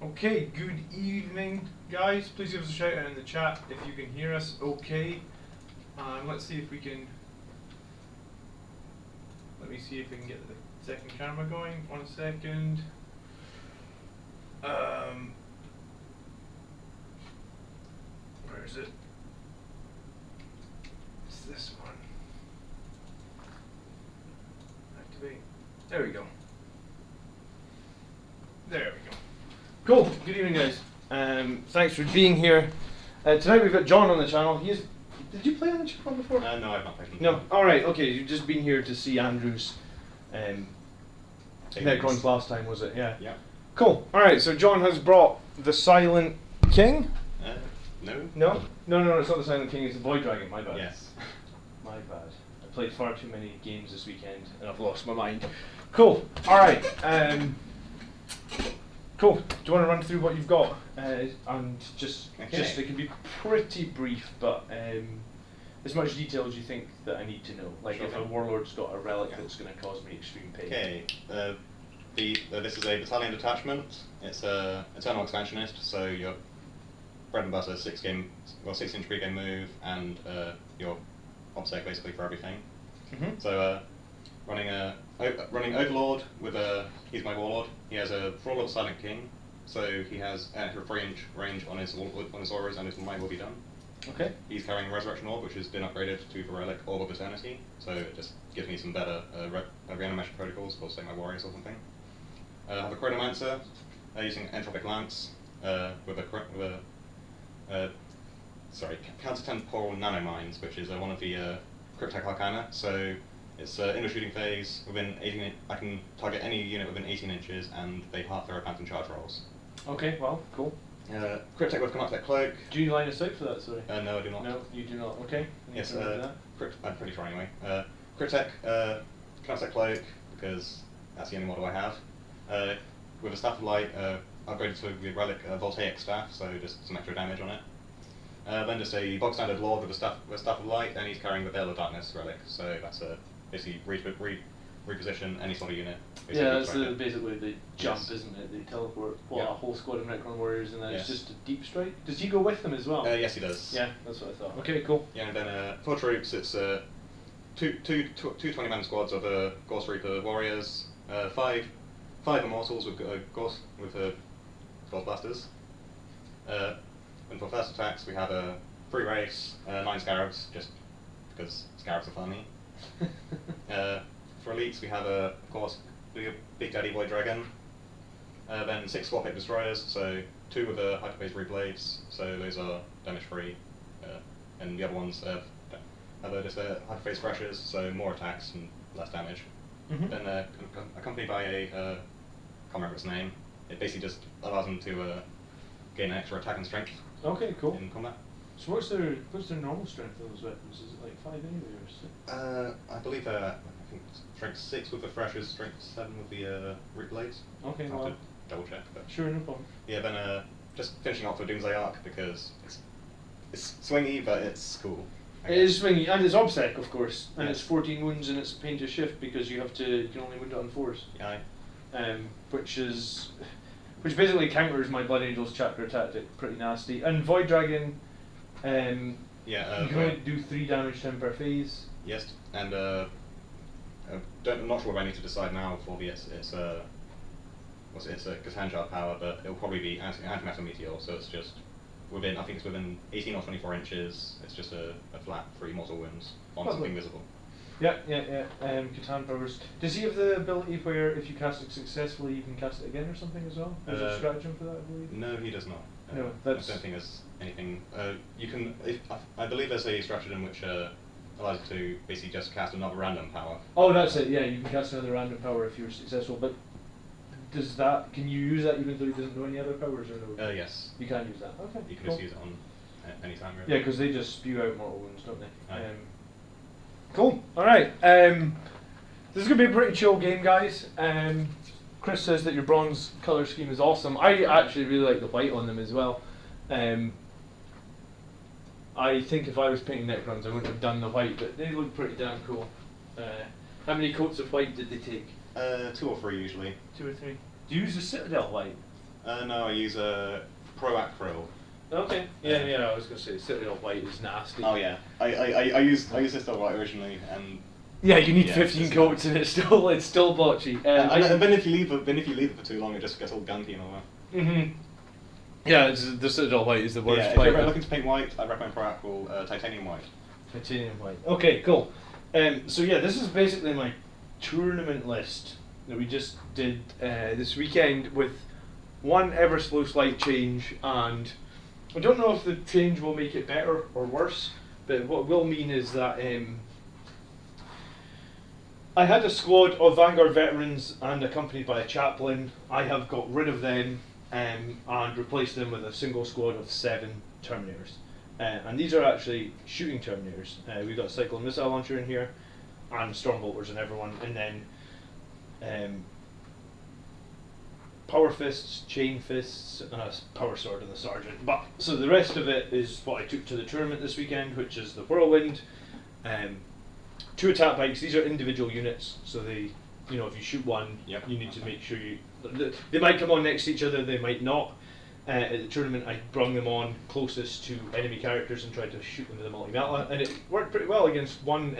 Okay, good evening, guys. Please give us a shout out in the chat if you can hear us okay. Let's see if we can. Let me see if I can get the second camera going. 1 second. Where is it? It's this one. Activate. There we go. There we go. Cool. Good evening, guys. Thanks for being here. Tonight we've got John on the channel. Did you play on the channel before? No, I've not played. No. All right. Okay. You've just been here to see Andrew's Necrons last time, was it? Yeah. Yeah. Cool. All right. So John has brought the Silent King. No. No. It's not the Silent King. It's the Void Dragon. My bad. Yes. My bad. I played far too many games this weekend and I've lost my mind. Cool. All right. Cool. Do you want to run through what you've got? And just it can be pretty brief, but as much detail as you think that I need to know. Like Sure. if a warlord's got a relic that's going to cause me extreme pain. Okay. This is a Battalion Detachment. It's a Eternal Expansionist, so your bread and butter 6-inch pre-game move, and your OBSEC basically for everything. Mm-hmm. So running Overlord with he's my warlord. He has a Warlord Silent King, so he has a 3-inch range on his auras, and his might will be done. Okay. He's carrying Resurrection Orb, which has been upgraded to the Relic Orb of Eternity, so it just gives me some better reanimation protocols for, say, my warriors or something. I have a Chronomancer using Entropic Lance with counter-temporal nanomines, which is one of the Cryptek Arcana. So it's in the shooting phase within 18. I can target any unit within 18 inches, and they half their Phantom charge rolls. Okay. Well, cool. Cryptek with Command Cloak. Do you line of sight for that? Sorry. No, I do not. No, you do not. Okay. Yes, I'm pretty sure anyway. Cryptek, Command Cloak, because that's the only model I have. With a Staff of Light, upgraded to the Relic Voltaic Staff, so just some extra damage on it. Then just a bog standard Lord with a Staff of Light, and he's carrying the Veil of Darkness Relic, so that's basically reposition any sort of unit. Yeah, that's basically the jump, Yes. isn't it? They teleport Yeah. a whole squad of Necron warriors, and then Yes. it's just a deep strike. Does he go with them as well? Yes, he does. Yeah, that's what I thought. Okay, cool. Yeah, and then for troops, it's two 20-man squads of Ghost Reaper warriors, five Immortals with Ghost Blasters. And for first attacks, we have 3 Wraiths, 9 Scarabs, just because Scarabs are funny. For elites, we have of course the Big Daddy Void Dragon. Then 6 Squapic Destroyers, so 2 with Hyperphase Reblades, so those are damage free, and the other ones have just Hyperphase Crashes, so more attacks and less damage. Mm-hmm. Then accompanied by a can't remember its name. It basically just allows them to gain an extra attack and strength. Okay, cool. In combat. So what's their normal strength of those weapons? Is it like 5 anyway or 6? I believe I think strength 6 with the Thrashers, strength 7 with the Root Blades. Okay, I'll well. have to double check. But Sure, no problem. yeah, then just finishing off the Doomsday Arc because it's swingy, but it's cool. It is swingy, and it's OBSEC, of course, and Yes. it's 14 wounds, and it's a pain to shift because you can only wound it on 4s. Yeah. Which basically counters my Blood Angels chapter tactic, pretty nasty. And Void Dragon, you can only do 3 damage to him per phase. Yes, and I'm not sure if I need to decide now for it's a Cassandra power, but it'll probably be Antimatter Meteor, so it's just within 18 or 24 inches. It's just a flat 3 mortal wounds on something visible. Yeah. Catan powers. Does he have the ability where if you cast it successfully, you can cast it again or something as well? There's a stratagem for that, I believe. No, he does not. No, I don't think there's anything. You can. I believe there's a stratagem which allows you to basically just cast another random power. Oh, that's it. Yeah, you can cast another random power if you're successful. But can you use that even though he doesn't know any other powers or no? Yes. You can use that. Okay. You can cool. just use it on any time. Really. Yeah, because they just spew out mortal wounds, don't they? Aye. Cool. All right. This is gonna be a pretty chill game, guys. Chris says that your bronze color scheme is awesome. I actually really like the white on them as well. I think if I was painting Necrons, I wouldn't have done the white, but they look pretty damn cool. How many coats of white did they take? 2 or 3 usually. 2 or 3. Do you use the Citadel white? No, I use Pro Acryl. Okay. Yeah. I was gonna say Citadel White is nasty. Oh yeah, I use Citadel White originally, and Yeah, you need Yeah, 15 it's coats and it's still blotchy. and then if you leave it for too long, it just gets all gunky and all that. Mhm. Yeah, the Citadel White is the worst. Yeah, if you're looking to paint white, I'd recommend Pro Acryl Titanium White. Titanium White. Okay, cool. So yeah, this is basically my tournament list that we just did this weekend with one ever so slight change, and I don't know if the change will make it better or worse, but what it will mean is that I had a squad of Vanguard veterans and accompanied by a chaplain. I have got rid of them and replaced them with a single squad of 7 Terminators. And these are actually shooting Terminators. We've got a Cyclone Missile Launcher in here, and Stormbolters and everyone, and then Power Fists, Chain Fists, and a Power Sword and the Sergeant. But so the rest of it is what I took to the tournament this weekend, which is the Whirlwind, 2 attack bikes. These are individual units, so they, if you shoot one, Yep. you need to make sure they might come on next to each other, they might not. At the tournament, I brung them on closest to enemy characters and tried to shoot them with a multi-meta, and it worked pretty well against one.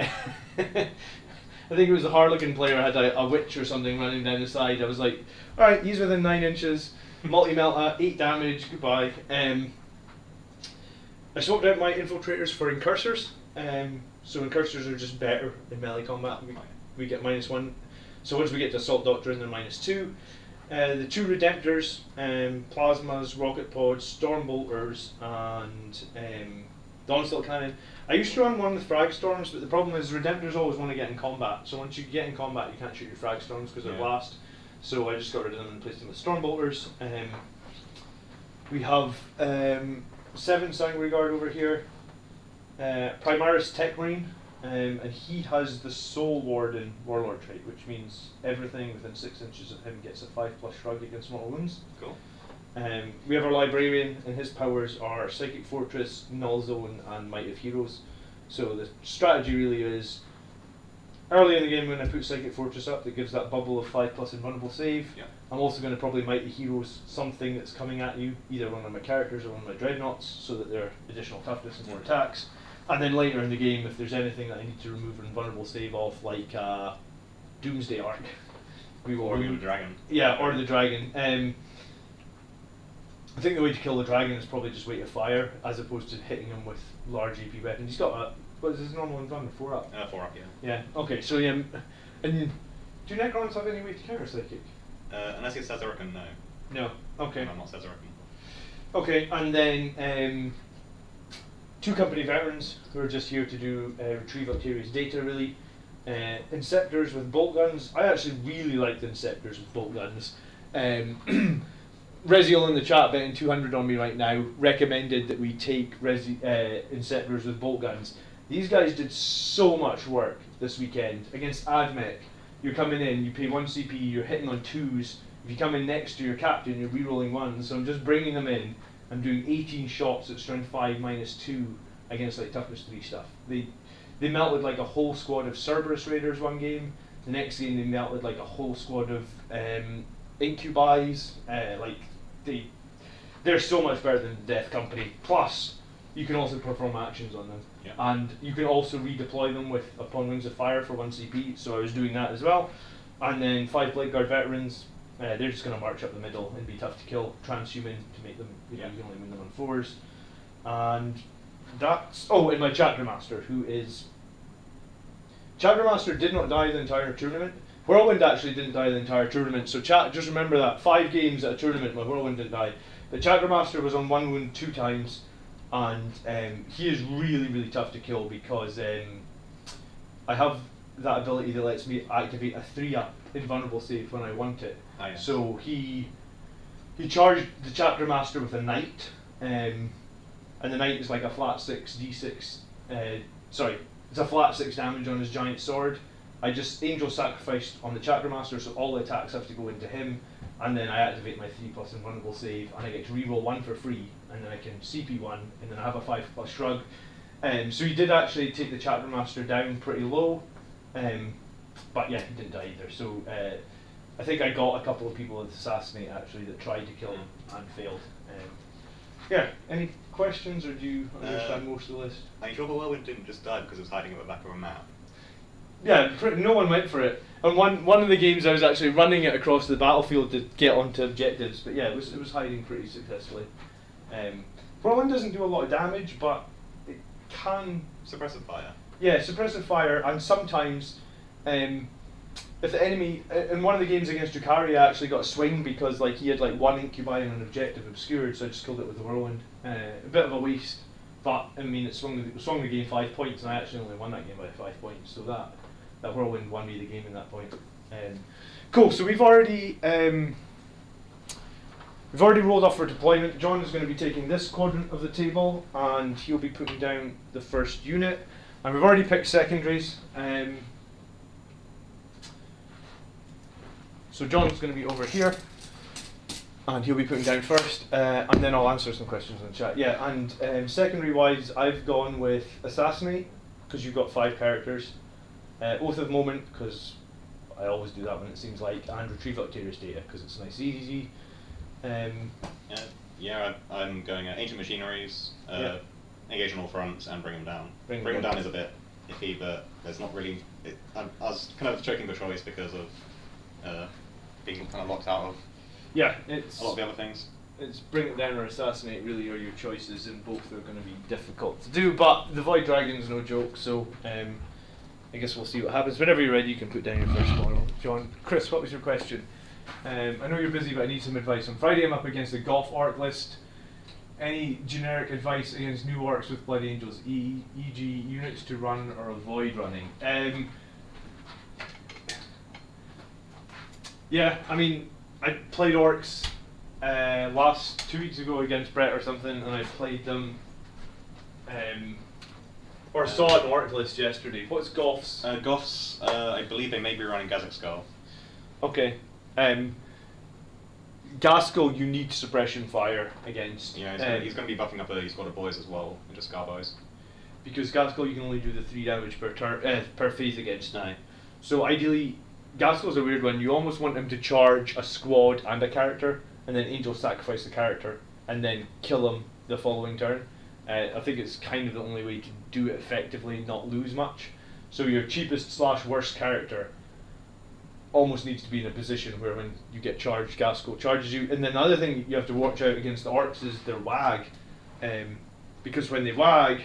I think it was the Harlequin player had a witch or something running down the side. I was like, all right, he's within 9 inches, multi-meta, 8 damage, goodbye. I swapped out my infiltrators for incursors. So incursors are just better in melee combat. We get -1. So once we get to Assault Doctrine, they're -2. The 2 Redemptors, Plasmas, Rocket Pods, Stormbolters, and the Onslaught Cannon. I used to run one with Frag Storms, but the problem is Redemptors always want to get in combat. So once you get in combat, you can't shoot your Frag Storms because they're blast. So I just got rid of them and replaced them with Stormbolters. We have 7 Sanguinary Guard over here. Primaris Tech Marine, and he has the Soul Warden Warlord trait, which means everything within 6 inches of him gets a 5+ shrug against mortal wounds. Cool. We have our Librarian, and his powers are Psychic Fortress, Null Zone, and Might of Heroes. So the strategy really is, early in the game when I put Psychic Fortress up, that gives that bubble of 5+ invulnerable save. Yeah. I'm also going to probably Might of Heroes something that's coming at you, either one of my characters or one of my Dreadnoughts, so that they're additional toughness and more attacks. And then later in the game, if there's anything that I need to remove an invulnerable save off, like Doomsday Arc, we will. Or the dragon. Yeah, or the dragon. I think the way to kill the dragon is probably just wait to fire, as opposed to hitting him with large AP weapons. He's got what is his normal invulnerable? 4 up. 4 up, yeah. Yeah. Okay. So yeah, and do Necrons have any way to counter psychic? Unless it's Sazerakan, no. No. Okay. I'm not Sazerakan. Okay, and then 2 company veterans who are just here to do retrieve Octarius data, really. Inceptors with bolt guns. I actually really like the Inceptors with bolt guns. Reziel in the chat betting 200 on me right now recommended that we take Inceptors with bolt guns. These guys did so much work this weekend against Admech. You're coming in, you pay 1 CP, you're hitting on 2s. If you come in next to your captain, you're rerolling 1s. So I'm just bringing them in. I'm doing 18 shots at strength 5 -2 against like toughness 3 stuff. They melted like a whole squad of Cerberus Raiders one game. The next game they melted like a whole squad of Incubis. They're so much better than the Death Company. Plus, you can also perform actions on them, and you can also redeploy them with Upon Wings of Fire for 1 CP. So I was doing that as well. And then 5 Blade Guard veterans. They're just going to march up the middle and be tough to kill. Transhuman to make them, you can only win them on 4s. And that's, and my Chapter Master, who is, Chapter Master did not die the entire tournament. Whirlwind actually didn't die the entire tournament, so just remember that, 5 games at a tournament, my Whirlwind didn't die. The Chapter Master was on 1 wound 2 times, and he is really, really tough to kill because I have that ability that lets me activate a 3-up invulnerable save when I want it. Oh, yeah. So he charged the Chapter Master with a Knight, and the Knight is like a flat 6 d6. It's a flat 6 damage on his giant sword. I just Angel Sacrificed on the Chapter Master, so all the attacks have to go into him, and then I activate my 3+ invulnerable save, and I get to reroll 1 for free, and then I can CP 1, and then I have a 5+ shrug. So he did actually take the Chapter Master down pretty low, but yeah, he didn't die either. So I think I got a couple of people with Assassinate actually that tried to kill him and failed. Yeah, any questions, or do you understand most of the list? Are you sure the whirlwind didn't just die because it was hiding at the back of a map? Yeah, no one went for it. And one of the games I was actually running it across the battlefield to get onto objectives, but yeah, it was hiding pretty successfully. Whirlwind doesn't do a lot of damage, but it can... Suppressive fire. Yeah, suppressive fire, and sometimes if the enemy... In one of the games against Drukhari, I actually got a swing because like he had like one incubi and an objective obscured, so I just killed it with the whirlwind. A bit of a waste, but I mean it swung the game 5 points, and I actually only won that game by 5 points, so that whirlwind won me the game in that point. Cool. So we've already rolled off for deployment. John is going to be taking this quadrant of the table, and he'll be putting down the first unit. And we've already picked secondaries. So John's going to be over here, and he'll be putting down first, and then I'll answer some questions in the chat. Yeah, and secondary-wise, I've gone with Assassinate, because you've got 5 characters. Oath of Moment, because I always do that when it seems like, and Retrieve Octarius Data, because it's nice and easy. I'm going Ancient Machineries, engage on all fronts, and bring them down. Bring them down is a bit iffy, but there's not really... I was kind of choking the choice because of being kind of locked out of it's a lot of the other things. It's Bring It Down or Assassinate really are your choices, and both are going to be difficult to do, but the Void Dragon's no joke, so I guess we'll see what happens. Whenever you're ready, you can put down your first model. John, Chris, what was your question? I know you're busy, but I need some advice. On Friday, I'm up against the Golf Orc list. Any generic advice against new orcs with Blood Angels, e.g. units to run or avoid running? Yeah, I mean, I played orcs last 2 weeks ago against Brett or something, and I played them, or saw an orc list yesterday. What's Goths? Goths, I believe they may be running Gazak Skull. Okay. Gaskell, you need suppression fire against. Yeah, he's going to be buffing up a squad of boys as well, into Scar Boys. Because Gaskell, you can only do the 3 damage per phase against now. So ideally, Gaskell's a weird one. You almost want him to charge a squad and a character, and then Angel sacrifice the character, and then kill him the following turn. I think it's kind of the only way to do it effectively and not lose much. So your cheapest / worst character almost needs to be in a position where when you get charged, Gaskell charges you. And then the other thing you have to watch out against the orcs is their wag. Because when they wag,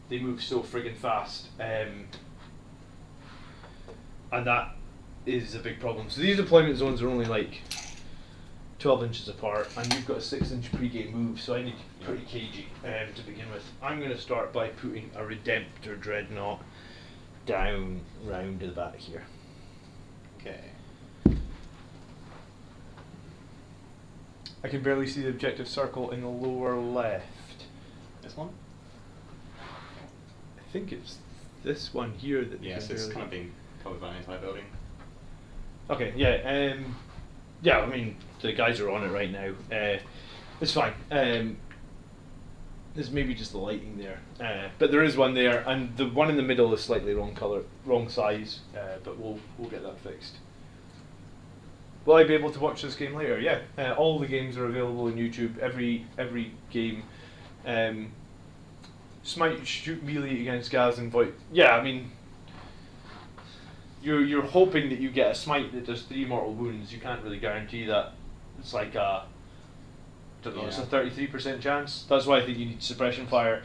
they move so friggin' fast. And that is a big problem. So these deployment zones are only like 12 inches apart, and you've got a 6-inch pre-game move, so I need pretty cagey to begin with. I'm going to start by putting a Redemptor Dreadnought down round to the back here. Okay. I can barely see the objective circle in the lower left. This one? I think it's this one here that. Yes, it's kind of being covered by an entire building. Okay, yeah, yeah. I mean, the guys are on it right now. It's fine. There's maybe just the lighting there, but there is one there, and the one in the middle is slightly wrong color, wrong size. But we'll get that fixed. Will I be able to watch this game later? Yeah, all the games are available on YouTube. Every game. Smite, shoot melee against Gaz and Void. Yeah, I mean, you're hoping that you get a smite that does 3 mortal wounds. You can't really guarantee that. It's like a, don't know, it's a 33% chance. That's why I think you need suppression fire.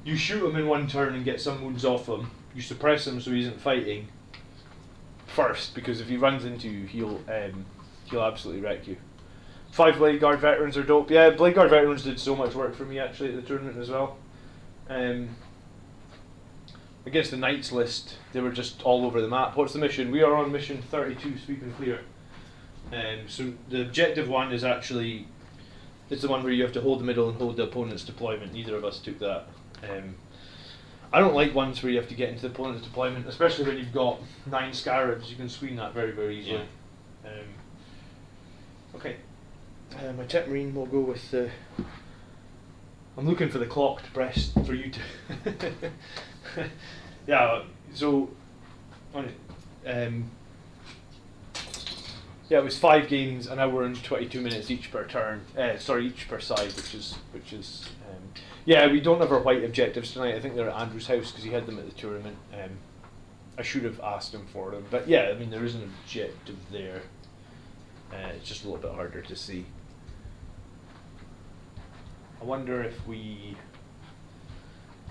You shoot him in one turn and get some wounds off him. You suppress him so he isn't fighting first, because if he runs into you, he'll absolutely wreck you. 5 Blade Guard veterans are dope. Yeah, Blade Guard veterans did so much work for me actually at the tournament as well. Against the Knights list, they were just all over the map. What's the mission? We are on mission 32, sweep and clear. So the objective one is actually, it's the one where you have to hold the middle and hold the opponent's deployment. Neither of us took that. I don't like ones where you have to get into the opponent's deployment, especially when you've got 9 Scarabs. You can screen that very, very easily. Yeah. Okay. My Tech Marine will go with the... I'm looking for the clocked breast for you to... Yeah, so... Yeah, it was 5 games, an hour and 22 minutes each per turn. Each per side, which is. Yeah, we don't have our white objectives tonight. I think they're at Andrew's house because he had them at the tournament. I should have asked him for them, but yeah, I mean there is an objective there. It's just a little bit harder to see. I wonder if we.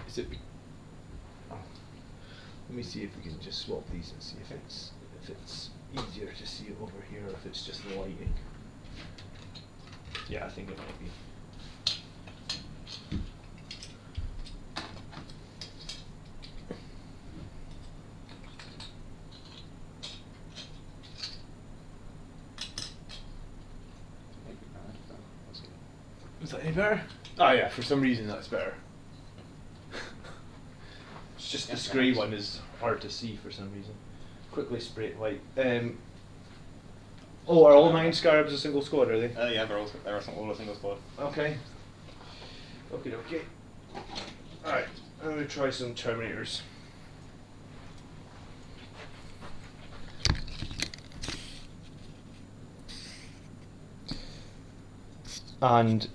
Is it? Oh, let me see if we can just swap these and see if it's easier to see it over here, or if it's just the lighting. Yeah, I think it might be. Is that any better? Oh yeah, for some reason that's better. It's just this grey one is hard to see for some reason. Quickly spray it white. Are all 9 Scarabs a single squad, are they? Yeah, they're all a single squad. Okay. Okay. Alright, I'm going to try some Terminators. And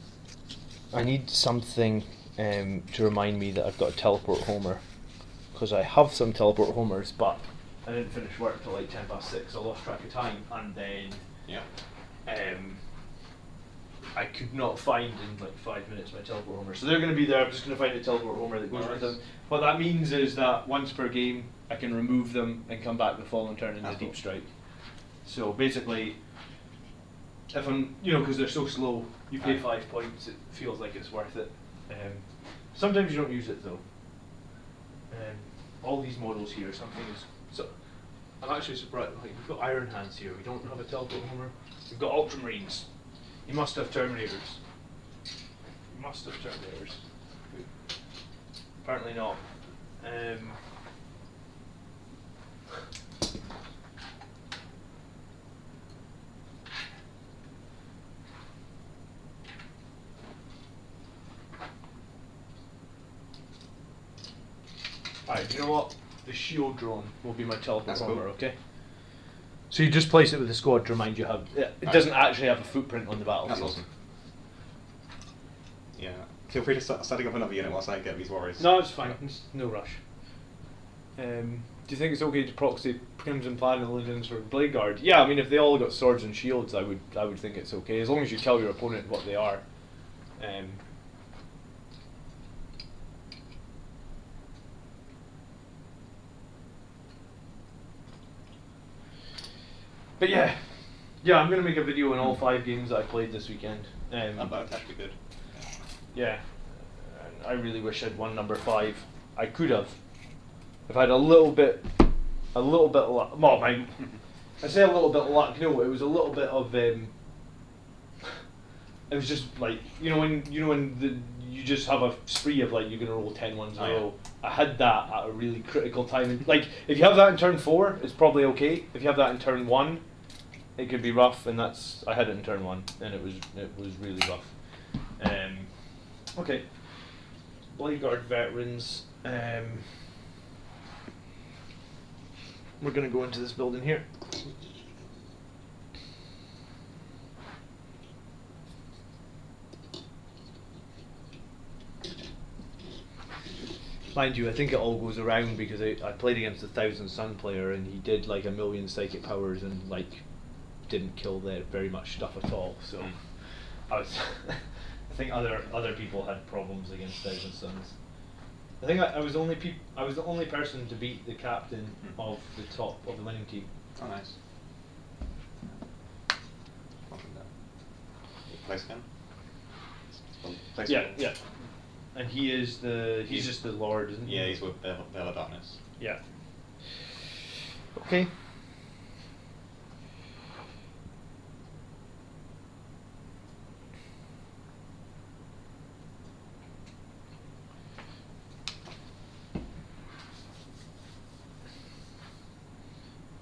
I need something to remind me that I've got a teleport homer, because I have some teleport homers, but I didn't finish work till like 6:10. I lost track of time, and then I could not find in like 5 minutes my teleport homer. So they're going to be there. I'm just going to find a teleport homer that goes with them. What that means is that once per game I can remove them and come back the following turn into deep strike. So basically, if I'm, because they're so slow, you pay 5 points, it feels like it's worth it. Sometimes you don't use it though. All these models here, something is. So I'm actually surprised. Like, we've got Iron Hands here. We don't have a teleport homer. We've got Ultramarines. You must have Terminators. Apparently not. Alright, you know what? The shield drone will be my teleport homer, okay? So you just place it with the squad to remind you how. It doesn't actually have a footprint on the battlefield. That's awesome. Yeah. Feel free to start setting up another unit whilst I get these warriors. No, it's fine. It's no rush. Do you think it's okay to proxy Crimson Paladins for Blade Guard? Yeah, I mean if they all got swords and shields, I would think it's okay as long as you tell your opponent what they are. But yeah, I'm gonna make a video on all 5 games that I played this weekend. That's actually good. Yeah, and I really wish I'd won number 5. I could have. If I had a little bit of luck. Well, I say a little bit of luck. No, it was a little bit of. It was just like when you just have a spree of like you're gonna roll 10 ones in a row. I had that at a really critical time. Like if you have that in turn 4, it's probably okay. If you have that in turn 1, it could be rough. And I had it in turn 1, and it was really rough. Okay, Blade Guard veterans. We're gonna go into this building here. Mind you, I think it all goes around because I played against a 1,000 Sun player and he did like 1,000,000 psychic powers and like didn't kill very much stuff at all. So I think other people had problems against 1,000 Suns. I think I was the only person to beat the captain of the top of the winning team. Oh, nice. Place again? Yeah. And he's just the Lord, isn't he? Yeah, he's with Veil of Darkness. Yeah. Okay.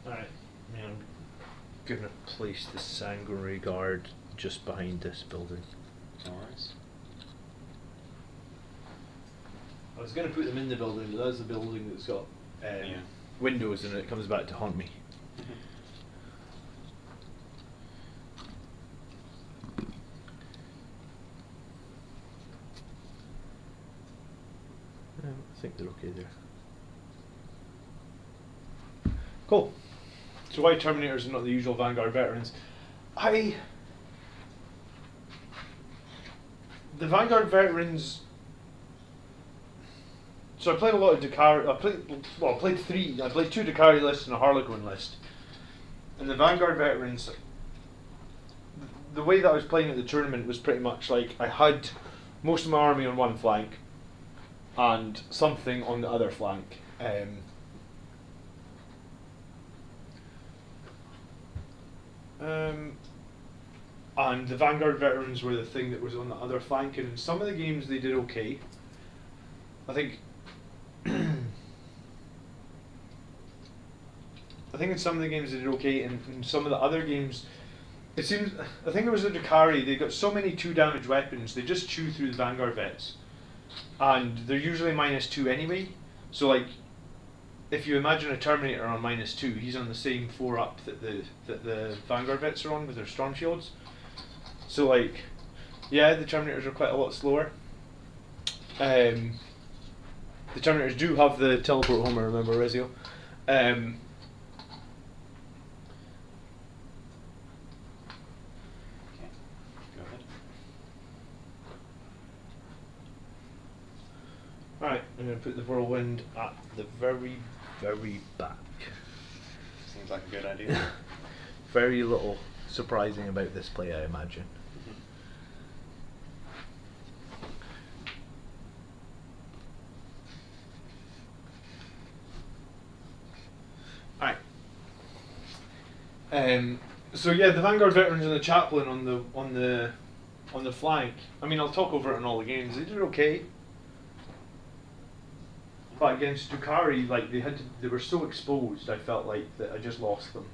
Alright, I'm gonna place the Sanguinary Guard just behind this building. No worries. I was going to put them in the building, but that's the building that's got windows and it comes back to haunt me. I think they're okay there. Cool. So why Terminators and not the usual Vanguard veterans? The Vanguard veterans. So I played a lot of Dakar. I played 3. I played 2 Dakari lists and a Harlequin list. And the Vanguard veterans, the way that I was playing at the tournament was pretty much like I had most of my army on one flank and something on the other flank. And the Vanguard veterans were the thing that was on the other flank, and in some of the games they did okay. I think in some of the games they did okay, and in some of the other games, it seems, I think it was the Dakari, they got so many 2 damage weapons, they just chew through the Vanguard vets. And they're usually -2 anyway, so like, if you imagine a Terminator on -2, he's on the same 4 up that the Vanguard vets are on with their Storm Shields. So like, yeah, the Terminators are quite a lot slower. The Terminators do have the teleport Homer, remember, Rezio. Okay, go ahead. Alright, I'm going to put the Whirlwind at the very, very back. Seems like a good idea. Very little surprising about this play, I imagine. Alright. So yeah, the Vanguard veterans and the chaplain on the flank. I mean, I'll talk over it in all the games. They did okay. But against Dakari, like they were so exposed. I felt like that I just lost them.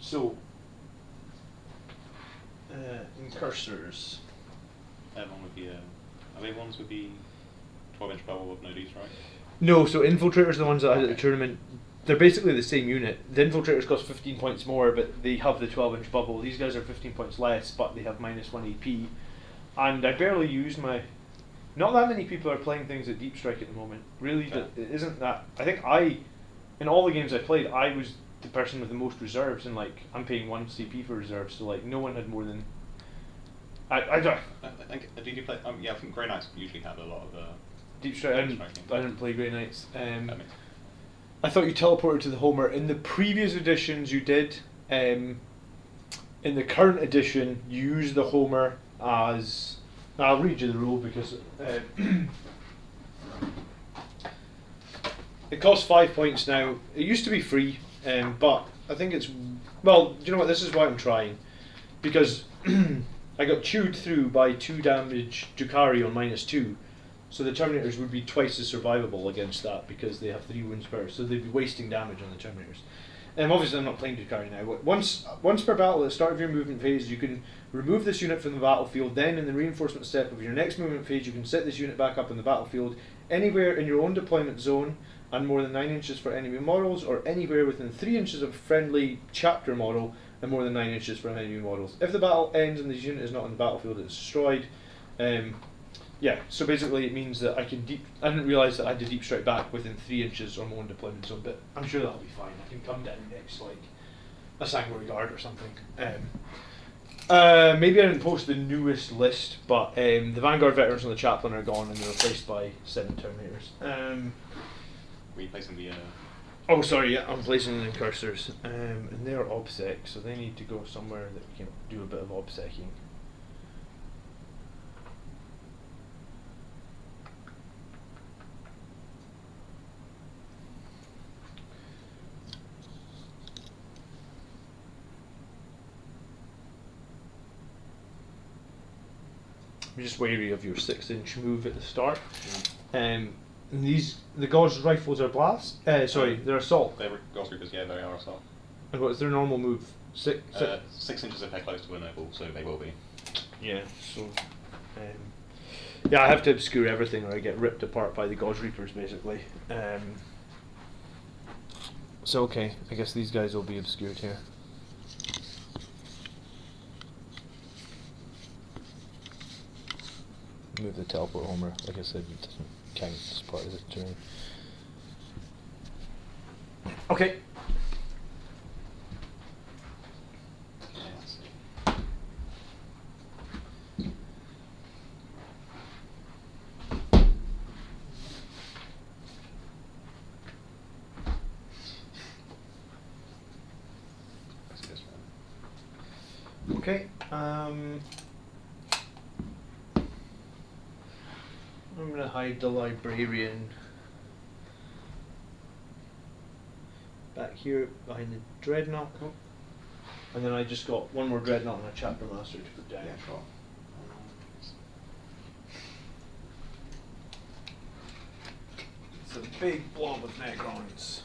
So, incursors. Everyone would be. I think ones would be 12-inch bubble with no Ds, right? No, so infiltrators are the ones that I had at the tournament. They're basically the same unit. The infiltrators cost 15 points more, but they have the 12-inch bubble. These guys are 15 points less, but they have -1 AP. And I barely use my. Not that many people are playing things at Deep Strike at the moment. Really, Yeah. it isn't that. I think in all the games I played, I was the person with the most reserves, and like I'm paying 1 CP for reserves, so like no one had more than. I don't. I think, did you play? Yeah, I think Grey Knights usually have a lot of. Deep Strike. I Striking. didn't play Grey Knights. That makes I thought you teleported to the Homer. In the previous editions, you did. In the current edition, you use the Homer as. I'll read you the rule because it costs 5 points now. It used to be free, but I think it's. Well, do you know what? This is why I'm trying. Because I got chewed through by 2 damage Dakari on -2. So the Terminators would be twice as survivable against that because they have 3 wounds per. So they'd be wasting damage on the Terminators. Obviously I'm not playing Dakari now. Once per battle, at the start of your movement phase, you can remove this unit from the battlefield. Then in the reinforcement step of your next movement phase, you can set this unit back up in the battlefield anywhere in your own deployment zone and more than 9 inches for enemy models, or anywhere within 3 inches of a friendly chapter model and more than 9 inches for enemy models. If the battle ends and this unit is not on the battlefield, it's destroyed. Yeah, so basically it means that I can I didn't realise that I had to deep strike back within 3 inches or more in deployment zone, but I'm sure that'll be fine. I can come down next like a Sanguinary Guard or something. Maybe I didn't post the newest list, but the Vanguard veterans and the chaplain are gone and they're replaced by 7 Terminators. Were you placing the? Oh, sorry, yeah, I'm placing the incursors, and they're obsec, so they need to go somewhere that we can do a bit of obsecking. You're just wary of your 6-inch move at the start. And the Gauss rifles are blast. They're assault. They're Gauss Reapers, yeah, they are assault. And what's their normal move? 6 inches if they're close to a noble, so they will be. Yeah. So, yeah, I have to obscure everything, or I get ripped apart by the Gauss Reapers, basically. So okay, I guess these guys will be obscured here. move the teleport homer. Like I said, it doesn't count as part of the terrain. Okay. Let's see. Let's do this one. Okay. I'm gonna hide the librarian back here behind the dreadnought. Cool. And then I just got one more dreadnought and a chapter master to put down. Yeah, sure. It's a big blob of Necrons.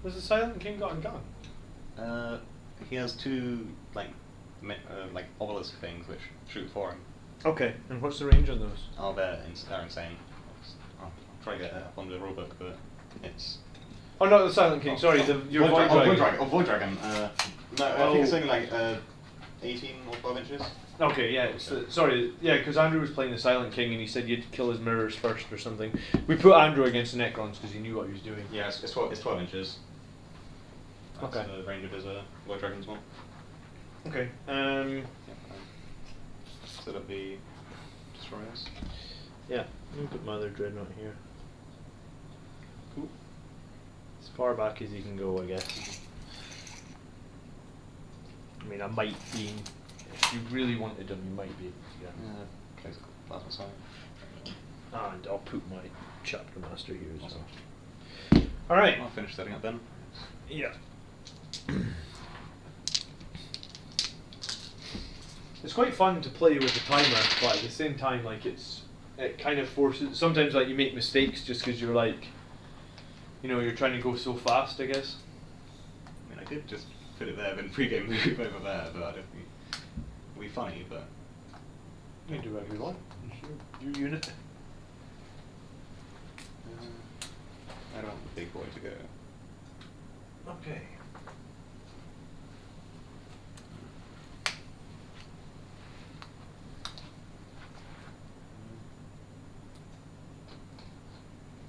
Has the Silent King got a gun? He has two like obelisk things which shoot for him. Okay, and what's the range on those? Oh, they're insane. I'll try to get it up on the rulebook, but it's. Oh, not the Silent King, sorry, your Void Dragon. Void Dragon. No, I think it's only like 18 or 12 inches. Okay, yeah, sorry, yeah, because Andrew was playing the Silent King and he said you'd kill his mirrors first or something. We put Andrew against the Necrons because he knew what he was doing. Yeah, it's 12 inches. That's Okay. the range of his Void Dragon's one. Okay, Set up the destroyers. yeah, let me put my other dreadnought here. Cool. As far back as you can go, I guess. I mean, I might be, if you really wanted them, you might be able to, yeah. Place plasma sight. And I'll put my chapter master here as Awesome. well. Alright. I'll finish setting up then. Yeah. It's quite fun to play with the timer, but at the same time, like it kind of forces. Sometimes, like you make mistakes just because you're like, you're trying to go so fast. I guess. I mean, I did just put it there, then pre-game move over there, but I don't think it'd be funny. But You can do whatever you want. Your unit. I don't want the big boy to go. Okay.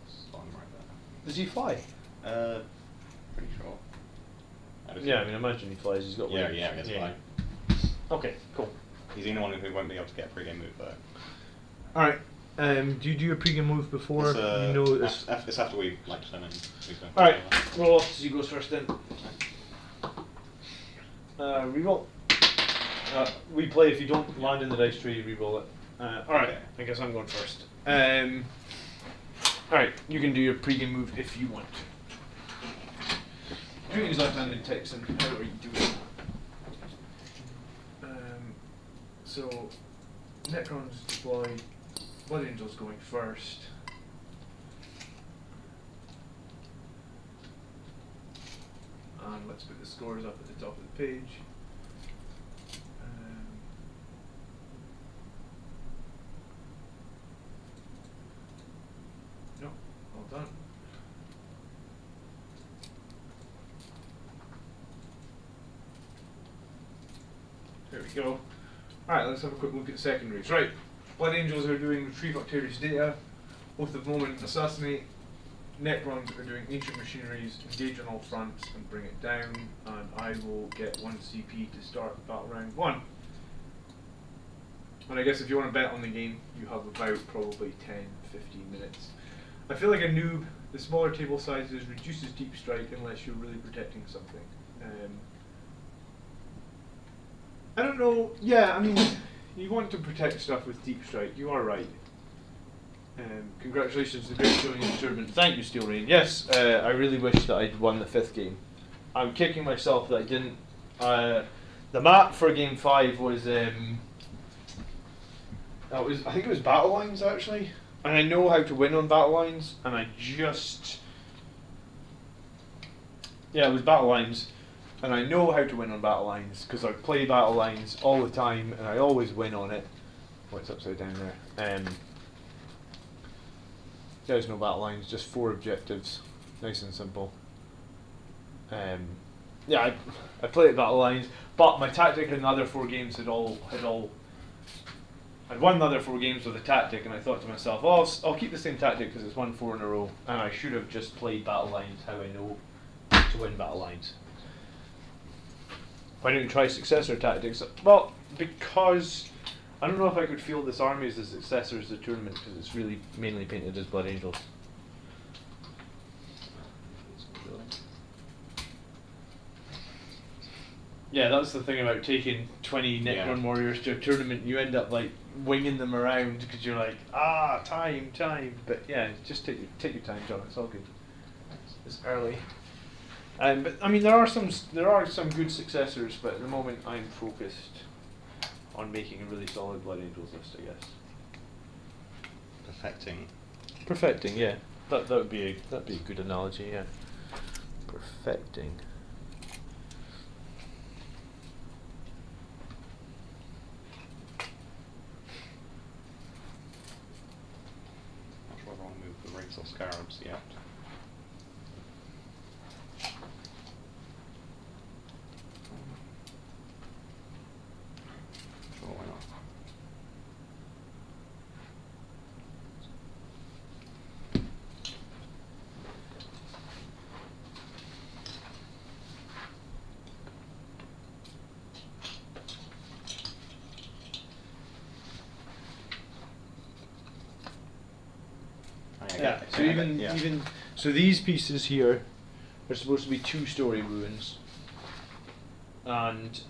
Spawn right there. Does he fly? Pretty sure. Yeah, I mean, imagine he flies. He's got Yeah, wings. yeah, I guess fly. Okay, cool. He's the only one who won't be able to get a pre-game move though. All right. Do you do a pre-game move before It's, this? it's after we determine. All right. Roll off. He goes first then. Reroll. We play if you don't land in the dice tree, you reroll it. All right. Okay. I guess I'm going first. All right. You can do your pre-game move if you want. Greetings, left-handed Texan. How are you doing? So, Necrons deployed. Blood Angel's going first. And let's put the scores up at the top of the page. No, well done. There we go. Alright, let's have a quick look at secondaries. Right, Blood Angels are doing retrieve Octarius data, oath of moment assassinate. Necrons are doing ancient machineries, engage on all fronts and bring it down, and I will get 1 CP to start battle round 1. And I guess if you want to bet on the game, you have about probably 10-15 minutes. I feel like a noob, the smaller table sizes reduces deep strike unless you're really protecting something. I don't know, yeah, I mean, you want to protect stuff with deep strike, you are right. Congratulations to the great showing in the tournament. Thank you, Steel Rain. Yes, I really wish that I'd won the 5th game. I'm kicking myself that I didn't. The map for game 5 was, I think it was Battle Lines actually. And I know how to win on Battle Lines, and I just... Yeah, it was Battle Lines. And I know how to win on Battle Lines, because I play Battle Lines all the time, and I always win on it. Oh, it's upside down there. There's no battle lines, just 4 objectives, nice and simple. Yeah, I played battle lines, but my tactic in the other 4 games I'd won the other 4 games with a tactic, and I thought to myself, oh, I'll keep the same tactic because it's won 4 in a row, and I should have just played battle lines how I know to win battle lines. Why don't you try successor tactics? Well, because I don't know if I could field this army as the successors of the tournament because it's really mainly painted as Blood Angels. Yeah, that's the thing about taking 20 Necron warriors to a tournament. You end up like winging them around because you're like, time. But yeah, just take your time, John. It's all good. It's early. But I mean, there are some good successors, but at the moment I'm focused on making a really solid Blood Angels list, I guess. Perfecting, yeah. That would be a good analogy, yeah. Perfecting. Not sure if I want to move the Wraiths or Scarabs yet. Sure, why not? Yeah, so these pieces here are supposed to be 2-story ruins, and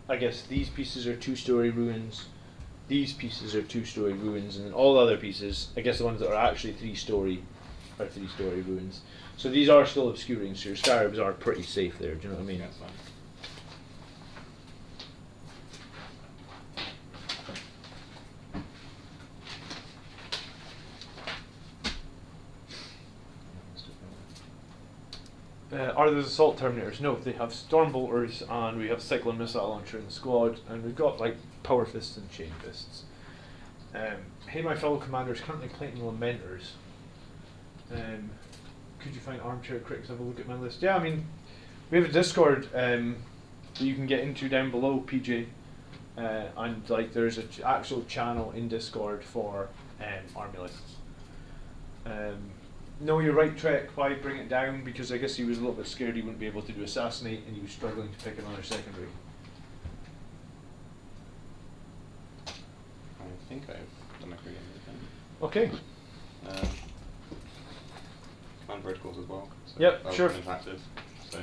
I guess these pieces are 2-story ruins, these pieces are 2-story ruins, and all the other pieces, I guess the ones that are actually 3-story are 3-story ruins. So these are still obscuring, so your scarabs are pretty safe there, do you know what I mean? That's fine. Are those assault terminators? No, they have storm bolters, and we have cyclone missile launcher in the squad, and we've got like power fists and chain fists. Hey, my fellow commanders, currently collecting lamenters. Could you find armchair critics? Have a look at my list. Yeah, I mean, we have a Discord that you can get into down below, PJ, and like there's an actual channel in Discord for army lists. No, you're right, Trek. Why bring it down? Because I guess he was a little bit scared he wouldn't be able to do assassinate, and he was struggling to pick another secondary. I think I've done every everything. Okay. Command protocols as well. So Yep, sure. Interactive. So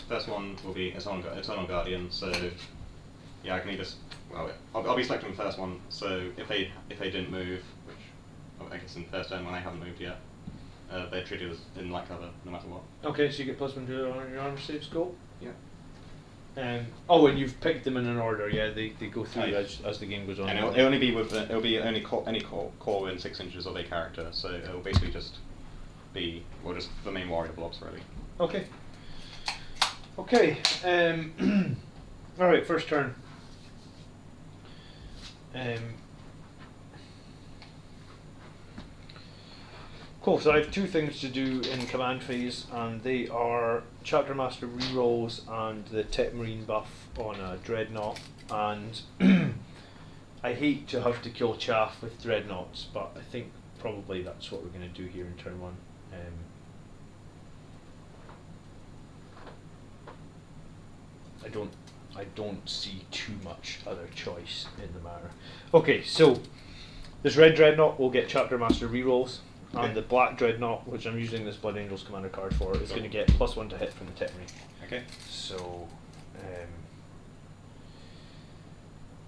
first one will be Eternal Guardian. So yeah, I can either I'll be selecting the first one. So if they didn't move, which I guess in the first turn when I haven't moved yet. They're treated as in light cover no matter what. Okay, so you get +1 to your armor saves. Cool. Yeah. And you've picked them in an order. Yeah, they go through as the game goes on. And it'll only be with any core within 6 inches of a character. So it'll basically just be just the main warrior blobs really. Okay. Okay. All right. First turn. Cool, so I have 2 things to do in command phase, and they are Chapter Master rerolls and the Tech Marine buff on a Dreadnought, and I hate to have to kill Chaff with Dreadnoughts, but I think probably that's what we're going to do here in turn 1. I don't see too much other choice in the matter. Okay, so this red Dreadnought will get Chapter Master rerolls. And the black Dreadnought, which I'm using this Blood Angels commander card for, is going to get +1 to hit from the Tech Marine. Okay. So,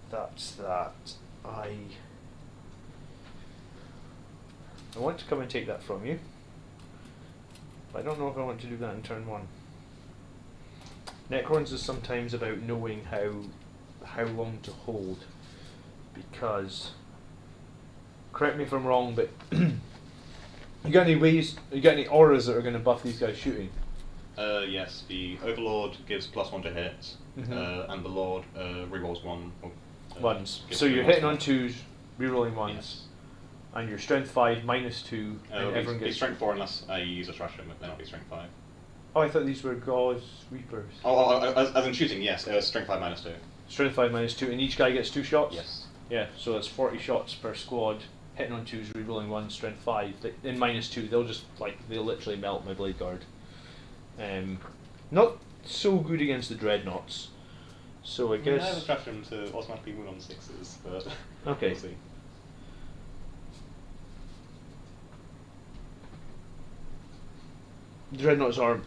that's that. I want to come and take that from you, but I don't know if I want to do that in turn 1. Necrons is sometimes about knowing how long to hold, because, correct me if I'm wrong, but you got any auras that are going to buff these guys shooting? Yes, the Overlord gives +1 to hit, and the Lord rerolls 1. Ones. So you're hitting on 2s, rerolling 1s. Yes. and you're strength 5 minus 2, and It'll everyone be gets strength 4 unless I use a trash him, then it'll be strength 5. Oh, I thought these were Gauze Reapers. As in shooting, yes. Strength 5 minus 2. Strength 5 minus 2, and each guy gets 2 shots? Yes. Yeah, so that's 40 shots per squad. Hitting on 2s, rerolling 1, strength 5. In minus 2, they'll literally melt my Blade Guard. Not so good against the Dreadnoughts. So I guess. I have a trash him to automatically wound on 6s, but okay. We'll see. Dreadnoughts are.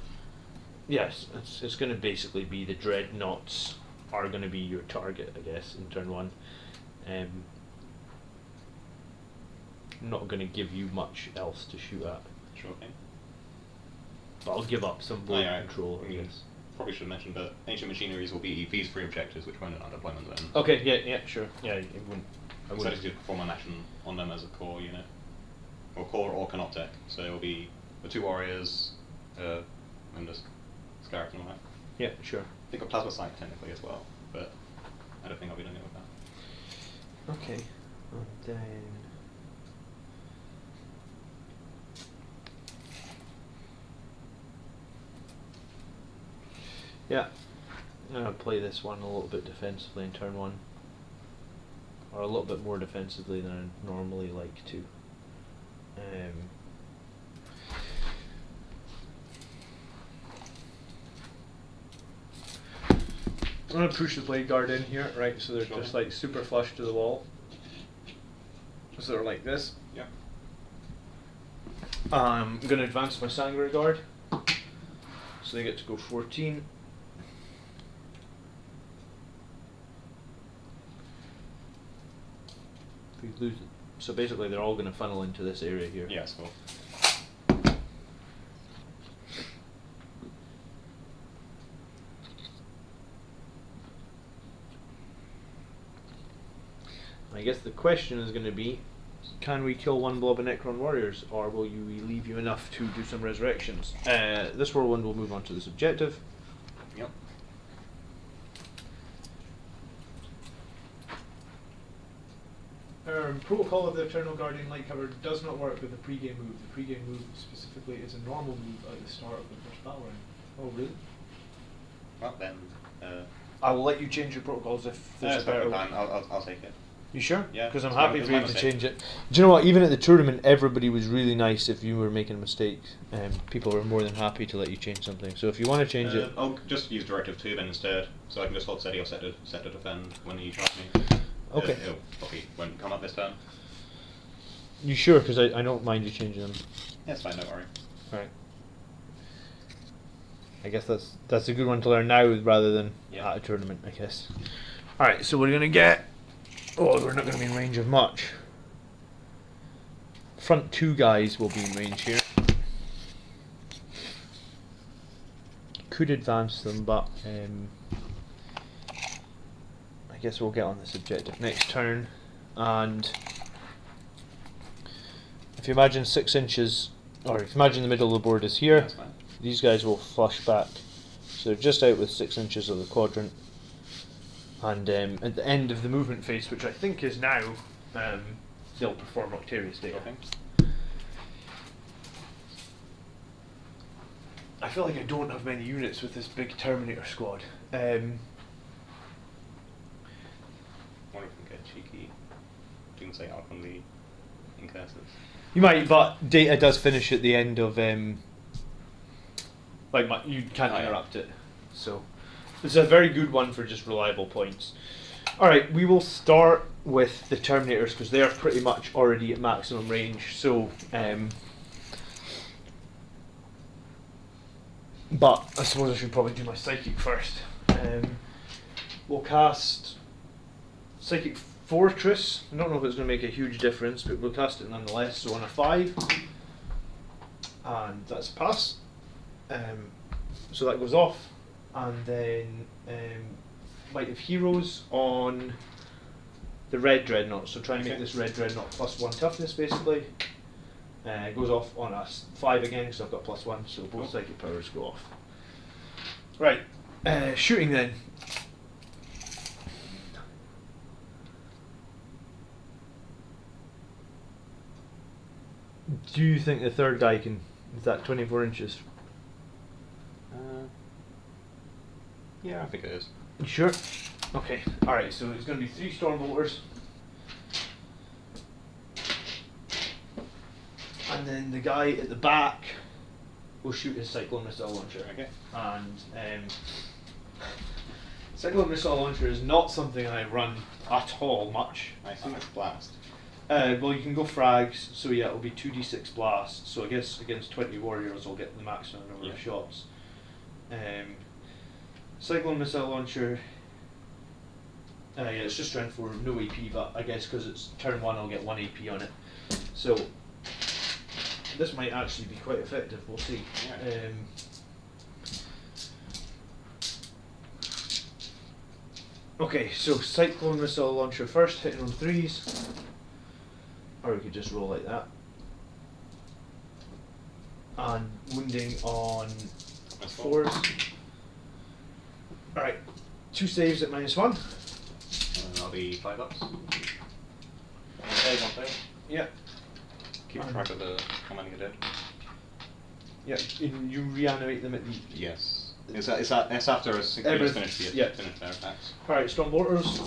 Yes, it's going to basically be the Dreadnoughts are going to be your target, I guess, in turn 1. Not going to give you much else to shoot at. Sure thing. But I'll give up some board control, I guess. Probably should have mentioned, but ancient machineries will be these 3 objectives, which won't an undeployment zone. Okay, yeah, sure. Yeah, I wouldn't. So I just perform an action on them as a core unit. Or core or Canoptech. So it will be the 2 warriors, and just Scarab and all that. Yeah, sure. I think a plasma sight technically as well, but I don't think I'll be doing it with that. Okay. And then. Yeah, I'm going to play this one a little bit defensively in turn 1. Or a little bit more defensively than I normally like to. I'm going to push the Blade Guard in here, right, so they're just like super flush to the wall. So they're like this. Yeah. I'm going to advance my Sanguinary Guard. So they get to go 14. We lose it. So basically they're all going to funnel into this area here. Yeah, that's cool. I guess the question is going to be, can we kill one blob of Necron warriors, or will we leave you enough to do some resurrections? This whirlwind will move on to this objective. Yep. Protocol of the Eternal Guardian Lightcover does not work with the pre-game move. The pre-game move specifically is a normal move at the start of the first battle round. Oh, really? Well then, I will let you change your protocols if there's a better one. I'll take it. You sure? Yeah. Because I'm it's happy my- for you it's to my change it. Do you know what? Even at the tournament, everybody was really nice if you were making mistakes. People were more than happy to let you change something. So if you want to change it, I'll just use Directive 2 then instead, so I can just hold steady or set to defend when you charge me. Okay. It'll probably won't come up this turn. you sure? Because I don't mind you changing them. Yeah, it's fine, don't worry. Right. I guess that's a good one to learn now rather than Yeah. at a tournament, I guess. Alright, so we're going to get... Oh, we're not going to be in range of much. Front 2 guys will be in range here. Could advance them, but I guess we'll get on this objective next turn. And if you imagine 6 inches, or if you imagine the middle of the board is here, That's fine. these guys will flush back. So they're just out with 6 inches of the quadrant. And at the end of the movement phase, which I think is now, they'll perform Octarius Data. Okay. I feel like I don't have many units with this big Terminator squad. Wonder if we can get cheeky. Didn't say out on the incurses. You might, but data does finish at the end of you can't interrupt it. So it's a very good one for just reliable points. Alright, we will start with the Terminators because they are pretty much already at maximum range. So but I suppose I should probably do my Psychic first. We'll cast Psychic Fortress. I don't know if it's going to make a huge difference, but we'll cast it nonetheless. So on a 5, and that's a pass. So that goes off, and then Might of Heroes on the red Dreadnought. So try and make this red Dreadnought +1 toughness basically. Goes off on a 5 again because I've got +1, so both psychic powers go off. Right, shooting then. Do you think the third guy can? Is that 24 inches? Yeah, I think it is. You sure? Okay. All right. So it's going to be 3 Stormbolters, and then the guy at the back will shoot his Cyclone Missile Launcher. Okay. And Cyclone Missile Launcher is not something I run at all much. I see it's blast. Well, you can go frags, so yeah, it'll be 2d6 blast. So I guess against 20 warriors, I'll get the maximum number of shots. Cyclone Missile Launcher. Yeah, it's just strength 4, no AP, but I guess because it's turn 1, I'll get 1 AP on it. So this might actually be quite effective. We'll see. Yeah. Okay, so Cyclone Missile Launcher first, hitting on 3s. Or we could just roll like that. And wounding on 4s. Alright, 2 saves at -1. And I'll be 5 ups. Yeah. Keep track of how many are dead. Yeah, you reanimate them at the... Yes. It's after a synchronous finish their attacks. Alright, Stormbolters.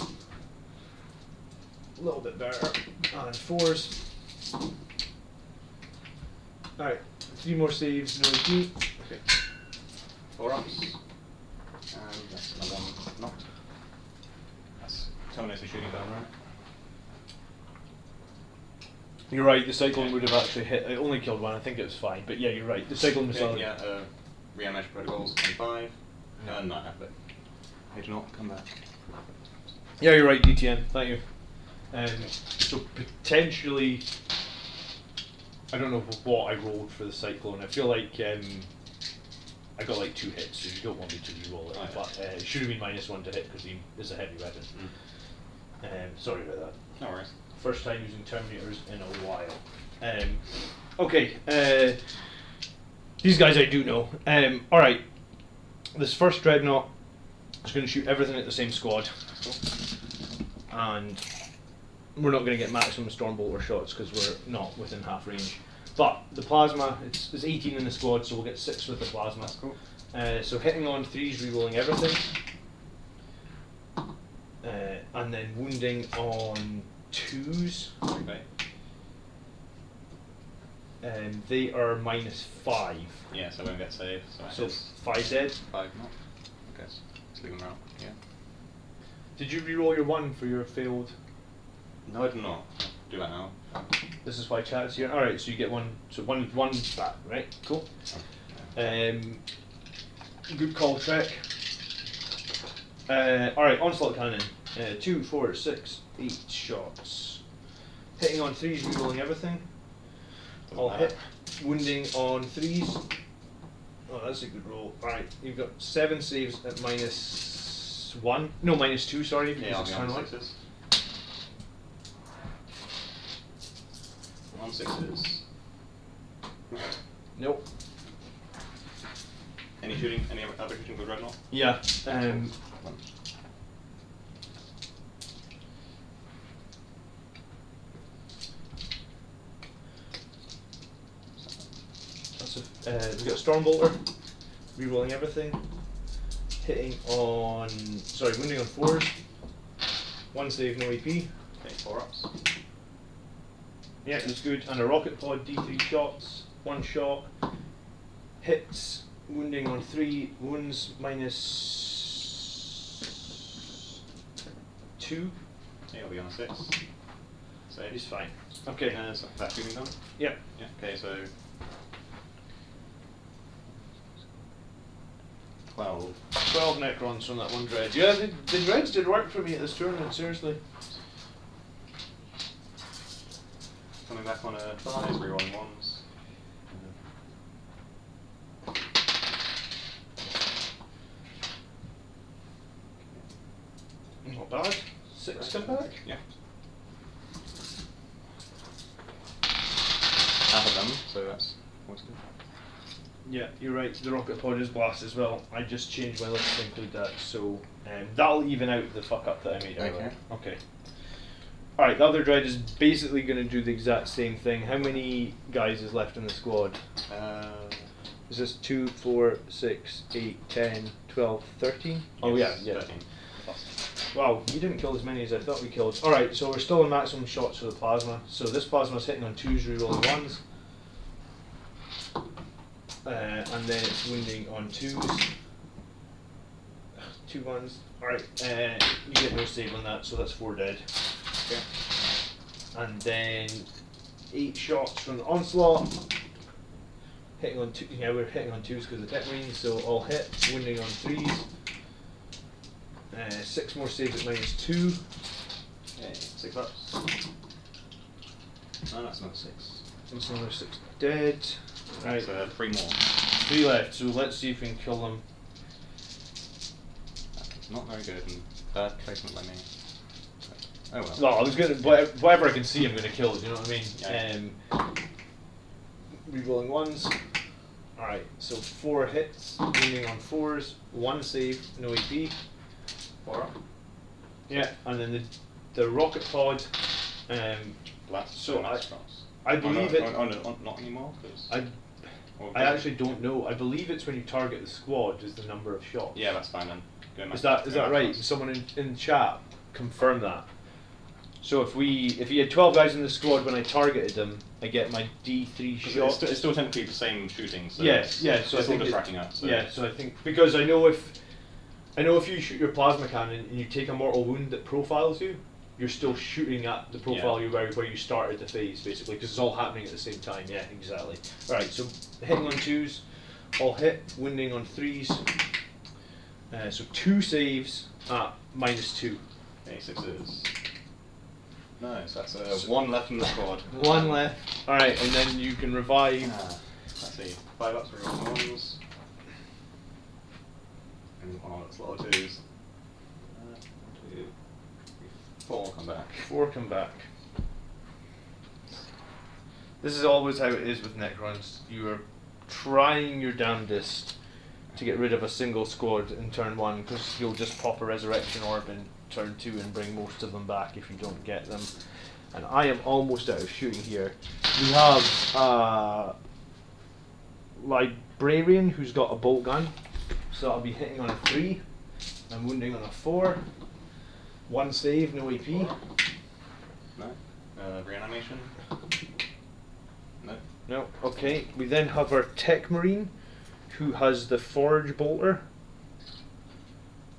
A little bit better. And 4s. Alright, 3 more saves, no AP. Okay. 4 ups. And that's another one knocked. That's terminated shooting down, right? You're right, the Cyclone would have actually hit. It only killed 1, I think it was fine. But yeah, you're right. The Cyclone Missile. Yeah, reanimation protocols, 25. Not but they do not come back. Yeah, you're right, DTN. Thank you. So potentially, I don't know what I rolled for the Cyclone. I feel like I got like 2 hits, so you don't want me to re-roll it. But it should have been -1 to hit because it's a heavy weapon. Sorry about that. No worries. First time using Terminators in a while. Okay, these guys I do know. Alright, this first Dreadnought is going to shoot everything at the same squad. And we're not going to get maximum Stormbolter shots because we're not within half range. But the Plasma, it's 18 in the squad, so we'll get 6 with the Plasma. That's cool. So hitting on 3s, rerolling everything. And then wounding on 2s. Okay. They are -5. Yeah, so I won't get saved. So 5 dead. 5 not. I guess. Let's leave them out. Yeah. Did you reroll your 1 for your failed? No, I did not. Do that now. This is why chat's here. Alright, so you get 1. So one back, right? Cool. Good call, Trek. Alright, Onslaught Cannon. 2, 4, 6, 8 shots. Hitting on 3s, rerolling everything. I'll hit. Wounding on 3s. Oh, that's a good roll. Alright, you've got 7 saves at -1. No, -2, sorry. Yeah, I'll because be it's on turn 6s. On 6s. Nope. Any shooting? Any other shooting with Dreadnought? Yeah. We've got a Stormbolter, rerolling everything, hitting on, wounding on 4s, 1 save, no AP. Okay, 4 ups. Yeah, that's good. And a Rocket Pod, D3 shots, 1 shot, hits, wounding on 3, wounds -2. Yeah, I'll be on a 6. Save. He's fine. Okay. So that shooting done? Yeah. Yeah, okay, so 12. 12 Necrons from that 1 Dread. Yeah, the Dreads did work for me at this tournament, seriously. Coming back on a 5, rerolling 1s. Not bad. 6 come back. Yeah. Half of them, so that's always good. Yeah, you're right. The Rocket Pod is blast as well. I just changed my list to include that, so that'll even out the fuck up that I made earlier. Okay. Alright, the other dread is basically going to do the exact same thing. How many guys is left in the squad? Is this 2, 4, 6, 8, 10, 12, 13? Oh yeah, 13. Wow, you didn't kill as many as I thought we killed. Alright, so we're still in maximum shots for the plasma. So this plasma's hitting on 2s, rerolling 1s. And then it's wounding on 2s. 2 1s. Alright, you get no save on that, so that's 4 dead. Okay. And then 8 shots from the onslaught. Hitting on 2. Yeah, we're hitting on 2s because of the tech marines, so all hit. Wounding on 3s. 6 more saves at -2. Okay, 6 ups. No, that's not 6. That's another 6 dead. Right. 3 more. 3 left, so let's see if we can kill them. Not very good, and bad placement by me. Oh well. Well, I was gonna whatever I can see, I'm gonna kill. Do you know what I mean? Yeah. Rerolling 1s. All right, so 4 hits, wounding on 4s, 1 save, no AP. 4 up. Yeah, and then the rocket pod. Blast. So nice I believe it. Not anymore. Cause I actually don't know. I believe it's when you target the squad is the number of shots. Yeah, that's fine then. Is that right? Someone in chat confirm that. So if you had 12 guys in the squad when I targeted them, I get my D3 shot. It's still technically the same shooting. So Yes, yeah. So it's I all think just tracking up. So. Yeah, so I think because I know if you shoot your plasma cannon and you take a mortal wound that profiles you, you're still shooting at the profile where you started the phase basically because it's all happening at the same time. Yeah, exactly. All right, so hitting on 2s, all hit, wounding on 3s. So 2 saves at -2. Okay, 6s. Nice, that's 1 left in the squad. 1 left. Alright, and then you can revive. Let's see, 5 ups for all 1s. And that's a lot of 2s. 1, 2, 4 come back. 4 come back. This is always how it is with Necrons. You are trying your damnedest to get rid of a single squad in turn 1 because you'll just pop a resurrection orb in turn 2 and bring most of them back if you don't get them. And I am almost out of shooting here. We have Librarian who's got a bolt gun, so I'll be hitting on a 3 and wounding on a 4. 1 save, no AP. No. Reanimation. No. No. Okay. We then have our Tech Marine, who has the Forge Bolter.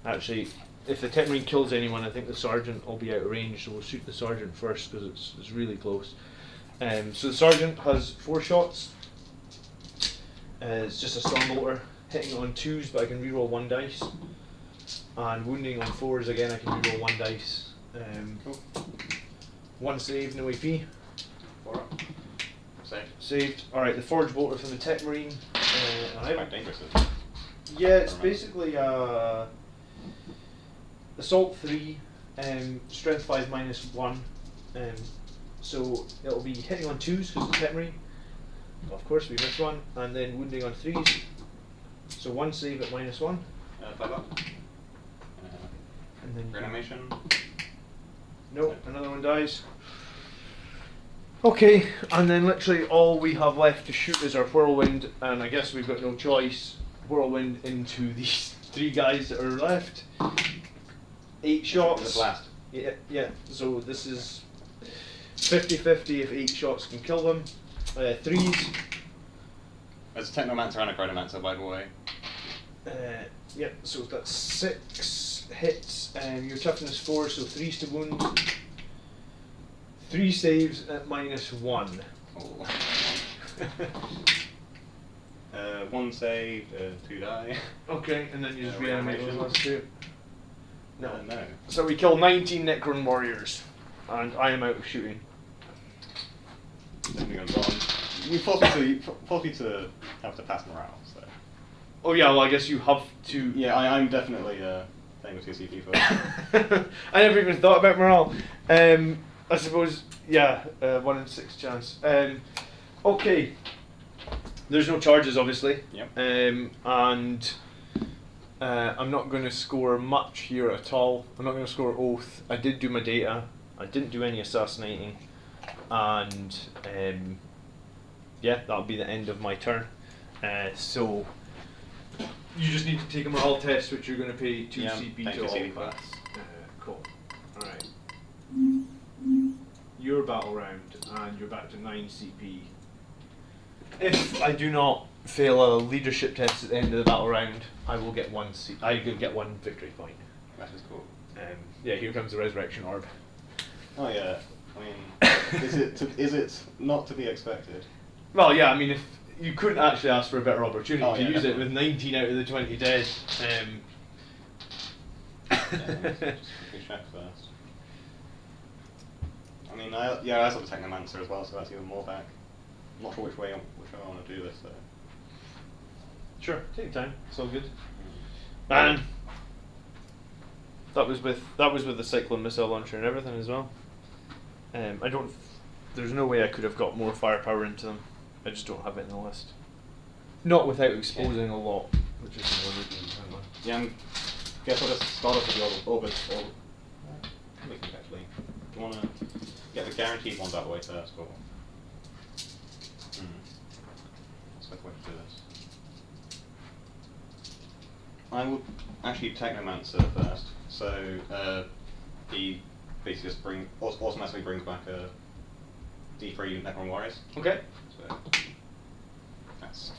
Actually, if the Tech Marine kills anyone, I think the Sergeant will be out of range, so we'll shoot the Sergeant first because it's really close. So the Sergeant has 4 shots. It's just a Storm Bolter, hitting on 2s, but I can reroll 1 dice. And wounding on 4s again, I can reroll 1 dice. Cool. 1 save, no AP. 4 up. Saved. Saved. Alright, the Forge Bolter from the Tech Marine. It's quite dangerous, isn't it? Yeah, it's basically Assault 3, Strength 5 -1. So it'll be hitting on 2s because it's Tech Marine. Of course, we missed 1. And then wounding on 3s. So 1 save at -1. 5 up. And then Reanimation. no, another one dies. Okay, and then literally all we have left to shoot is our whirlwind, and I guess we've got no choice. Whirlwind into these 3 guys that are left. 8 shots. The blast. Yeah. So this is 50-50 if 8 shots can kill them. 3s. There's a Technomancer and a Chronomancer, by the way. Yeah, so that's 6 hits. Your toughness 4, so 3s to wound. 3 saves at -1. Oh. 1 save, 2 die. Okay, and then you just reanimate those last 2. No. No. So we killed 19 Necron warriors, and I am out of shooting. Then we go on. You force me to have to pass morale, so. Oh yeah, well I guess you have to. Yeah, I'm definitely playing with TCP first. I never even thought about morale. I suppose, yeah, 1 in 6 chance. Okay, there's no charges obviously. Yep. And I'm not going to score much here at all. I'm not going to score Oath. I did do my data. I didn't do any assassinating, and yeah, that'll be the end of my turn. So you just need to take a morale test, which you're going to pay 2 CP thank to you, all CP for class. that. Cool. All right. Your battle round, and you're back to 9 CP. If I do not fail a leadership test at the end of the battle round, I will get 1 I will get 1 victory point. That is cool. Yeah, here comes the resurrection orb. Oh yeah. I mean, is it not to be expected? Well, yeah. I mean, if you couldn't actually ask for a better opportunity to use definitely. it with 19 out of the 20 dead. Just quickly check first. I mean, I also have a Technomancer as well, so that's even more back. I'm not sure which way I want to do this though. Sure, take your time. It's all good. And that was with the cyclone missile launcher and everything as well. I don't. There's no way I could have got more firepower into them. I just don't have it in the list. Not without exposing a lot, which is another thing. Yeah, guess I'll just start off with the orbit. We can actually. Do you want to get the guaranteed ones out of the way first, or? That's the way to do this. I will actually Technomancer first. So he basically just automatically brings back a D3 Necron Warriors. Okay. So that's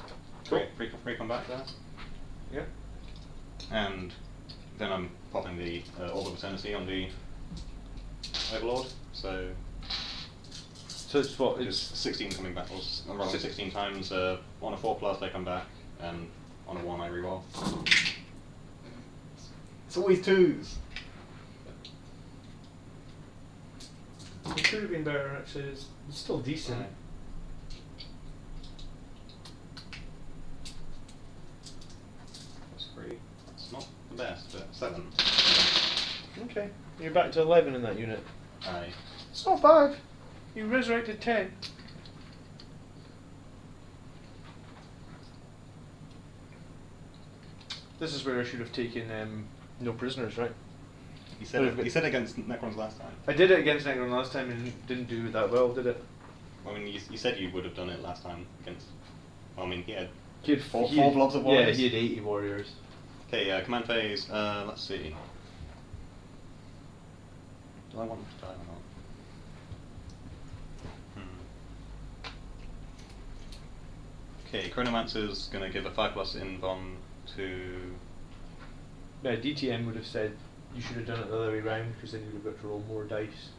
Cool. free combat there. Yeah. And then I'm popping the Orb of Eternity on the Overlord. So it's what? it's 16 coming back. I'm rolling 16 times. On a 4+ they come back, and on a 1 I reroll. It's always 2s. It could have been better actually. It's still decent. Right. That's 3. It's not the best, but 7. Okay. You're back to 11 in that unit. Aye. It's not bad. You resurrected 10. This is where I should have taken no prisoners, right? You said against Necrons last time. I did it against Necron last time and didn't do that well, did it? I mean, you said you would have done it last time against. Well, I mean, he had He had four blobs of warriors. Yeah, he had 80 warriors. Okay, command phase. Let's see. Do I want them to die or not? Okay, Chronomancer's gonna give a 5+ invuln to. Yeah, DTM would have said you should have done it the other way round because then you would have got to roll more dice.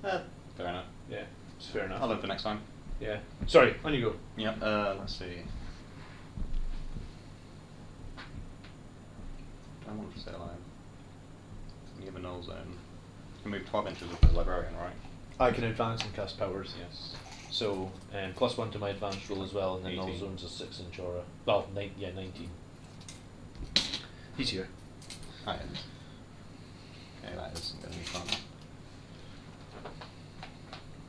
Fair enough. Yeah, it's fair enough. I'll learn for next time. Yeah. Sorry, on you go. Yep. Let's see. I want to stay alive. You have a null zone. You can move 12 inches with the librarian, right? I can advance and cast powers. Yes. So +1 to my advanced roll as well, and then null 18. zone's a 6-inch aura. Well, 19. He's here. I am. Okay, that isn't going to be fun.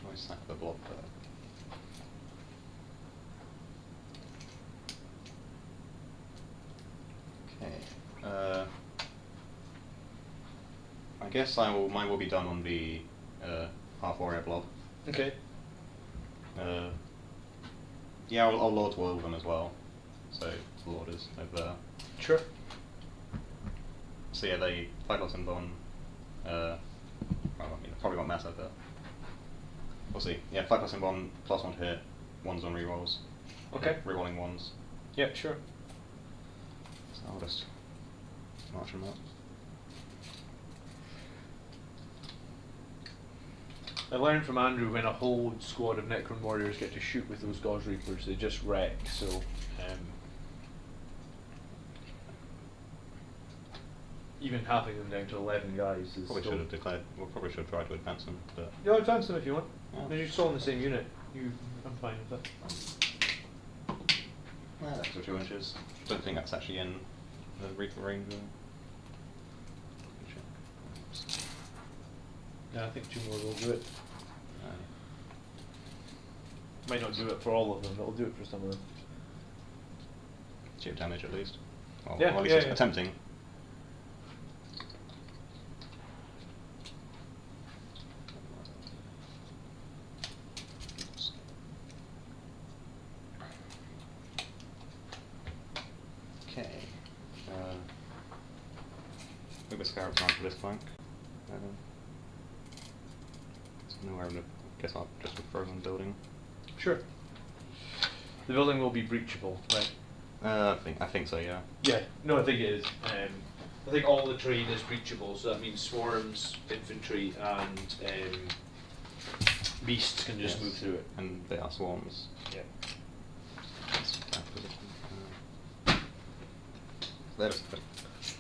Always sack the blob there. Okay. I guess mine will be done on the half warrior blob. Okay. Yeah, I'll Lord to them as well. So the Lord is over there. Sure. So yeah, they 5+ invuln. Well, I mean, it probably won't matter, but we'll see. Yeah, 5+ invuln, +1 to hit, 1s on rerolls. Okay. Rerolling 1s. Yeah, sure. So I'll just march them up. I learned from Andrew when a whole squad of Necron warriors get to shoot with those Gauze Reapers, they just wreck, so even halving them down to 11 guys is Probably still... should have declared. Well, probably should have tried to advance them, but Yeah, advance them if you want. Yeah. You're still in the same unit. I'm fine with that. well, that's for 2 inches. Don't think that's actually in the Reaper range. Yeah, I think 2 more will do it. Might not do it for all of them, but it'll do it for some of them. Chip damage at least. Well, Yeah, or at least yeah, it's yeah. attempting. move a scarab around to this flank. So nowhere I'm gonna guess I'll just refer them building. Sure. The building will be breachable, right? I think so, yeah. Yeah, no, I think it is. I think all the terrain is breachable, so that means swarms, infantry, and beasts can just move through it. And they are swarms. Yeah. That's that position. There's the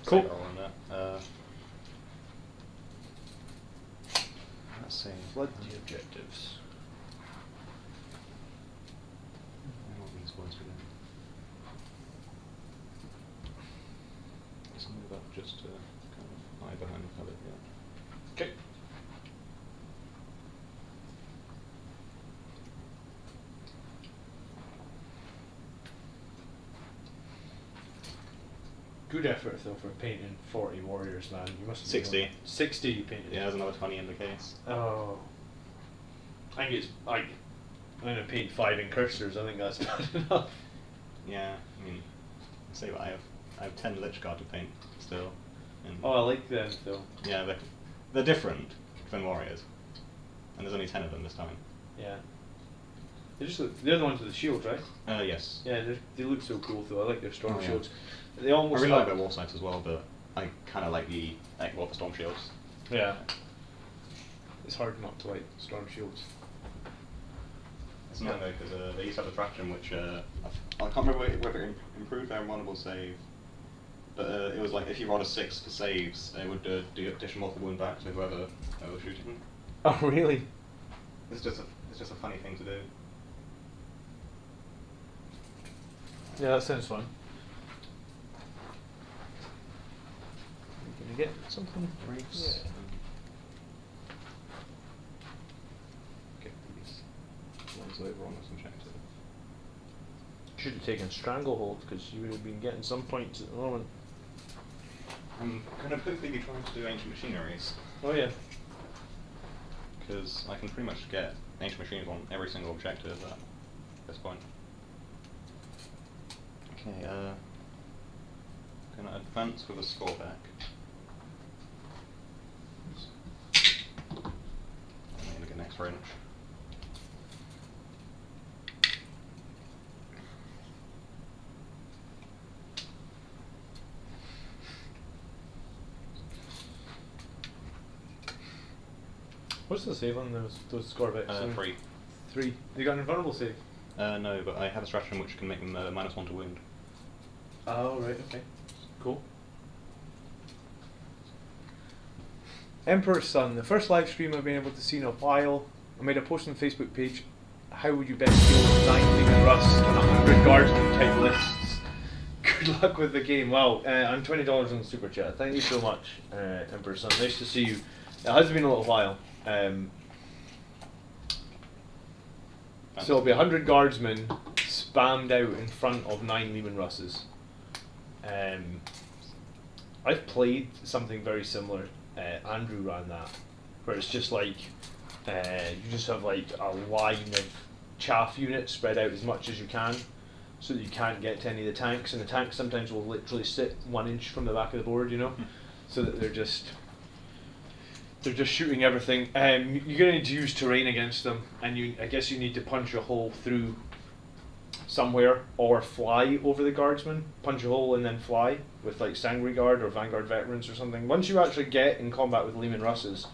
Cool. on that. Let's see. Flood the objectives. I want these words again. Let's move up just to kind of hide behind the cover here. Okay. Good effort though for painting 40 warriors, man. You must have 60. 60 you painted. Yeah, there's another 20 in the case. Oh. I think it's I'm gonna paint 5 incursors. I think that's bad enough. Yeah, I mean, say what I have 10 Lich Guard to paint still. And Oh, I like them though. yeah, they're different than warriors, and there's only 10 of them this time. Yeah. They're the ones with the shield, right? Yes. Yeah, they look so cool though. I like their storm Oh, yeah. shields. They almost I really like have- their war sights as well, but I kind of like the storm shields. Yeah. It's hard not to like storm shields. It's annoying though because they used to have a traction which I can't remember whether it improved their vulnerable save, but it was like if you rolled a 6 for saves, it would do additional mortal wound back to whoever was shooting them. Oh really? It's just a funny thing to do. Yeah, that sounds fun. Gonna get something? Briefs. Yeah. Get these ones later on as objective. Should have taken Stranglehold because you would have been getting some points at the moment. I'm going to hopefully be trying to do ancient machineries, Oh yeah. because I can pretty much get ancient machineries on every single objective at this point. Okay, going to advance with a score back. I'm going to get next range. What's the save on those score bits? 3. 3. You got an invulnerable save? No, but I have a stratagem which can make them -1 to wound. Oh right, okay. Cool. Emperor's Son, the first live stream I've been able to see in a while. I made a post on the Facebook page. How would you best deal with 9 Legion Rust and 100 Guardsman type lists? Good luck with the game. Wow, I'm $20 on the super chat. Thank you so much, Emperor's Son. Nice to see you. It has been a little while. So it'll be 100 Guardsmen spammed out in front of 9 Leman Russes. I've played something very similar. Andrew ran that, where it's just like you just have like a line of chaff units spread out as much as you can, so that you can't get to any of the tanks, and the tanks sometimes will literally sit 1 inch from the back of the board, you know, so that they're just shooting everything. You're gonna need to use terrain against them, and I guess you need to punch a hole through somewhere or fly over the guardsmen. Punch a hole and then fly with like Sanguinary Guard or Vanguard Veterans or something. Once you actually get in combat with Leman Russes,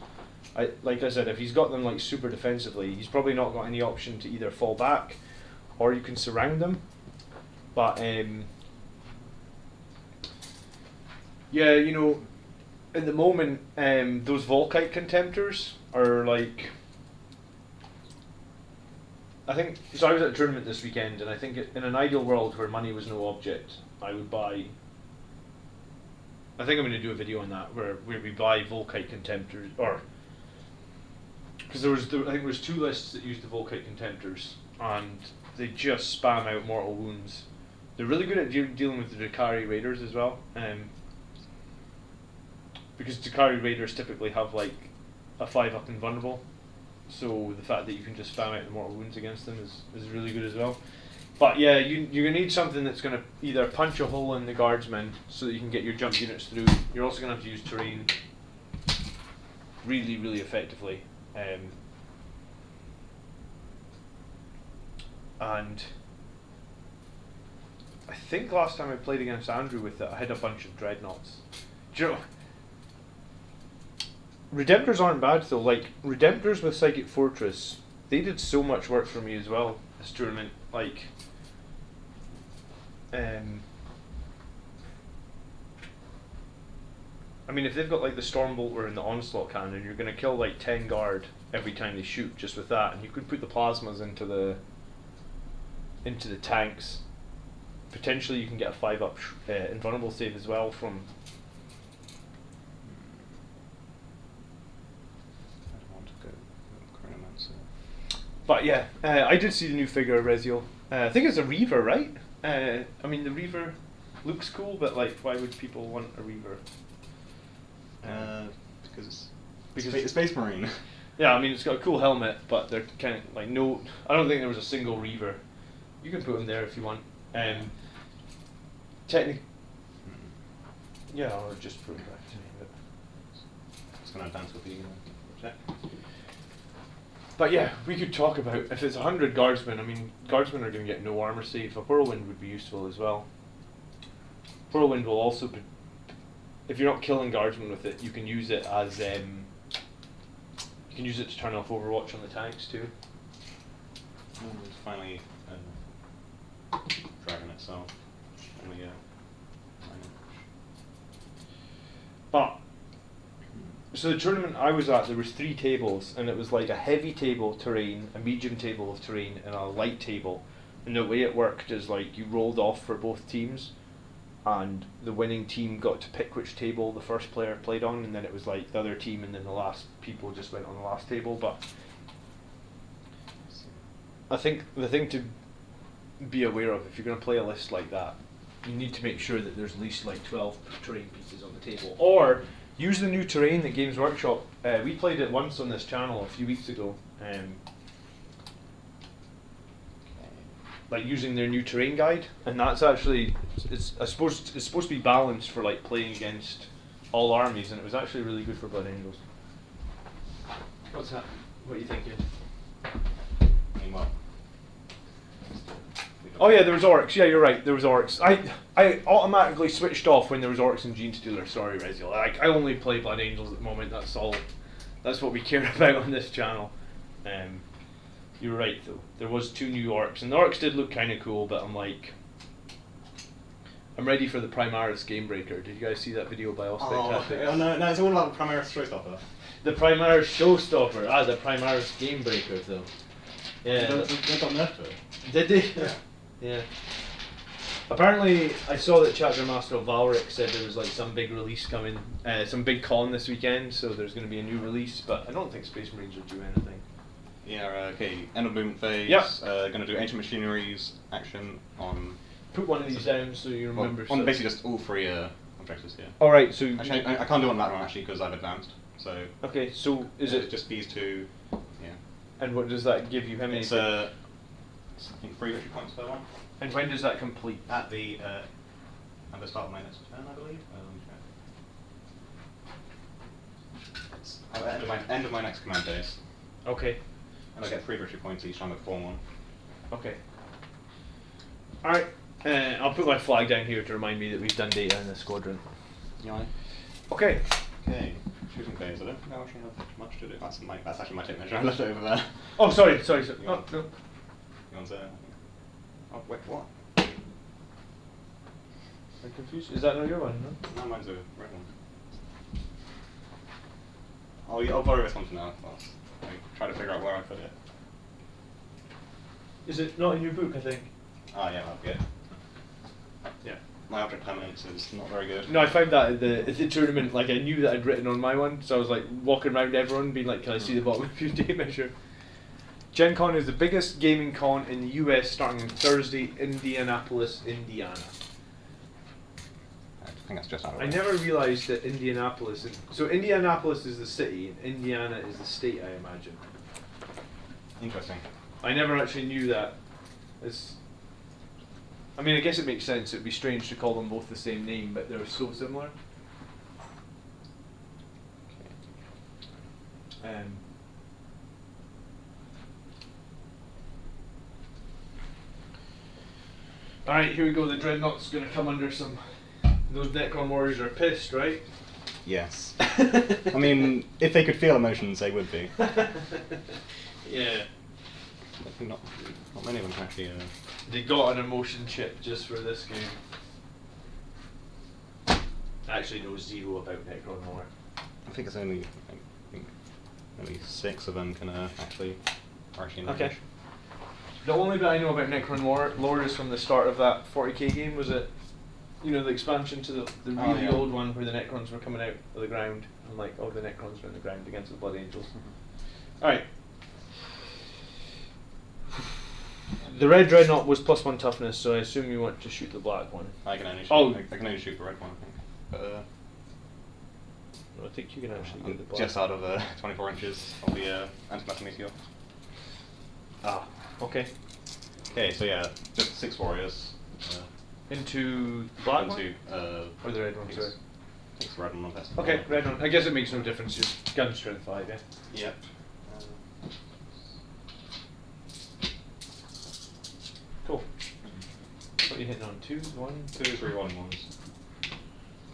like I said, if he's got them like super defensively, he's probably not got any option to either fall back or you can surround them. But yeah, you know, at the moment, those Volkite Contemptors are like, I think, so I was at a tournament this weekend, and I think in an ideal world where money was no object, I would buy, I think I'm going to do a video on that, where we buy Volkite Contemptors, or, because I think there was 2 lists that used the Volkite Contemptors, and they just spam out mortal wounds. They're really good at dealing with the Drakari Raiders as well, because Drakari Raiders typically have like a 5-up invulnerable. So the fact that you can just spam out the mortal wounds against them is really good as well. But yeah, you're going to need something that's going to either punch a hole in the guardsmen so that you can get your jump units through. You're also going to have to use terrain really, really effectively. And I think last time I played against Andrew with it, I had a bunch of dreadnoughts. Do you know, Redemptors aren't bad though. Like, Redemptors with Psychic Fortress, they did so much work for me as well this tournament. Like, I mean, if they've got like the Stormbolter and the Onslaught Cannon, you're going to kill like 10 guard every time they shoot just with that, and you could put the plasmas into the tanks. Potentially you can get a 5-up invulnerable save as well from... I don't want to go Chronomancer. But yeah, I did see the new figure of Reziel. I think it's a Reaver, right? I mean, the Reaver looks cool, but like, why would people want a Reaver? Because it's Space Marine. Yeah, I mean, it's got a cool helmet, but they're kind of like no... I don't think there was a single Reaver. You can put him there if you want. Technically... Yeah, or just put him back to me. Just going to advance with the check. But yeah, we could talk about, if it's 100 guardsmen, I mean, guardsmen are going to get no armor save. A whirlwind would be useful as well. Whirlwind will also be, if you're not killing guardsmen with it, you can use it as, you can use it to turn off Overwatch on the tanks too. And finally, Dragon itself. Only, But so the tournament I was at, there was 3 tables, and it was like a heavy table of terrain, a medium table of terrain, and a light table. And the way it worked is like you rolled off for both teams, and the winning team got to pick which table the first player played on, and then it was like the other team, and then the last people just went on the last table. But I think the thing to be aware of, if you're going to play a list like that, you need to make sure that there's at least like 12 terrain pieces on the table, or use the new terrain that Games Workshop. We played it once on this channel a few weeks ago. Like using their new terrain guide, and that's actually it's supposed to be balanced for like playing against all armies, and it was actually really good for Blood Angels. What's that? What are you thinking? I mean, well, Oh yeah, there was orcs. Yeah, you're right. There was orcs. I automatically switched off when there was orcs and Gene Stealer. Sorry, Reziel. I only play Blood Angels at the moment. That's all. That's what we care about on this channel. You're right though. There was 2 new orcs, and the orcs did look kind of cool. But I'm like, I'm ready for the Primaris Gamebreaker. Did you guys see that video by Onslaught Cannon? Oh no, it's all about Primaris Showstopper. The Primaris Showstopper. Ah, the Primaris Gamebreaker though. Yeah. They got nerfed to it. Did they? Yeah. Yeah. Apparently, I saw that Chapter Master of Valric said there was like some big release coming, some big con this weekend, so there's going to be a new release, but I don't think Space Marines will do anything. Yeah, okay, end of movement phase. Yep. Going to do Ancient Machineries action on... Put one of these down so you remember. On basically just all 3 objectives here. Alright, so... Actually, I can't do it on that one actually because I've advanced, so... Okay, so is it... just these 2, yeah. And what does that give you? How many? It's, I think 3 victory points per one. And when does that complete? At the start of my next turn, I believe. It's at the end of my next command phase. Okay. And I get 3 victory points each time I perform one. Okay. Alright, I'll put my flag down here to remind me that we've done data in the squadron. Yeah. Okay. Okay. Shooting phase. I don't think I actually have much to do. That's actually my tape measure. I left it over there. Oh, sorry. Oh, no. You want to? Oh wait, what? I'm confused. Is that not your one? No. No, mine's a red one. I'll borrow this one for now. I'll try to figure out where I put it. Is it not in your book? I think. Ah, yeah, I'll get it. Yeah. My object permanence is not very good. No, I found that at the tournament. Like, I knew that I'd written on my one, so I was like walking around everyone, being like, "Can I see the bottom of your tape measure?" Gen Con is the biggest gaming con in the US, starting on Thursday, Indianapolis, Indiana. I think that's just out of I never realised that Indianapolis... So Indianapolis is the city, and Indiana is the state, I imagine. Interesting. I never actually knew that. I mean, I guess it makes sense. It'd be strange to call them both the same name, but they're so similar. Alright, here we go. The Dreadnought's going to come under some... Those Necron warriors are pissed, right? Yes. I mean, if they could feel emotions, they would be. Yeah. I think not many of them can actually... They got an emotion chip just for this game. Actually know zero about Necron lore. I think it's only... only 6 of them can actually... are actually in Okay. English. The only bit I know about Necron lore is from the start of that 40k game, was it? You know, the expansion to the really old one where the Necrons were coming out of the ground. And like, oh, the Necrons were in the ground against the Blood Angels. Alright. The red Dreadnought was +1 toughness, so I assume you want to shoot the black one. I can only shoot, I can only shoot the red one, I think. But, I think you can actually get the black. just out of 24 inches of the Antimatter Meteor. Ah, okay. Okay, so yeah, just 6 warriors. Into black into, one? Or the red one, sorry. It's the red one, that's Okay, red one. I guess it makes no difference, just gun strength 5, yeah? Yep. Cool. What are you hitting on? 2, 1? 2, 3, 1, 1s.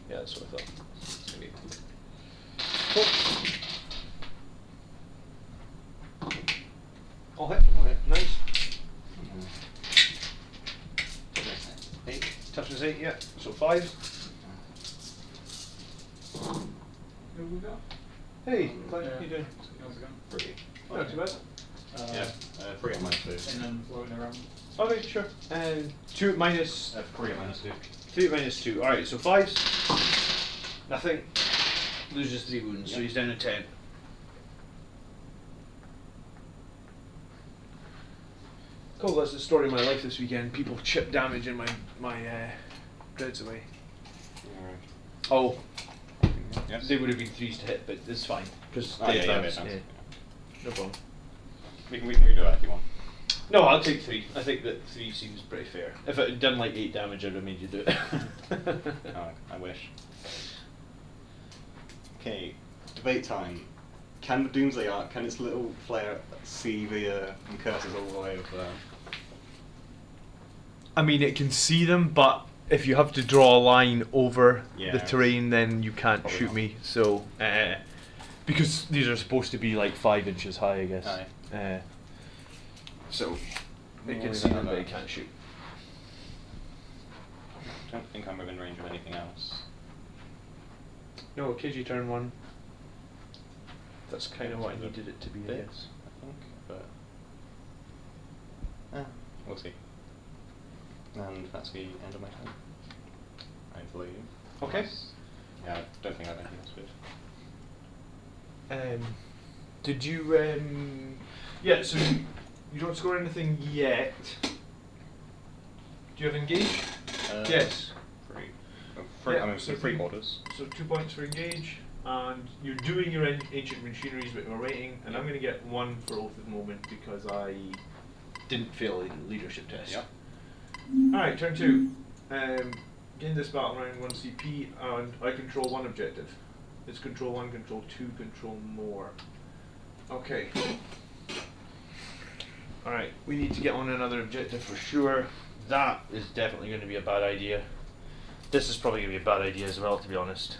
Yeah, that's what I thought. Cool. All hit. Nice. 8. Toughness 8, yeah. So 5. Who have we got? Hey, Clint, how you doing? How's it going? 3. Not too bad. Yeah, 3 at -2. And then floating around. Okay, sure. 2 at minus... 3 at -2. 3 at -2. Alright, so 5s. Nothing. Loses 3 wounds, so he's down to 10. Cool, that's the story of my life this weekend. People chip damage in my dreads away. Alright. Oh, Yes. they would have been 3s to hit, but it's fine. Because Oh, they yeah, advance. yeah, No problem. We can redo that if you want. No, I'll take 3. I think that 3 seems pretty fair. If it had done like 8 damage, I'd have made you do it. Oh, I wish. Okay, debate time. Can the Doomsday Arc, can its little flare see the curses all the way over there? I mean, it can see them, but if you have to draw a line over Yeah. the terrain, then you can't Probably shoot not. me. So, because these are supposed to be like 5 inches high, I guess. Aye. So, it Well, can we see don't them, have but it that. can't shoot. I don't think I'm within range of anything else. No, KG turn 1. That's kind of what I The needed it to be, I bit, guess. I think, but... we'll see. And that's the end of my turn. I believe. Okay. Yeah, I don't think I have anything else good. Did you, yeah, so you don't score anything yet. Do you have engage? Yes. 3. Yeah, I mean, so 3 quarters. So 2 points for engage, and you're doing your ancient machineries, but we're waiting, and I'm going to get 1 for Oath at the moment because I didn't fail a leadership test. Yep. Alright, turn 2. Gain this battle round 1 CP, and I control 1 objective. It's control 1, control 2, control more. Okay. Alright, we need to get on another objective for sure. That is definitely going to be a bad idea. This is probably going to be a bad idea as well, to be honest.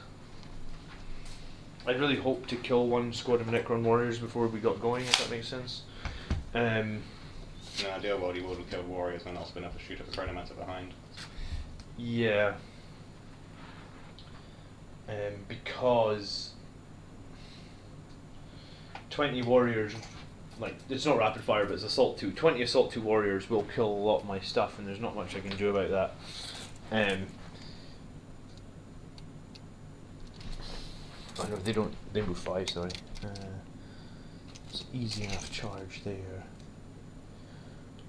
I really hope to kill 1 squad of Necron warriors before we got going, if that makes sense. In an ideal world, you would have killed warriors and also been able to shoot at the Chronomancer behind. Yeah. Because 20 warriors, like, it's not rapid fire, but it's assault 2. 20 assault 2 warriors will kill a lot of my stuff, and there's not much I can do about that. Oh no, they move 5, sorry. It's easy enough charge there.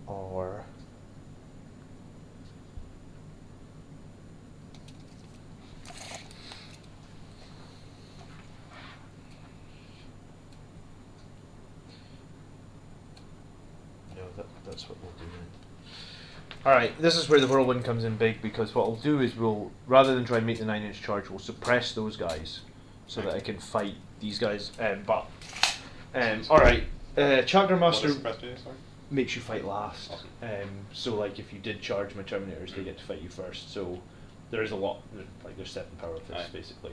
Or... No, that's what we'll do then. Alright, this is where the whirlwind comes in big, because what I'll do is we'll, rather than try and make the 9-inch charge, we'll suppress those guys so that I can fight these guys. Alright, Chapter What Master does suppress do, sorry? makes you fight last. Awesome. So like if you did charge my Terminators, they get to fight you first. So there is a lot, like there's 7 power of this Aye. basically.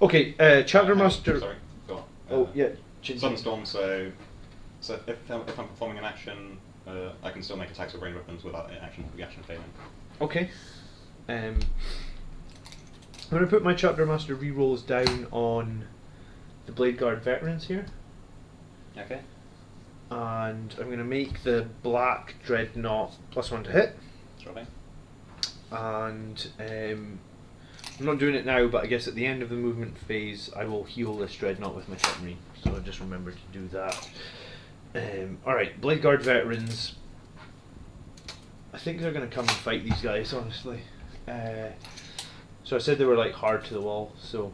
Okay, Chapter Master. Sorry, go on. Oh yeah. Sudden Storm, so if I'm performing an action, I can still make attacks with ranged weapons without reaction failing. Okay. I'm going to put my Chapter Master rerolls down on the Blade Guard veterans here. Okay. And I'm going to make the Black Dreadnought +1 to hit. Sure thing. And I'm not doing it now, but I guess at the end of the movement phase I will heal this Dreadnought with my Submarine. So just remember to do that. Alright, Blade Guard veterans. I think they're going to come and fight these guys, honestly. So I said they were like hard to the wall, so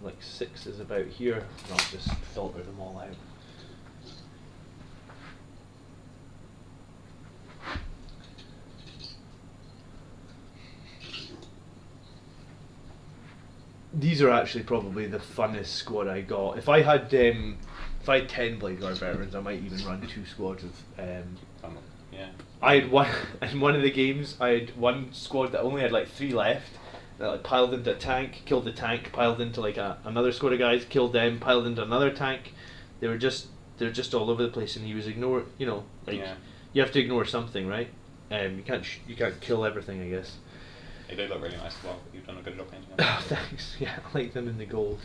like 6 is about here, and I'll just filter them all out. These are actually probably the funnest squad I got. If I had 10 Blade Guard veterans, I might even run 2 squads of. Yeah. I had one in one of the games. I had one squad that only had like 3 left. That like piled into a tank, killed the tank, piled into like another squad of guys, killed them, piled into another tank. They're just all over the place, and he was you have to ignore something, right? You can't kill everything, I guess. They do look really nice as well. You've done a good job painting them. Oh, thanks. Yeah, I like them in the gold.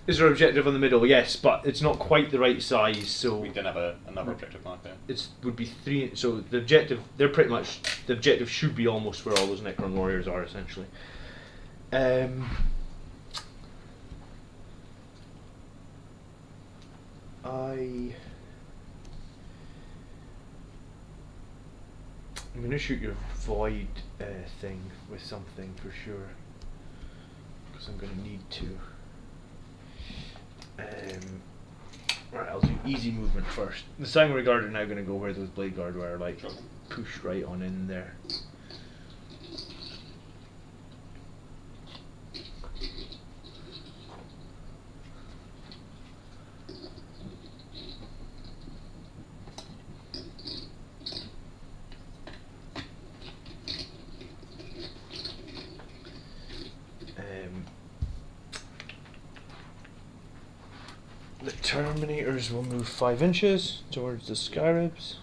Is there an objective on the middle? Yes, but it's not quite the right size, so We didn't have another objective marker. it would be 3. So the objective, the objective should be almost where all those Necron warriors are, essentially. I'm going to shoot your void thing with something for sure, because I'm going to need to. Right, I'll do easy movement first. The Sanguinary Guard are now going to go where those Blade Guard were, like Sure. push right on in there. The Terminators will move 5 inches towards the Scarabs.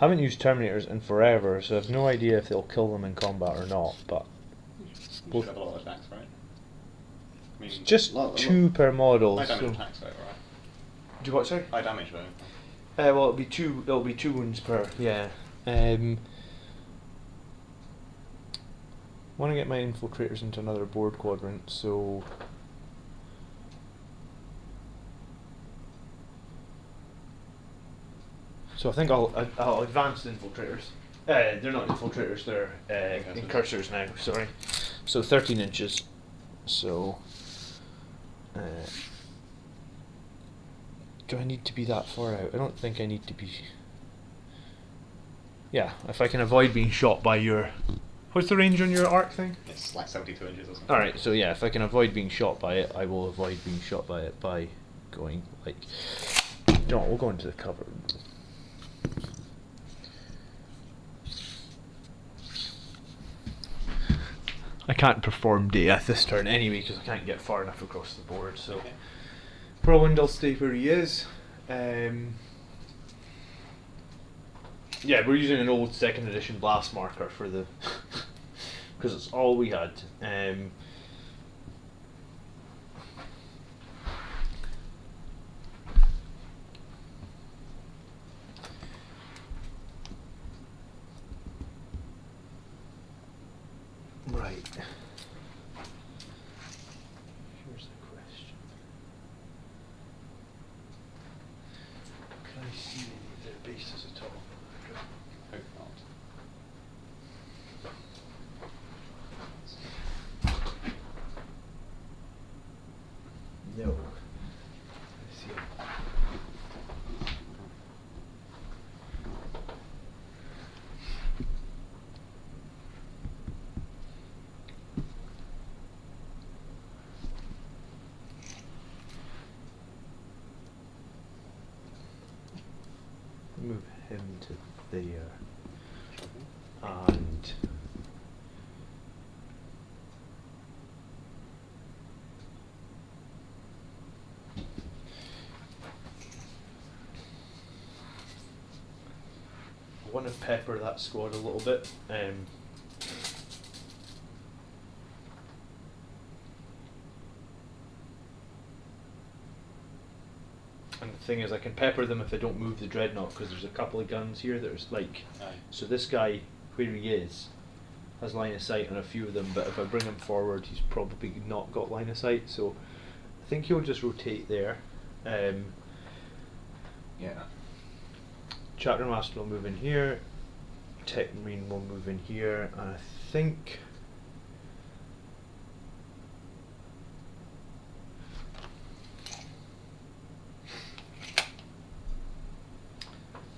Haven't used Terminators in forever, so I have no idea if they'll kill them in combat or not, but You should have a lot of attacks, right? I mean, it's just lot- 2 per model. High So damage attacks though, right? do you what, sorry? High damage though. Well, it'll be 2 wounds per, yeah. Want to get my infiltrators into another board quadrant, so I think I'll advance the infiltrators. They're not infiltrators; they're incursors now. Sorry. So 13 inches. So do I need to be that far out? I don't think I need to be. Yeah, if I can avoid being shot by your. What's the range on your arc thing? It's like 72 inches or something. Alright, so yeah, if I can avoid being shot by it, I will avoid being shot by it by going, like... No, we'll go into the cover. I can't perform Death this turn anyway, because I can't get far enough across the board, so... Okay. Whirlwind will stay where he is. Yeah, we're using an old 2nd edition blast marker for the... because it's all we had. Right. Here's the question. Can I see any of their bases at all? Hope not. No. I see. into there. And I want to pepper that squad a little bit. And the thing is, I can pepper them if I don't move the dreadnought, because there's a couple of guns here that are like. Aye. So this guy, where he is, has line of sight on a few of them, but if I bring him forward, he's probably not got line of sight. So I think he'll just rotate there. Yeah. Chapter Master will move in here. Tech Marine will move in here, and I think.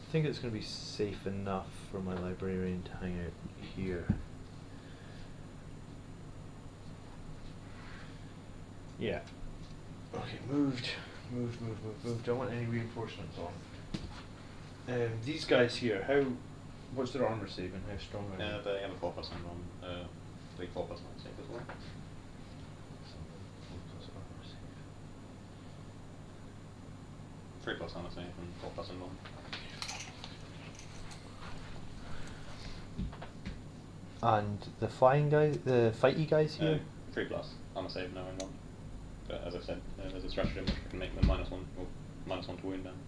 I think it's going to be safe enough for my librarian to hang out here. Yeah. Okay, moved. Don't want any reinforcements on. These guys here, what's their armor saving? How strong are they? They have a 4+ on 3 4+ on save as well. 3+ on save and 4+ on 1. And the flying guys, the fighty guys here? 3+ on save, no and 1. But as I said, there's a stratagem which can make them -1 or -1 to wound down.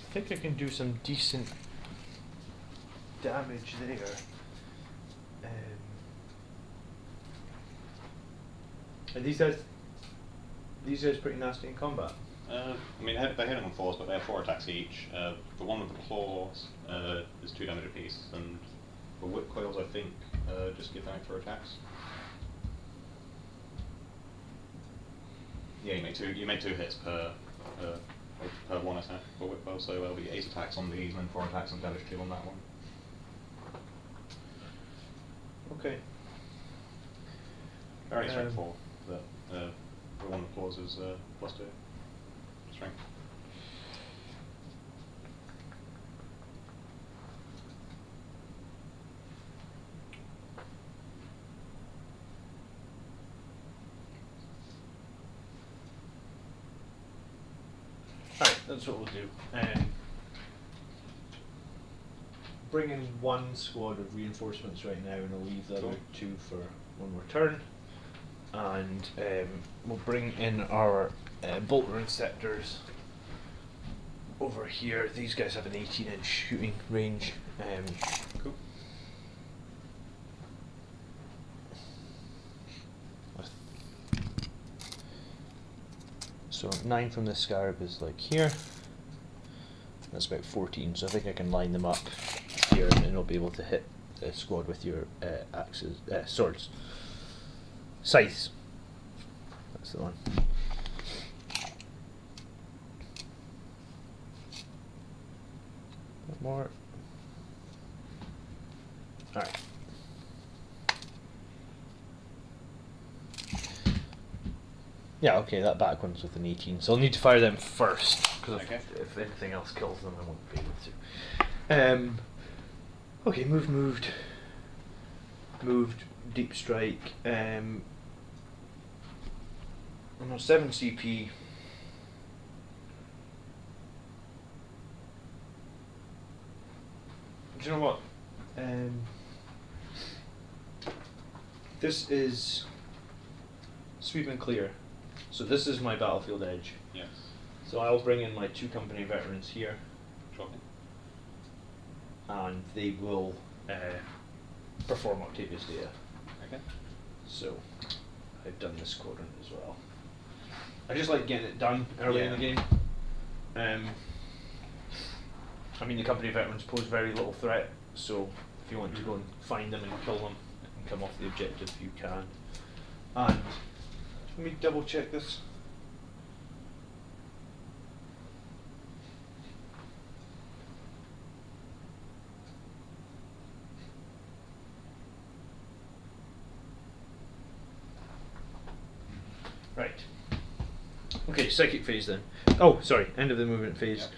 I think I can do some decent damage there. Are these guys pretty nasty in combat? I mean, they're hitting on 4s, but they have 4 attacks each. The one with the claws is 2 damage apiece, and the whip coils, I think, just give damage for attacks. Yeah, you make 2 hits per 1 attack for whip coil, so there'll be 8 attacks on these, and then 4 attacks and damage 2 on that one. Okay. Very strength 4, but the one with the claws is +2 strength. Alright, that's what we'll do. Bring in 1 squad of reinforcements right now, and I'll leave the other 2 for one more turn. And we'll bring in our bolter inceptors over here. These guys have an 18-inch shooting range. Cool. So 9 from the Scarab is like here. That's about 14, so I think I can line them up here, and then I'll be able to hit the squad with your axes, swords. Scythes. That's the one. Bit more. Alright. Yeah, okay, that back one's with an 18, so I'll need to fire them first, because Okay. if anything else kills them, I won't be able to. Okay, moved. Deep strike. I know 7 CP. Do you know what? This is sweep and clear. So this is my battlefield edge. Yes. So I'll bring in my 2 company veterans here, Sure. and they will perform Octavius Data. Okay. So I've done this quadrant as well. I just like getting it done early in the game. I mean, the company veterans pose very little threat, so if you want to go and find them and kill them and come off the objective, you can. And let me double check this. Right. Okay, psychic phase then. Oh, sorry, end of the movement phase. Yep.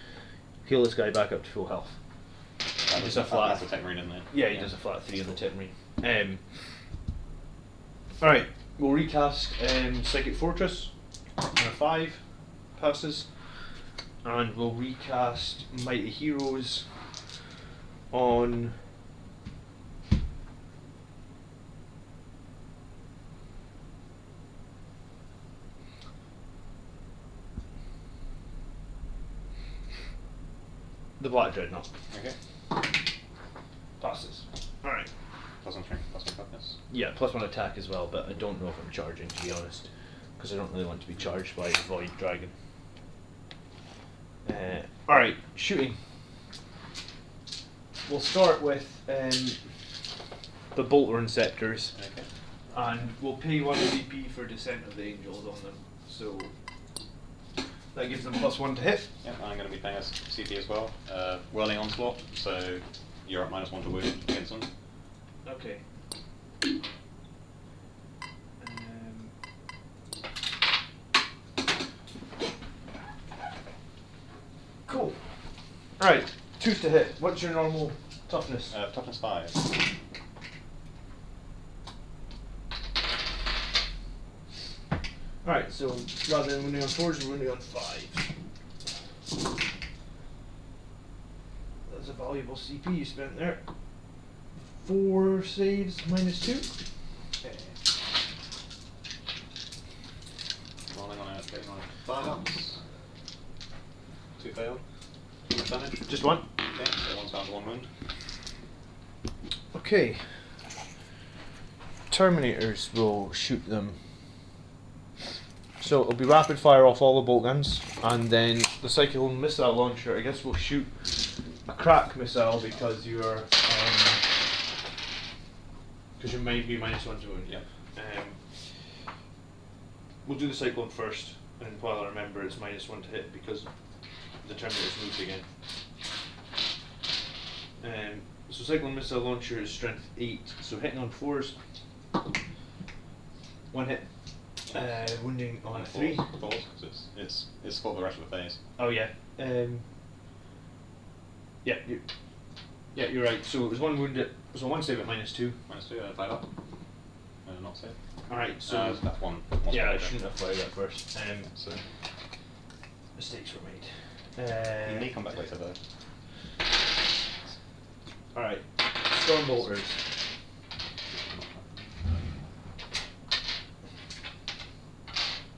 Heal this guy back up to full health. Just a flat. That's a tech marine, isn't it? Yeah, he does a flat 3 on the tip marine. Alright, we'll recast Psychic Fortress on a 5 passes. And we'll recast Mighty Heroes on the Black Dreadnought. Okay. Passes. Alright. +1 strength, +1 toughness. Yeah, +1 attack as well, but I don't know if I'm charging, to be honest. Because I don't really want to be charged by Void Dragon. Alright, shooting. We'll start with the Bolter Inceptors. Okay. And we'll pay 1 CP for Descent of the Angels on them. So that gives them +1 to hit. Yep, I'm going to be paying us CP as well. Whirling Onslaught, so you're at -1 to wound against them. Okay. Cool. Alright, 2 to hit. What's your normal toughness? Toughness 5. Alright, so rather than wounding on 4s, we're wounding on 5. That's a valuable CP you spent there. 4 saves -2. Okay. Rolling on it, getting on it. 5 ups. 2 failed. How much damage? Just 1. Okay, so 1's down to 1 wound. Okay. Terminators will shoot them. So it'll be rapid fire off all the bolt guns, and then the Cyclone missile launcher, I guess, will shoot a crack missile because you're because you might be -1 to wound. Yep. We'll do the Cyclone first, and while I remember it's -1 to hit because the Terminator's moved again. So Cyclone missile launcher is strength 8, so hitting on 4s, 1 hit. Wounding on a 3. Falls, because it's for the rest of the phase. Oh yeah. Yeah, you're right. So it was 1 wounded. So 1 save at -2. -2, 5 up. Not save. All right. So that's one. yeah, I shouldn't have fired that first. So Mistakes were made. he may come back later though. All right. Storm bolters.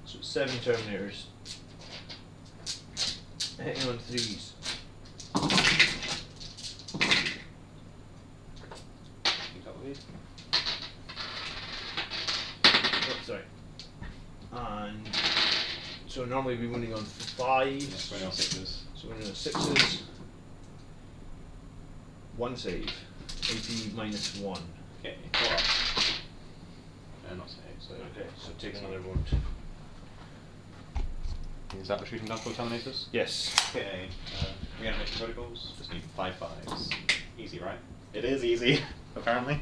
So 7 Terminators. Hitting on 3s. Oh, sorry. And so normally we're winning on 5s. Yes, winning on 6s. So winning on 6s. 1 save. AP -1. Okay, 4 up. Not save, so. Okay, so take another wound. Is that the shooting down for Terminators? Yes. Okay, reanimation protocols. Just need 5 5s. Easy, right? It is easy, apparently.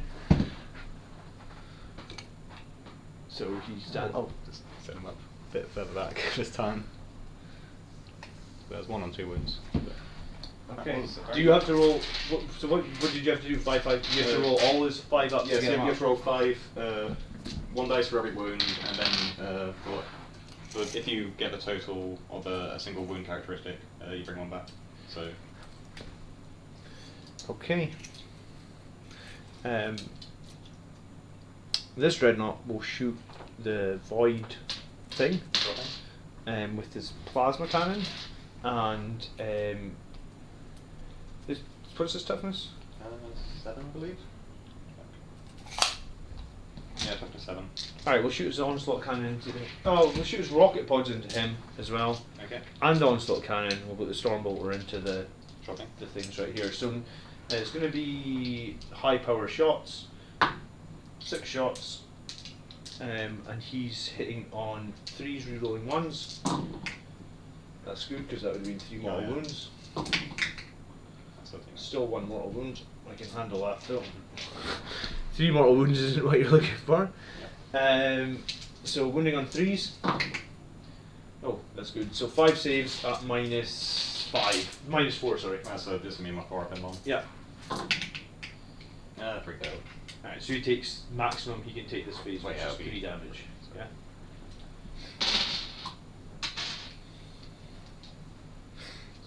So he's done. Oh, just set him up a bit further back this time. There's 1 on 2 wounds. Okay. Do you have to roll? What did you have to do? 5 5. You have to roll all his 5 ups. Yes, to you get him have to up? roll 5, 1 dice for every wound, and then if you get the total of a single wound characteristic, you bring 1 back. So. Okay. This dreadnought will shoot the void thing with his plasma cannon, and what's his toughness? 7, I believe. Yeah, toughness 7. Alright, we'll shoot his onslaught cannon into him. Oh, we'll shoot his rocket pods into him as well. Okay. And the onslaught cannon. We'll put the storm bolter into the Shocking. things right here. So it's going to be high power shots, 6 shots, and he's hitting on 3s, rerolling 1s. That's good because that would have been 3 mortal wounds. Still 1 mortal wound. I can handle that though. 3 mortal wounds isn't what you're looking for. So wounding on 3s. Oh, that's good. So 5 saves at -4, sorry. So this will be my 4 up in one. Yeah. 3 failed. Alright, so he takes maximum he can take this phase, Well, which yeah, is it'll be- 3 damage. Yeah.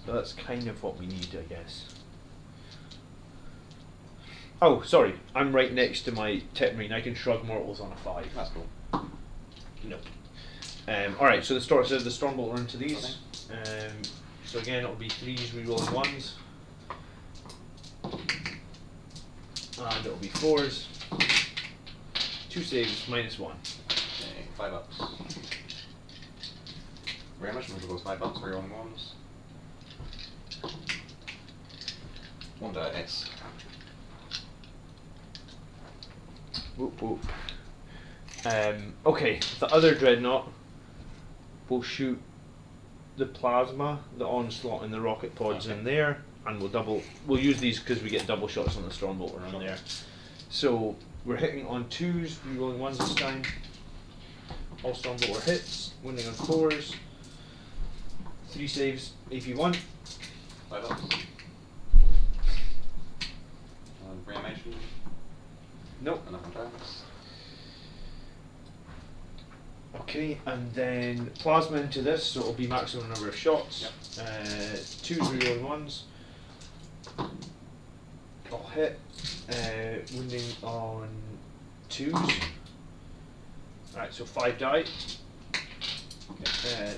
So that's kind of what we need, I guess. Oh, sorry, I'm right next to my Tech Marine. I can shrug mortals on a 5. That's cool. Nope. Alright, so the Stormbolt run to these. So again, it'll be 3s rerolling 1s. And it'll be 4s. 2 saves, -1. Okay, 5 ups. Very much move those 5 ups, 3 on 1s. 1 dice. Whoop whoop. Okay, the other Dreadnought will shoot the plasma, the onslaught, and the rocket pods in there, and we'll use these because we get double shots on the Stormbolter on there. So we're hitting on 2s, rerolling 1s this time. All Stormbolter hits, wounding on 4s. 3 saves, AP 1. 5 ups. Reanimation. Nope. Enough attacks. Okay, and then plasma into this, so it'll be maximum number of shots. Yep. 2s rerolling 1s. I'll hit. Wounding on 2s. Alright, so 5 die.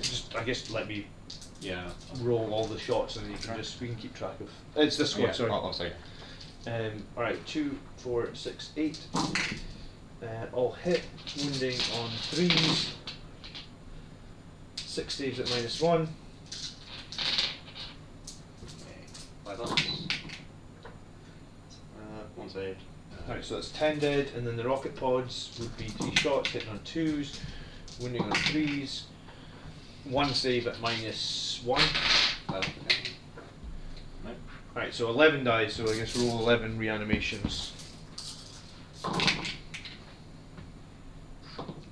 Just, I guess, let me Yeah. roll all the shots and you can we can keep track of. It's this squad, Yeah, sorry. sorry. Alright, 2, 4, 6, 8. All hit, wounding on 3s. 6 saves at -1. Okay. 5 ups. 1 saved. Alright, so that's 10 dead, and then the rocket pods would be 3 shots, hitting on 2s, wounding on 3s. 1 save at -1. 5 ups again. Nope. Alright, so 11 dies, so I guess roll 11 reanimations.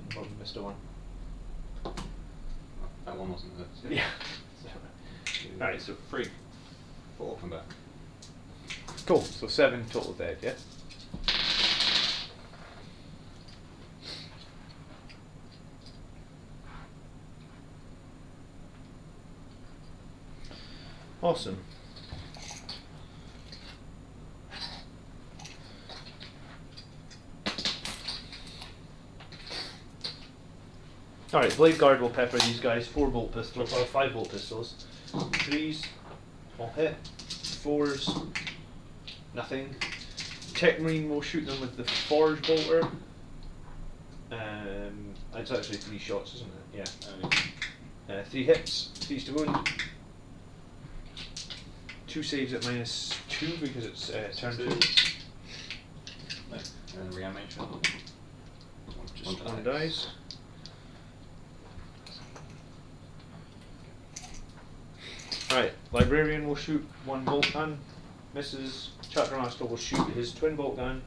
Probably missed a 1. That one wasn't it. Yeah. Alright, so 3. 4, come back. cool, so 7 total dead, yeah? Awesome. Alright, Blade Guard will pepper these guys. 4 bolt pistols, or 5 bolt pistols. 3s, all hit. 4s, nothing. Tech Marine will shoot them with the Forge Bolter. It's actually 3 shots, isn't it? Yeah. 3 hits, 3s to wound. 2 saves at -2 because it's turn 2. Nice. And reanimation. Just 1 dies. Alright, Librarian will shoot 1 bolt gun, misses. Chapter Master will shoot his twin bolt gun.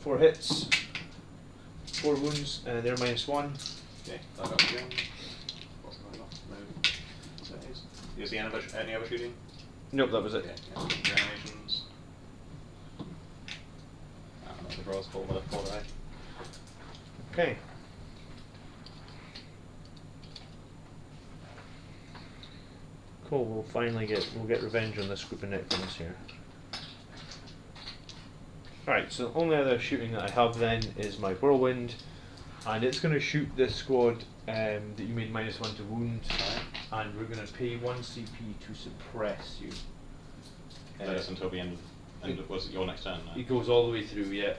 4 hits, 4 wounds, and they're -1. Okay, back up again. What's going on? No. Saves. You see any other shooting? Nope, that was it. Okay, yeah. Reanimations. The draws full with a 4 die. Okay. Cool, we'll get revenge on this group of Necrons here. Alright, so the only other shooting that I have then is my Whirlwind, and it's going to shoot this squad that you made -1 to wound, and we're going to pay 1 CP to suppress you. That's until the end of was it your next turn? It goes all the way through, yeah,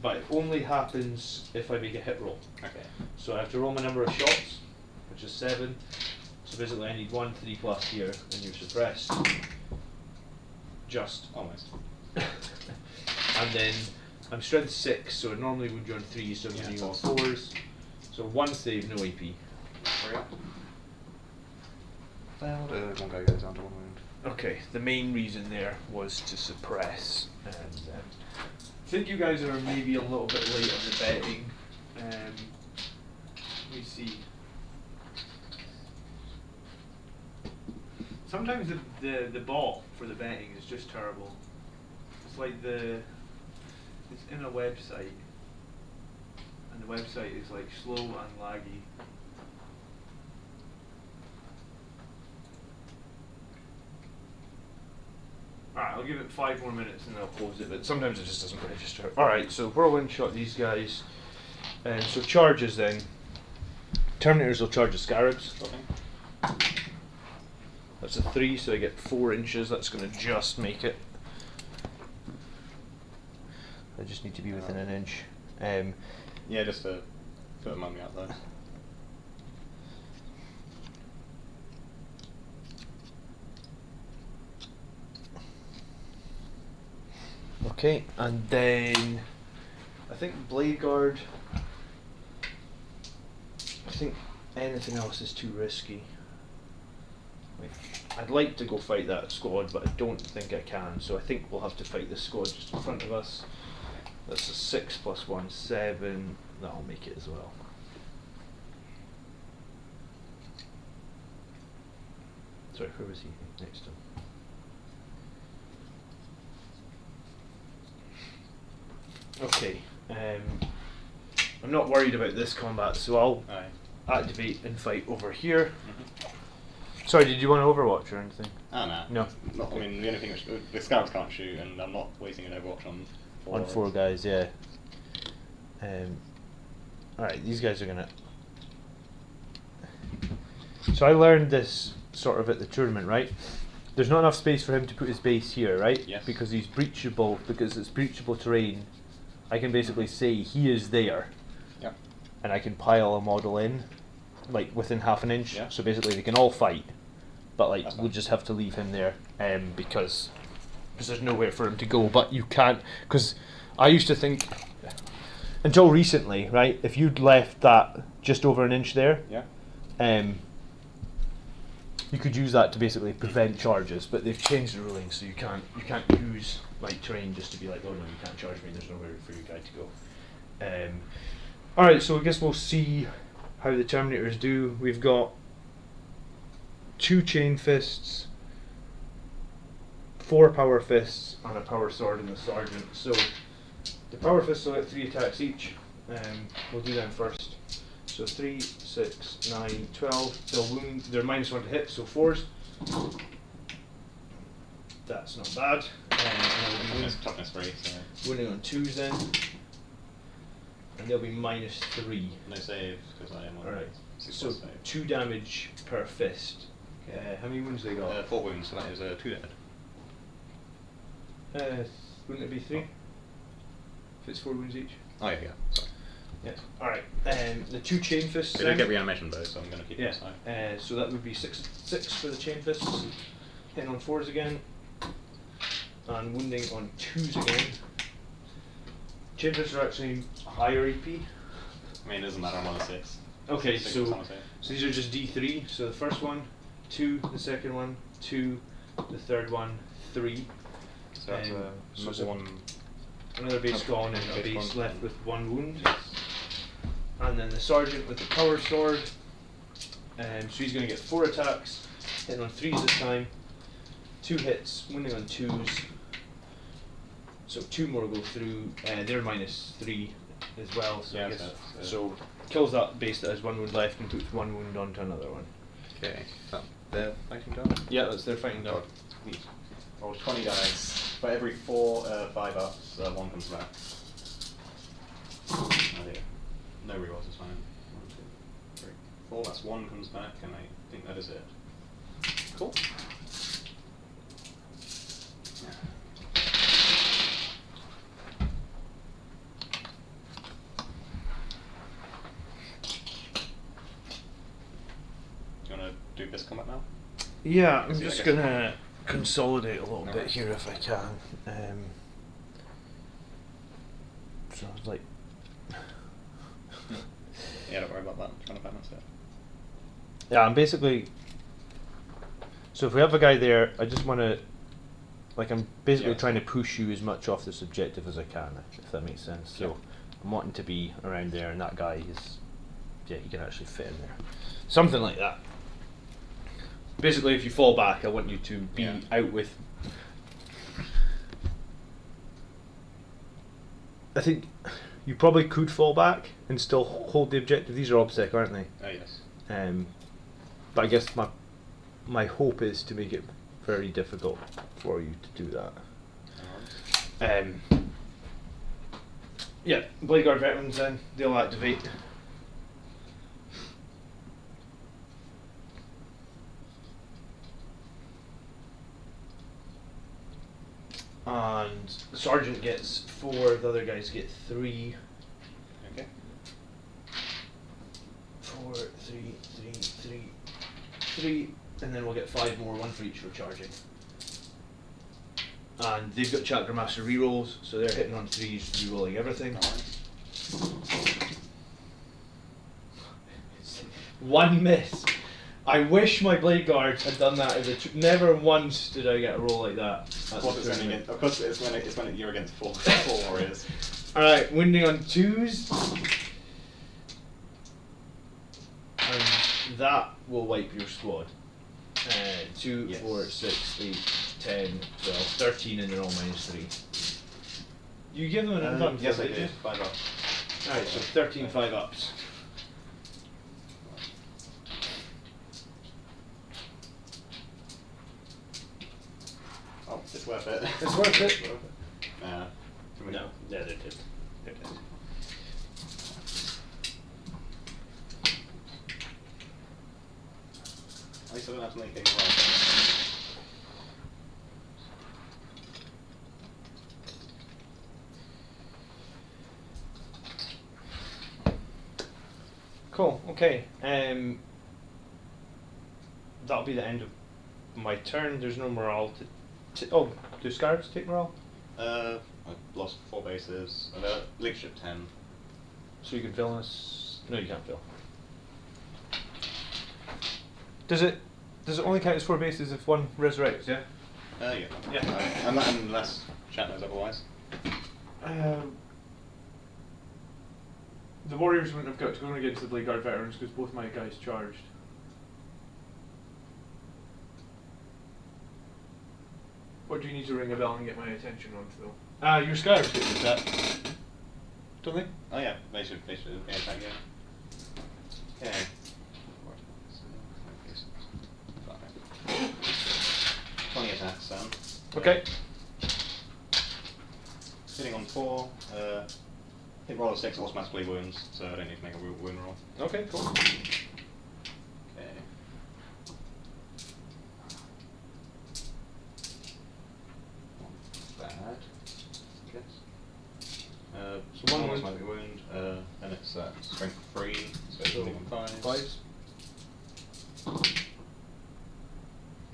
but it only happens if I make a hit roll. Okay. So I have to roll my number of shots, which is 7. So basically I need 1 3+ here, and you're suppressed. Just. Almost. And then I'm strength 6, so I normally would you on 3, so I'm Yeah, wounding on awesome. 4s. So 1 save, no AP. Hurry up. Failed. One guy goes down to 1 wound. Okay, the main reason there was to suppress, and I think you guys are maybe a little bit late on the betting. Sometimes the bot for the betting is just terrible. It's like it's in a website, and the website is like slow and laggy. Alright, I'll give it 5 more minutes and then I'll close it, but sometimes it just doesn't register. Alright, so whirlwind shot these guys. So charges then. Terminators will charge the scarabs. Okay. That's a 3, so I get 4 inches. That's going to just make it. I just need to be within an inch. Yeah, just to put a mummy out there. Okay, and then I think Blade Guard. I think anything else is too risky. Like, I'd like to go fight that squad, but I don't think I can. So I think we'll have to fight this squad just in front of us. That's a 6 + 1, 7. That'll make it as well. Sorry, where was he next to him? Okay, I'm not worried about this combat, so I'll activate and fight over here. Sorry, did you want to Overwatch or anything? Oh, no. No. Not, I mean, the only thing which the scouts can't shoot, and I'm not wasting an Overwatch on 4. On 4 guys, yeah. Alright, these guys are gonna. So I learned this sort of at the tournament, right? There's not enough space for him to put his base here, right? Yes. Because he's breachable, because it's breachable terrain. I can basically say he is there. Yep. And I can pile a model in, like within half an inch. Yeah. So basically they can all fight, but like That's we'll fine. just have to leave him there, because there's nowhere for him to go. But you can't, because I used to think until recently, right? If you'd left that just over an inch there, Yeah. you could use that to basically prevent charges. But they've changed the ruling, so you can't use like terrain just to be like, oh no, you can't charge me. There's nowhere for your guy to go. All right, so I guess we'll see how the Terminators do. We've got 2 chain fists, 4 power fists, and a power sword in the sergeant. So the power fists will get 3 attacks each. We'll do them first. So 3, 6, 9, 12. They'll wound. They're -1 to hit, so 4s. That's not bad. And Toughness 3, so wounding on 2s then. And they'll be -3. no save, because I am on Alright, 6 so save. 2 damage per fist. How many wounds they got? 4 wounds, so that is 2 dead. Wouldn't it be 3? If it's 4 wounds each? Oh, yeah, sorry. Yeah. Alright, the 2 chain fists They then. don't get reanimation though, so I'm going to keep Yeah, this high. so that would be 6 for the chain fists. Hitting on 4s again. And wounding on 2s again. Chain fists are actually higher EP. I mean, it doesn't matter, I'm on a 6. Okay, 6 so is on a save. these are just D3. So the first one, 2, the second one, 2, the third one, 3. So that's so it's another one. Another base gone and a Base base gone. left with 1 wound. And then the sergeant with the power sword. So he's going to get 4 attacks, hitting on 3s this time. 2 hits, wounding on 2s. So 2 more go through. They're -3 as well. So Yeah, I guess, that's, so kills that base that has 1 wound left and puts 1 wound onto another one. Okay, so they're fighting done? Yeah, that's their fighting done. Neat. Roll 20 dice. For every 4 5 ups, 1 comes back. Oh dear. No rerolls is fine. 1, 2, 3, 4. That's 1 comes back, and I think that is it. Cool. Do you want to do this combat now? Yeah, I'm Yeah, just I guess. gonna consolidate a little Alright. bit here if I can. So like, Yeah, don't worry about that. Trying to balance it. yeah, I'm basically. So if we have a guy there, I just want to, like, I'm basically Yeah. trying to push you as much off this objective as I can, if that makes sense. So Yeah. I'm wanting to be around there, and that guy is, yeah, he can actually fit in there, something like that. Basically, if you fall back, I want you to be Yeah. out with. I think you probably could fall back and still hold the objective. These are obsec, aren't they? Oh yes. But I guess my hope is to make it very difficult for you to do that. Yeah, Blade Guard veterans then, they'll activate. And the sergeant gets 4, the other guys get 3. Okay. 4, 3, 3, 3, 3, and then we'll get 5 more, 1 for each for charging. And they've got Chapter Master rerolls, so they're hitting on 3s, rerolling everything. Alright. 1 miss. I wish my Blade Guards had done that as a never once did I get a roll like that. Of course it's when you're against 4 warriors. Alright, wounding on 2s. And that will wipe your squad. 2, Yes. 4, 6, 8, 10, 12, 13, and they're all -3. You give them an advantage? Yes, I did you? did. 5 up. Alright, so 13 5-ups. Oh, it's worth it. It's worth it. Nah. No, they're dead. They're dead. At least I don't have to make any rolls. Cool, okay. That'll be the end of my turn. There's no morale to. Oh, do Scarabs take morale? I lost 4 bases. Leadership 10. So you can fill us. No, you can't fill. Does it only count as 4 bases if 1 resurrects? Yeah. Yeah. Yeah. Unless chat knows otherwise. The Warriors wouldn't have got to go against the Blade Guard veterans because both my guys charged. What do you need to ring a bell and get my attention on, Phil? Your Scarabs get with that. Don't they? Oh yeah, they should attack, yeah. Okay. 20 attacks then. Okay. Hitting on 4, hit roll of 6 automatically wounds, so I don't need to make a wound roll. Okay, cool. Okay. Bad. Guess. So 1 one wound. automatic wound, and it's strength 3, so it's only on 5s. 5s.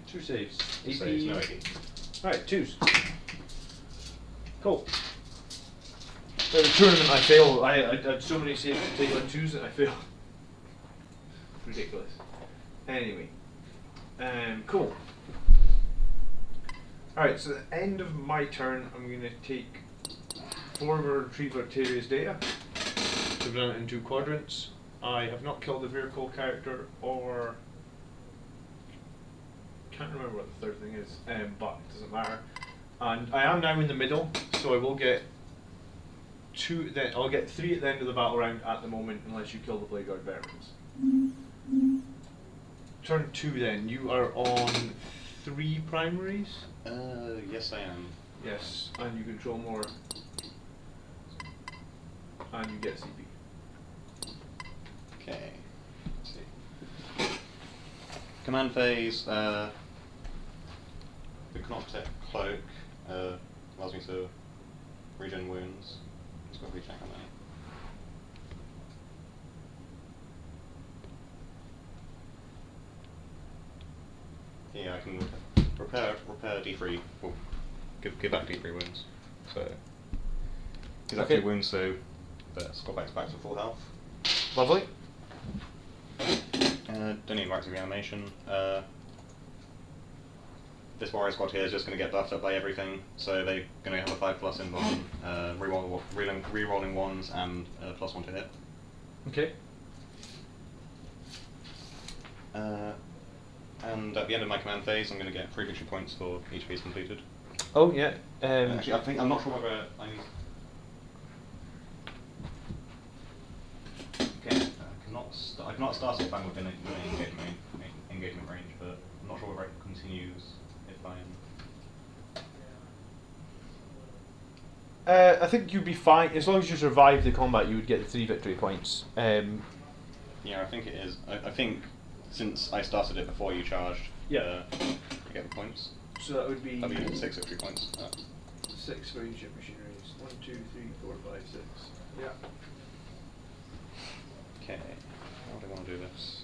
2 saves. AP. Saves, no AP. Right, 2s. Cool. The tournament I fail. I had so many saves to take on 2s that I failed. Ridiculous. Anyway. Cool. Alright, so at the end of my turn, I'm going to take former Retriever Terrier's data. I've done it in 2 quadrants. I have not killed the vehicle character or... can't remember what the third thing is, but it doesn't matter. And I am now in the middle, so I will get 2. Then I'll get 3 at the end of the battle round at the moment, unless you kill the Blade Guard veterans. Turn 2 then. You are on 3 primaries. Yes I am. Yes, and you control more, and you get CP. Okay. Let's see. Command phase, the Cannot Protect Cloak allows me to regen wounds. Just got to recheck on that. Yeah, I can repair D3. Well, give back D3 wounds. So he's Okay. actually wounds, so the squad back to full health. Lovely. Don't need active reanimation. This warrior squad here is just going to get buffed up by everything, so they're going to have a 5+ in one, rerolling 1s and +1 to hit. Okay. And at the end of my command phase, I'm going to get 3 victory points for each phase completed. Oh yeah. Actually, I'm not sure whether I need. Okay, I cannot start it if I'm within engagement range, but I'm not sure whether it continues if I am. I think you'd be fine as long as you survive the combat. You would get the 3 victory points. Yeah, I think it is. I think since I started it before you charged, Yeah. I get the points. So that would be That'd be 6 victory points. 6 for each of machineries. 1, 2, 3, 4, 5, 6. Yeah. Okay, how do I want to do this?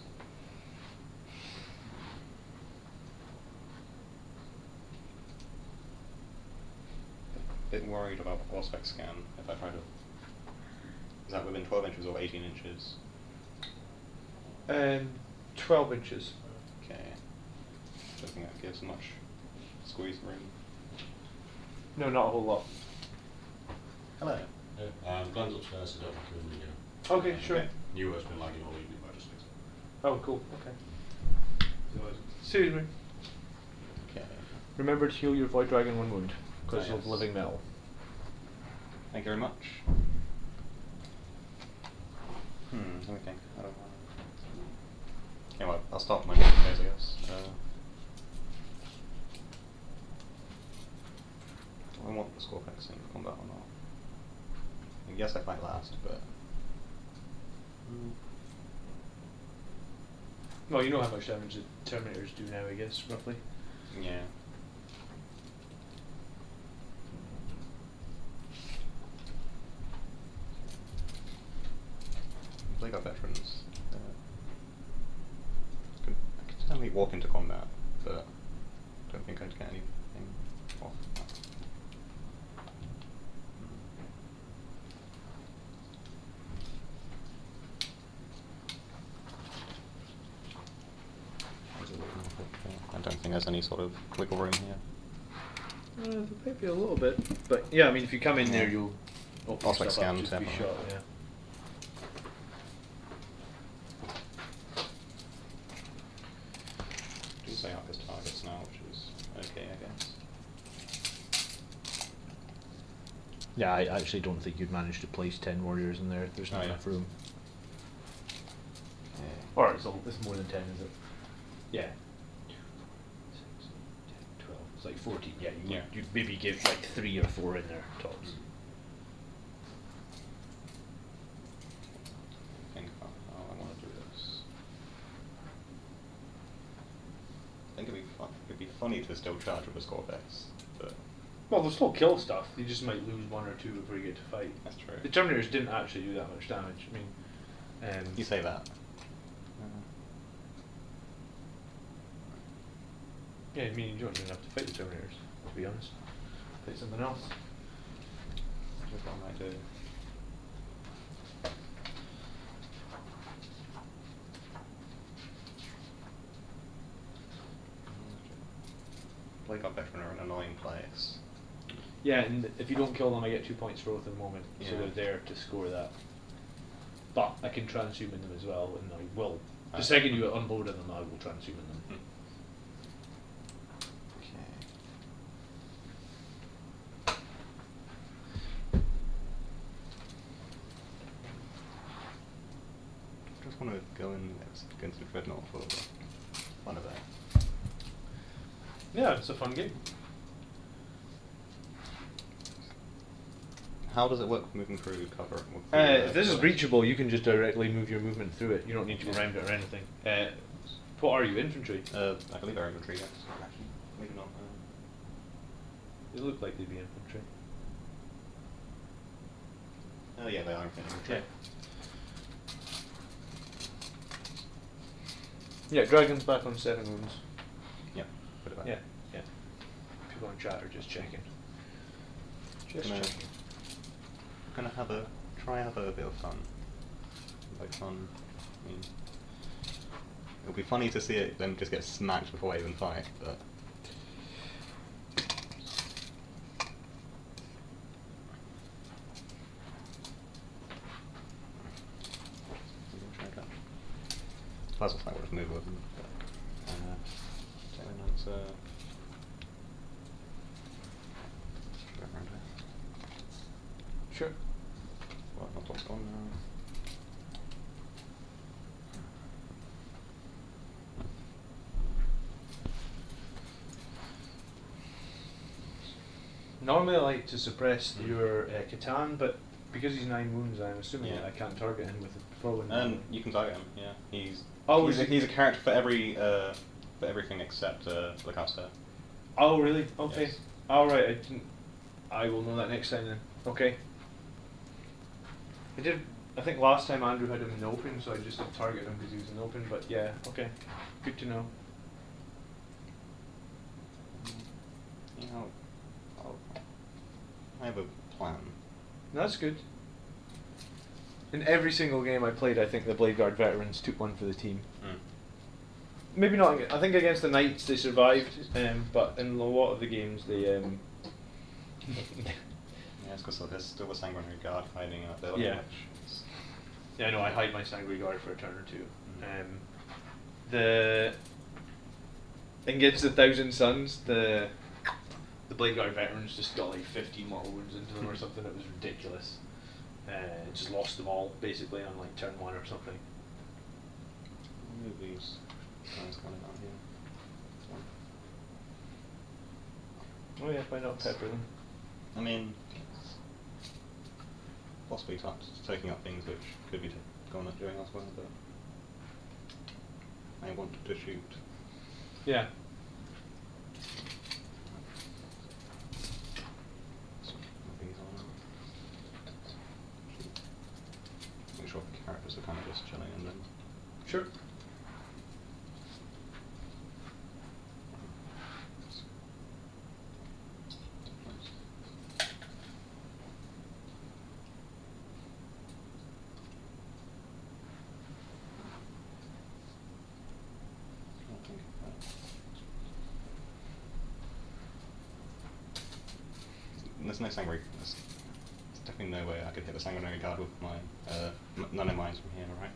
Bit worried about Auspex scan if I try to. Is that within 12 inches or 18 inches? 12 inches. Okay. Don't think that gives much squeeze room. No, not a whole lot. Hello. Glenn's upstairs, so don't have to ring again. Okay, sure. Okay. Newer's been lagging all evening, but I just fixed it. Oh, cool. Okay. Excuse me. Okay. Remember to heal your Void Dragon 1 wound because Yes. of living metal. Thank you very much. Let me think. I don't know. Okay, well, I'll start my next phase, I guess. Do I want the Scorpex in combat or not? I guess I fight last, but. Well, you know how much damage the Terminators do now, I guess, roughly. Yeah. Like our veterans. I could certainly walk into combat, but I don't think I'd get anything off that. I don't think there's any sort of wiggle room here. There might be a little bit, but yeah, I mean, if you come in there, you'll open Auspex yourself up scan, just to be definitely. shot. Yeah. Do say up as targets now, which is okay, I guess. Yeah, I actually don't think you'd manage to place 10 warriors in there. There's not Oh, yeah. enough room. Yeah. Or it's more than 10, is it? Yeah. 6, 10, 12. It's like 14. Yeah, Yeah. you'd maybe give like 3 or 4 in there tops. Think about how I want to do this. I think it'd be funny to still charge with a Scorpex, but Well, they'll still kill stuff. You just might lose 1 or 2 before you get to fight. that's true. The Terminators didn't actually do that much damage. I mean, You say that. yeah, I mean, you don't even have to fight the Terminators, to be honest. Fight something else. Here's what I might do. Like our veteran are an annoying place. Yeah, and if you don't kill them, I get 2 points for oath in the moment, so Yeah. they're there to score that. But I can transhuman them as well, and I will. The Okay. second you unload them, I will transhuman them. Okay. I just want to go against the Dreadnought for the fun of it. Yeah, it's a fun game. How does it work moving through cover? If this is breachable, you can just directly move your movement through it. You don't need to go around it or anything. What are you, infantry? I believe they're infantry, yes. Actually, maybe not. They look like they'd be infantry. Oh yeah, they are infantry. Yeah, Dragon's back on 7 wounds. Yeah, put it back. Yeah, yeah. People in chat are just checking. Just Gonna- checking. Gonna try have a bit of fun. Like fun. I mean, it'll be funny to see it then just get smacked before I even fight, but. Puzzle fight would have moved with them. But, let's go around here. Sure. Well, not what's gone now. Normally I like to suppress your Catan, but because he's 9 wounds, I'm assuming Yeah. that I can't target him with a whirlwind. You can target him. Yeah, he's Oh, he's a character for everything except the caster. Oh, really? Okay. Yes. All right. I didn't. I will know that next time then. Okay. I did. I think last time Andrew had him in open, so I just didn't target him because he was in open. But yeah, okay. Good to know. You know, I have a plan. That's good. In every single game I played, I think the Blade Guard veterans took one for the team. Maybe not. I think against the Knights they survived, but in a lot of the games they. Yeah, it's because there's still a Sanguinary Guard hiding in a building. Yeah. Which is Yeah, no, I hide my Sanguinary Guard for a turn or two. Against the Thousand Suns, the Blade Guard veterans just got like 15 mortal wounds into them or something. It was ridiculous. Just lost them all basically on like turn 1 or something. move these guys kind of down here. Oh yeah, why not pepper them? I mean, possibly taking up things which could be gone up doing elsewhere, but I want to shoot. Yeah. So, these on. Make sure the characters are kind of just chilling and then. Sure. There's no sanguinary. There's definitely no way I could hit the sanguinary guard with my none of mines from here, right?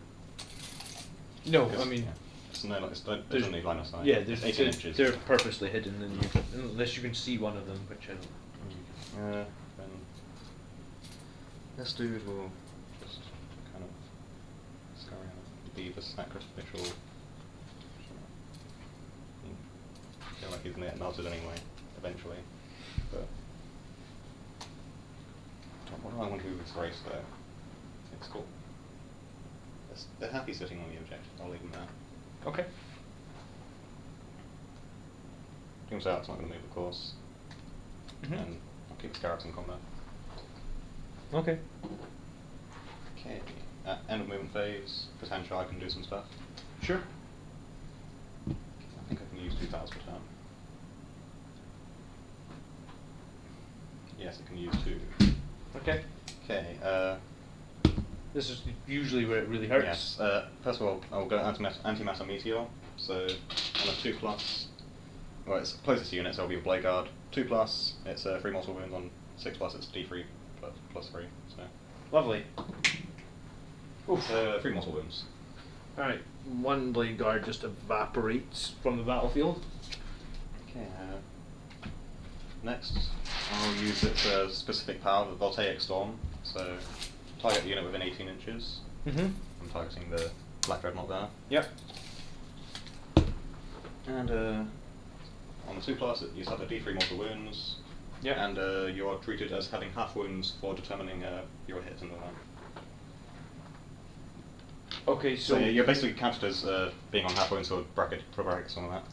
No, I mean, yeah. It's no, like, it doesn't need line of sight. yeah, It's 18 inches. they're purposely hidden, and unless you can see one of them, which I don't. Then this dude will just kind of scurry out, be the sacrificial. I feel like he's gonna get melted anyway, eventually. But what do I want to do with this race though? It's cool. They're happy sitting on the objective. I'll leave them there. Okay. Turns out it's not going to move, of course. Mhm. And I'll keep the scarabs in combat. Okay. Okay. End of movement phase. Potential I can do some stuff. Sure. I think I can use 2 tiles per turn. Yes, I can use 2. Okay. Okay. This is usually where it really hurts. Yes. First of all, I'll go Antimatter Meteor. So on a 2+, well, it's closest unit, so it'll be a Blade Guard. 2+, it's 3 mortal wounds. On 6+, it's D3 plus 3. So Lovely. Oof. 3 mortal wounds. Alright, 1 Blade Guard just evaporates from the battlefield. Okay. Next, I'll use its specific power, the Voltaic Storm. So target the unit within 18 inches. Mm-hmm. I'm targeting the Black Dreadnought there. Yep. And on the 2+, you suffer D3 mortal wounds. Yep. And you are treated as having half wounds for determining your hit in the round. Okay, So you're basically counted as being on half wounds for brackets on that.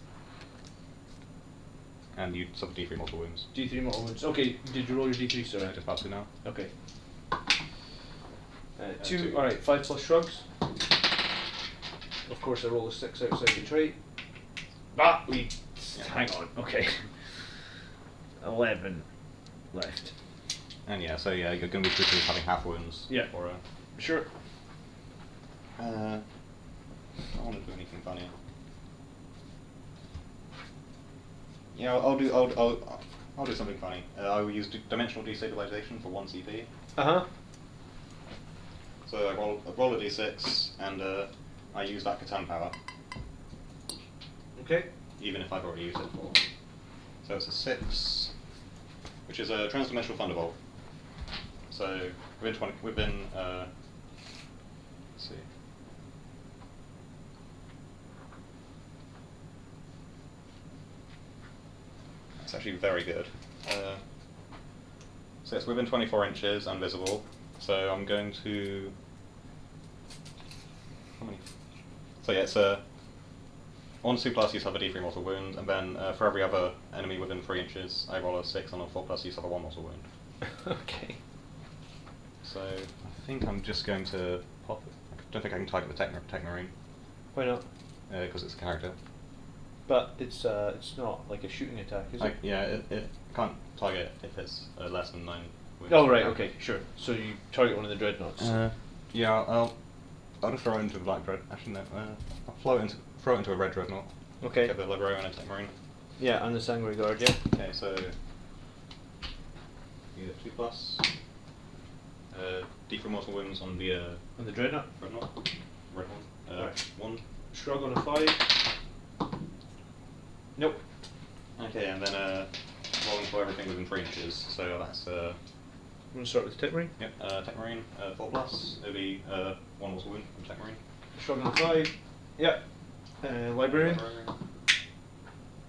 And you suffer D3 mortal wounds. D3 mortal wounds. Okay, did you roll your D3, sorry? Just about to now. Okay. 2, alright, 5 plus shrugs. Of course I roll a 6 outside the trait. Hang on, okay. 11 left. And yeah, so yeah, you're going to be treated as having half wounds. Yeah. Or Sure. I don't want to do anything funny. Yeah, I'll do something funny. I will use dimensional destabilization for 1 CP. Uh-huh. So I roll a d6 and I use that Catan power. Okay. even if I've already used it for. So it's a 6, which is a transdimensional thunderbolt. So let's see. It's actually very good. So it's within 24 inches, invisible. So I'm going to. How many? So yeah, it's on 2+, you suffer D3 mortal wound, and then for every other enemy within 3 inches, I roll a 6, and on 4+, you suffer 1 mortal wound. Okay. So I think I'm just going to pop it. I don't think I can target the Techmarine. Why not? Because it's a character. But it's not like a shooting attack, is it? Yeah, it can't target if it's less than 9 wounds. Oh right, okay, sure. So you target one of the dreadnoughts. Yeah, I'll just throw it into the black dread. Actually, no. I'll throw it into a red dreadnought. Okay. Get the Libero and a Techmarine. Yeah, and the Sanguinary Guard, yeah. Okay, so you get 2+. D3 mortal wounds on the dreadnought. dreadnought. Red one. Right. 1. Shrug on a 5. Nope. Okay, and then rolling for everything within 3 inches. So that's I'm gonna start with the Techmarine. yep. Techmarine 4+. It'll be 1 mortal wound from Techmarine. Shrug on a 5. Yep. Librarian.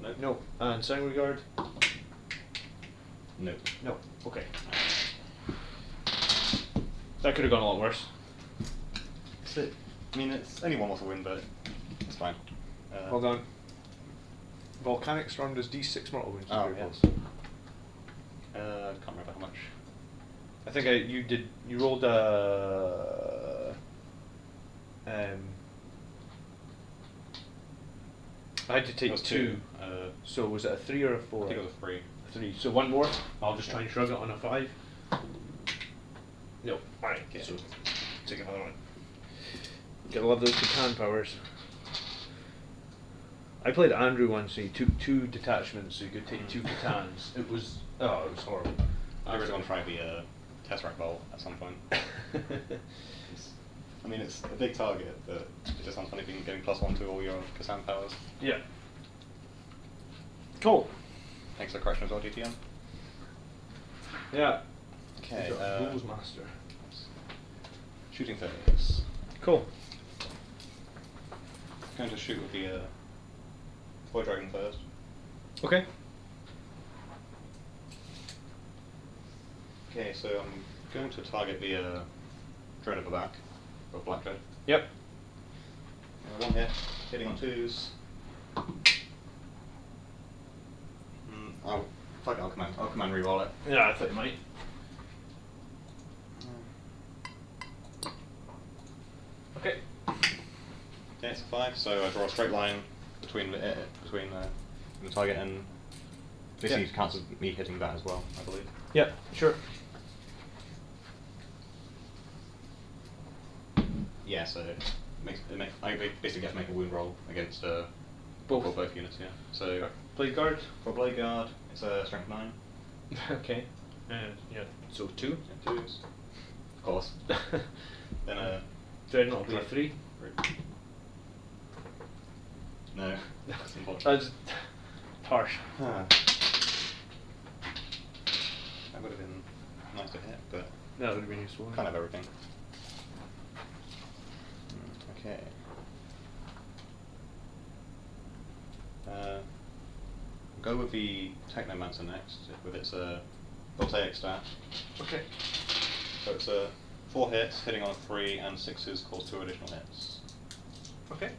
Nope. Nope. And Sanguinary Guard. Nope. Nope. Okay. That could have gone a lot worse. I mean, it's only 1 mortal wound, but it's fine. Well done. Volcanic Storm does D6 mortal wounds. Oh, yes. Can't remember how much. I think you rolled I had to take It was 2. So was it a 3 or a 4? I think it was a 3. 3. So one more. I'll just try and shrug it on a 5. No. Alright, Okay. so take another one. Gotta love those Catan powers. I played Andrew once, so he took 2 detachments, so you could take 2 Catans. It was horrible. I really want to try the Tesseract Bolt at some point. I mean, it's a big target, but it just sounds funny being getting +1 to all your Catan powers. Yeah. Cool. Thanks for the correction as well, GTM. Yeah. Okay. Rules Master. Shooting phase. Cool. Going to shoot with the Void Dragon first. Okay. Okay, so I'm going to target the Dread at the back, or Black Dread. Yep. 1 hit, hitting on 2s. Fuck it, I'll command reroll it. Yeah, I thought you might. Okay. Okay, it's a 5, so I draw a straight line between the target and basically Yeah. counts as me hitting that as well, I believe. Yeah, sure. Yeah, so I basically get to make a wound roll against both units. Yeah. So Blade Guard. for Blade Guard, it's a strength 9. Okay. Yeah. So 2. Yeah, 2s, of course. Then Dreadnought will be a 3. No, that's unfortunate. That's harsh. That would have been nice to hit, but That would have been useful. kind of everything. Okay. Go with the Technomancer next, with its voltaic staff. Okay. So it's 4 hits, hitting on a 3, and 6s cause 2 additional hits. Okay.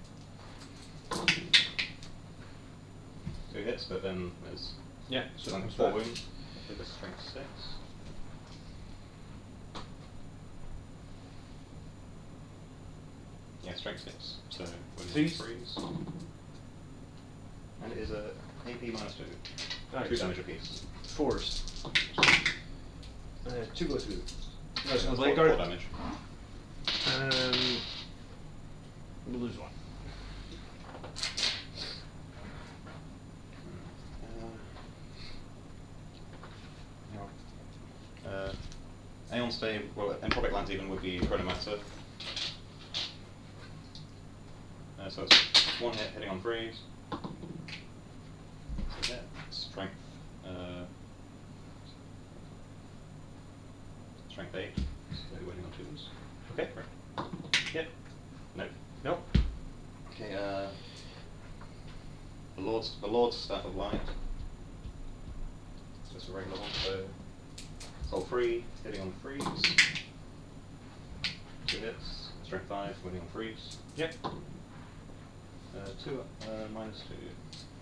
2 hits, but then there's Yeah. So like comes 4 back. wounds. I think it's strength 6. Yeah, strength 6. So wounds 3s. And it is a AP -2. Right, 2 so damage apiece. 4s. 2 go through. No, so 4 Blade Guard. damage. We'll lose 1. Aeon Stay, well, Entropic lands even with the Chronomancer. So it's 1 hit, hitting on 3s. strength. Strength 8. So winning on 2s. Okay. Correct. Yep. No. No. Okay. The Lord's Staff of Light. It's just a regular one. So it's all 3, hitting on 3s. 2 hits. Strength 5, winning on 3s. Yep. 2 minus 2.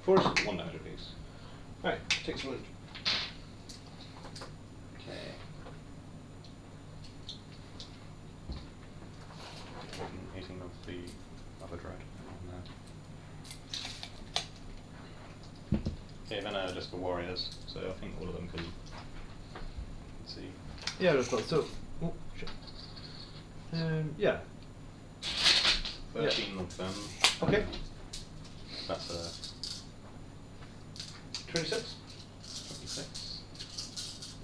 Force. 1 damage apiece. Alright, takes a wound. Okay. 18 of the other dread. Okay, then just the warriors. So I think all of them can. Let's see. Yeah, that's fine. So, oh, shit. Yeah. 13 of them. Okay. That's 26. 26.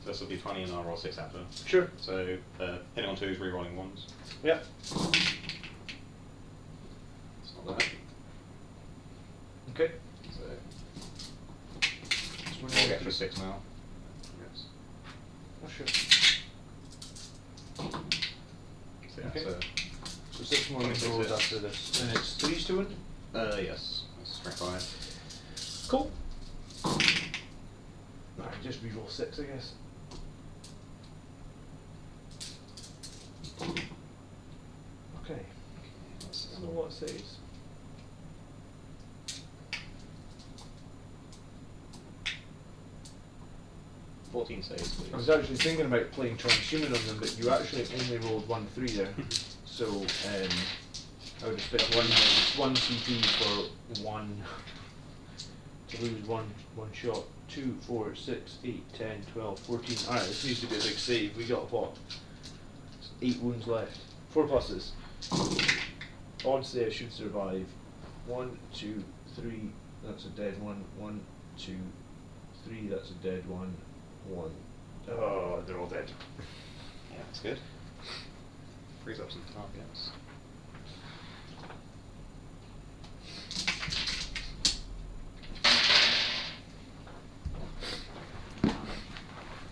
So this will be 20 and I'll roll 6 after. Sure. So hitting on 2s, re-rolling 1s. Yeah. It's not bad. Okay. So we'll get for 6 now. Yes. Oh, sure. So yeah, Okay. so So 6 more 26 rolls hits. after this. And it's 3s to wound? Yes. That's strength 5. Cool. Alright, just reroll 6, I guess. Okay. That's, So what it saves? $14 saves, please. I was actually thinking about playing transhuman on them, but you actually only rolled 1 3 there. So I would expect one CP for 1 to lose one shot. 2, 4, 6, 8, 10, 12, 14. Alright, this needs to be a big save. We got what? 8 wounds left. 4 pluses. Odds there should survive. 1, 2, 3, that's a dead one. 1, 2, 3, that's a dead one. 1. Oh, they're all dead. Yeah, that's good. Frees up some targets.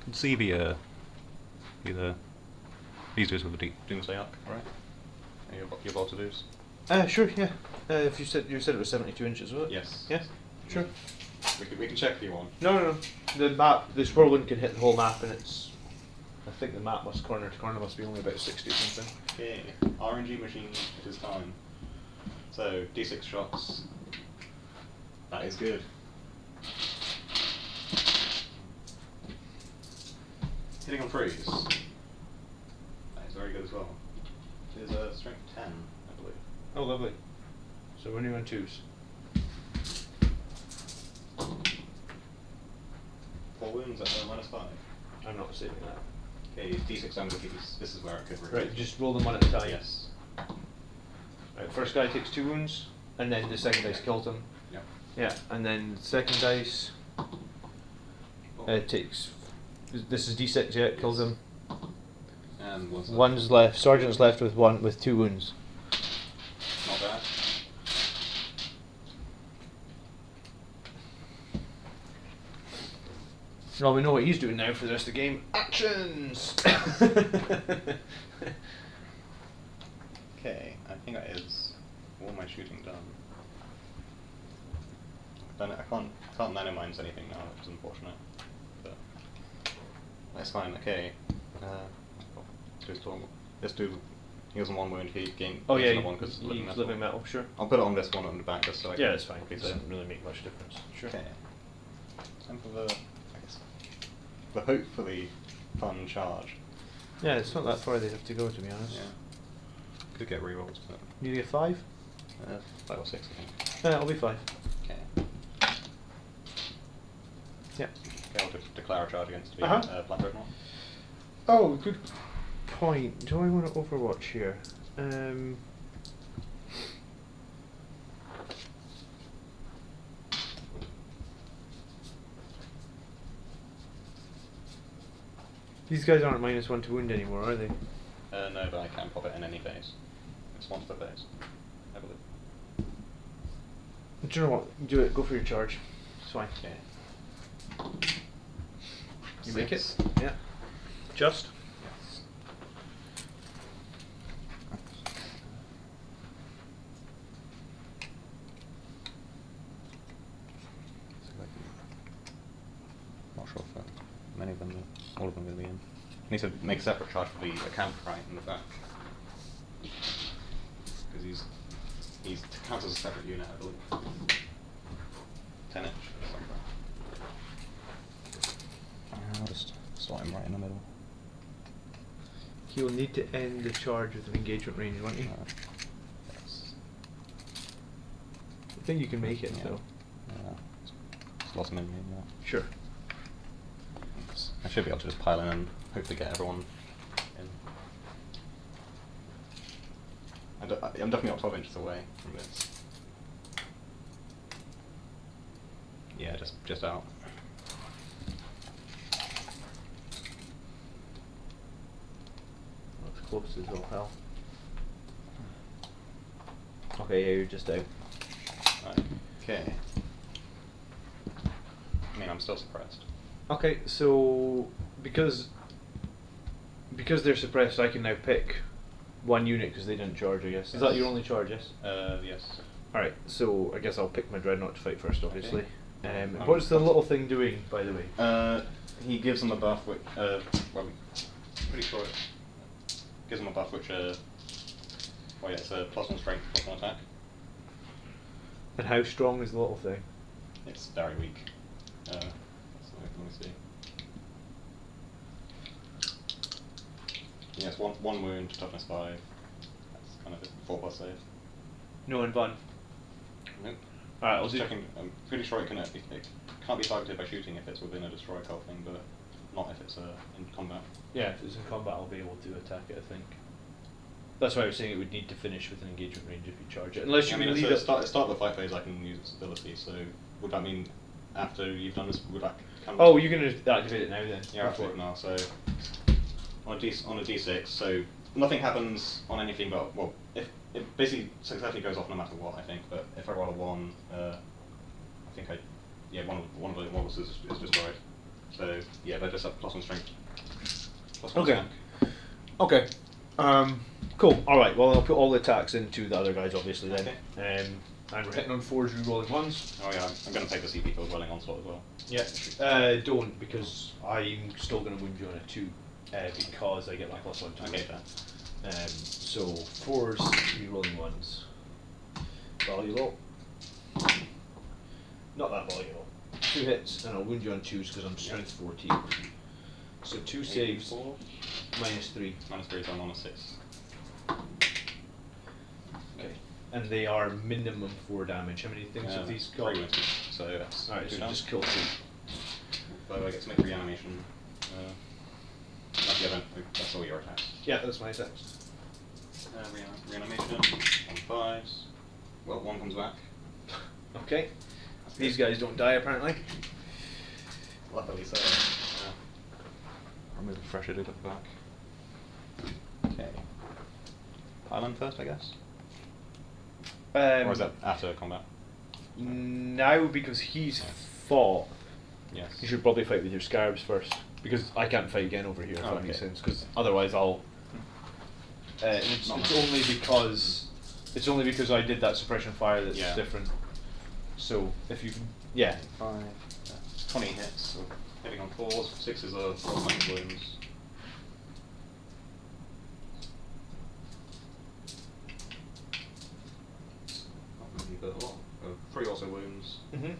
Can see the these dudes with the deep Doomsday Arc, right? Your bolter dudes? Sure, yeah. If you said it was 72 inches, was it? Yes. Yeah, sure. We can check if you want. No. The map, this whirlwind can hit the whole map, and it's. I think the map must corner to corner must be only about 60 or something. Okay, RNG machine, it is time. So, D6 shots. That is good. Hitting on 3s. That is very good as well. It is strength 10, I believe. Oh, lovely. So winning on 2s. 4 wounds at -5. I'm not saving that. Okay, D6 damage apiece. This is where it could Right, just roll them one at a time. Yes. Right, first guy takes 2 wounds, and then the second dice kills him. Yep. Yeah, and then the second dice takes. This is D6, yeah, it kills him. And what's that? One's left. Sergeant's left with 2 wounds. Not bad. Well, we know what he's doing now for the rest of the game. Actions! Okay, I think that is all my shooting done. Then I can't nanomines anything now, which is unfortunate. But that's fine. Okay. Let's do. He has 1 wound. He gained. Oh yeah, another one because living metal. Sure. I'll put it on this one on the back just so I can. Yeah, it's fine. quickly It say it. doesn't really make much difference. Sure. Okay. Time for the, I guess, the hopefully fun charge. Yeah, it's not that far they have to go, to be honest. Yeah. Could get rerolls, but You get 5? 5 or 6, I think. Yeah, it'll be 5. Okay. Yeah. Okay, I'll declare a charge against the Black Dreadnought. Oh, good point. Do I want to Overwatch here? These guys aren't -1 to wound anymore, are they? No, but I can pop it in any phase. It's once per phase, I believe. Do you know what? Do it. Go for your charge. It's fine. Okay. You make it? 6. Yeah. Just? Yes. Not sure if many of them, all of them will be in. Need to make a separate charge for the account right in the back. Because he's counts as a separate unit, I believe. 10 inch. I'll just slot him right in the middle. He'll need to end the charge with an engagement range, won't he? Yes. I think you can make it, Yeah. so. Slot him in now. Sure. I should be able to just pile in and hopefully get everyone in. I'm definitely not 12 inches away from this. Yeah, just out. That's close as all hell. Okay, yeah, you're just out. Right. Okay. I mean, I'm still suppressed. Okay, so because they're suppressed, I can now pick one unit because they didn't charge, I guess. Is that your only charge, yes? Yes. Alright, so I guess I'll pick my Dreadnought to fight first, obviously. Okay. What's the little thing doing, by the way? He gives them a buff which, well, pretty sure it gives them a buff which, well, yeah, it's a +1 strength, +1 attack. And how strong is the little thing? It's very weak. So let me see. Yes, one wound, toughness 5. That's kind of it. 4+ save. No and one. Nope. Alright, I'll Just do. checking. I'm pretty sure it can't be targeted by shooting if it's within a destroy cult thing, but not if it's in combat. Yeah, if it's in combat, I'll be able to attack it, I think. That's why I was saying it would need to finish with an engagement range if you charge it. Unless you I mean, leave at it. start of the fight phase, I can use its ability. So would that mean after you've done this, would that come? Oh, you're going to activate it now then? Yeah, activate it now. So on a D6, so nothing happens on anything but, well, if it basically successfully goes off no matter what, I think. But if I roll a 1, I think one of the models is destroyed. So yeah, they're just up +1 strength. +1 Okay. attack. Okay. Cool. Alright, well, I'll put all the attacks into the other guys, obviously, then. Okay. And we're hitting on 4s, re-rolling 1s. Oh yeah, I'm going to take the CP for Dwelling Onslaught as well. Yeah. Don't, because I'm still going to wound you on a 2, because I get my +1 to Okay, it. So 4s, re-rolling 1s. Valuable. Not that valuable. 2 hits, and I'll wound you on 2s because I'm strength 14. So 2 saves, 4. -3. -3, so I'm on a 6. Okay. And they are minimum 4 damage. How many things have these got? 3 wounds, so that's Alright, 2 so down. just kill 2. By the way, I get to make reanimation. That's all your attacks. Yeah, that's my attacks. Reanimation on 5s. Well, 1 comes back. Okay. These guys don't die apparently. Luckily so. I'll move the fresher to the back. Okay. Pylon first, I guess? Or is that after combat? Now, because he's fought, Yes. you should probably fight with your scarabs first. Because I can't fight again over here, if Oh, that makes okay. sense. Because otherwise I'll... it's only because I did that suppression fire that's Yeah. different. So, if you can... Yeah. 5. 20 hits, so hitting on 4s. 6s are 4 wounds. Not really, but a lot. 3 also wounds. Mm-hmm. And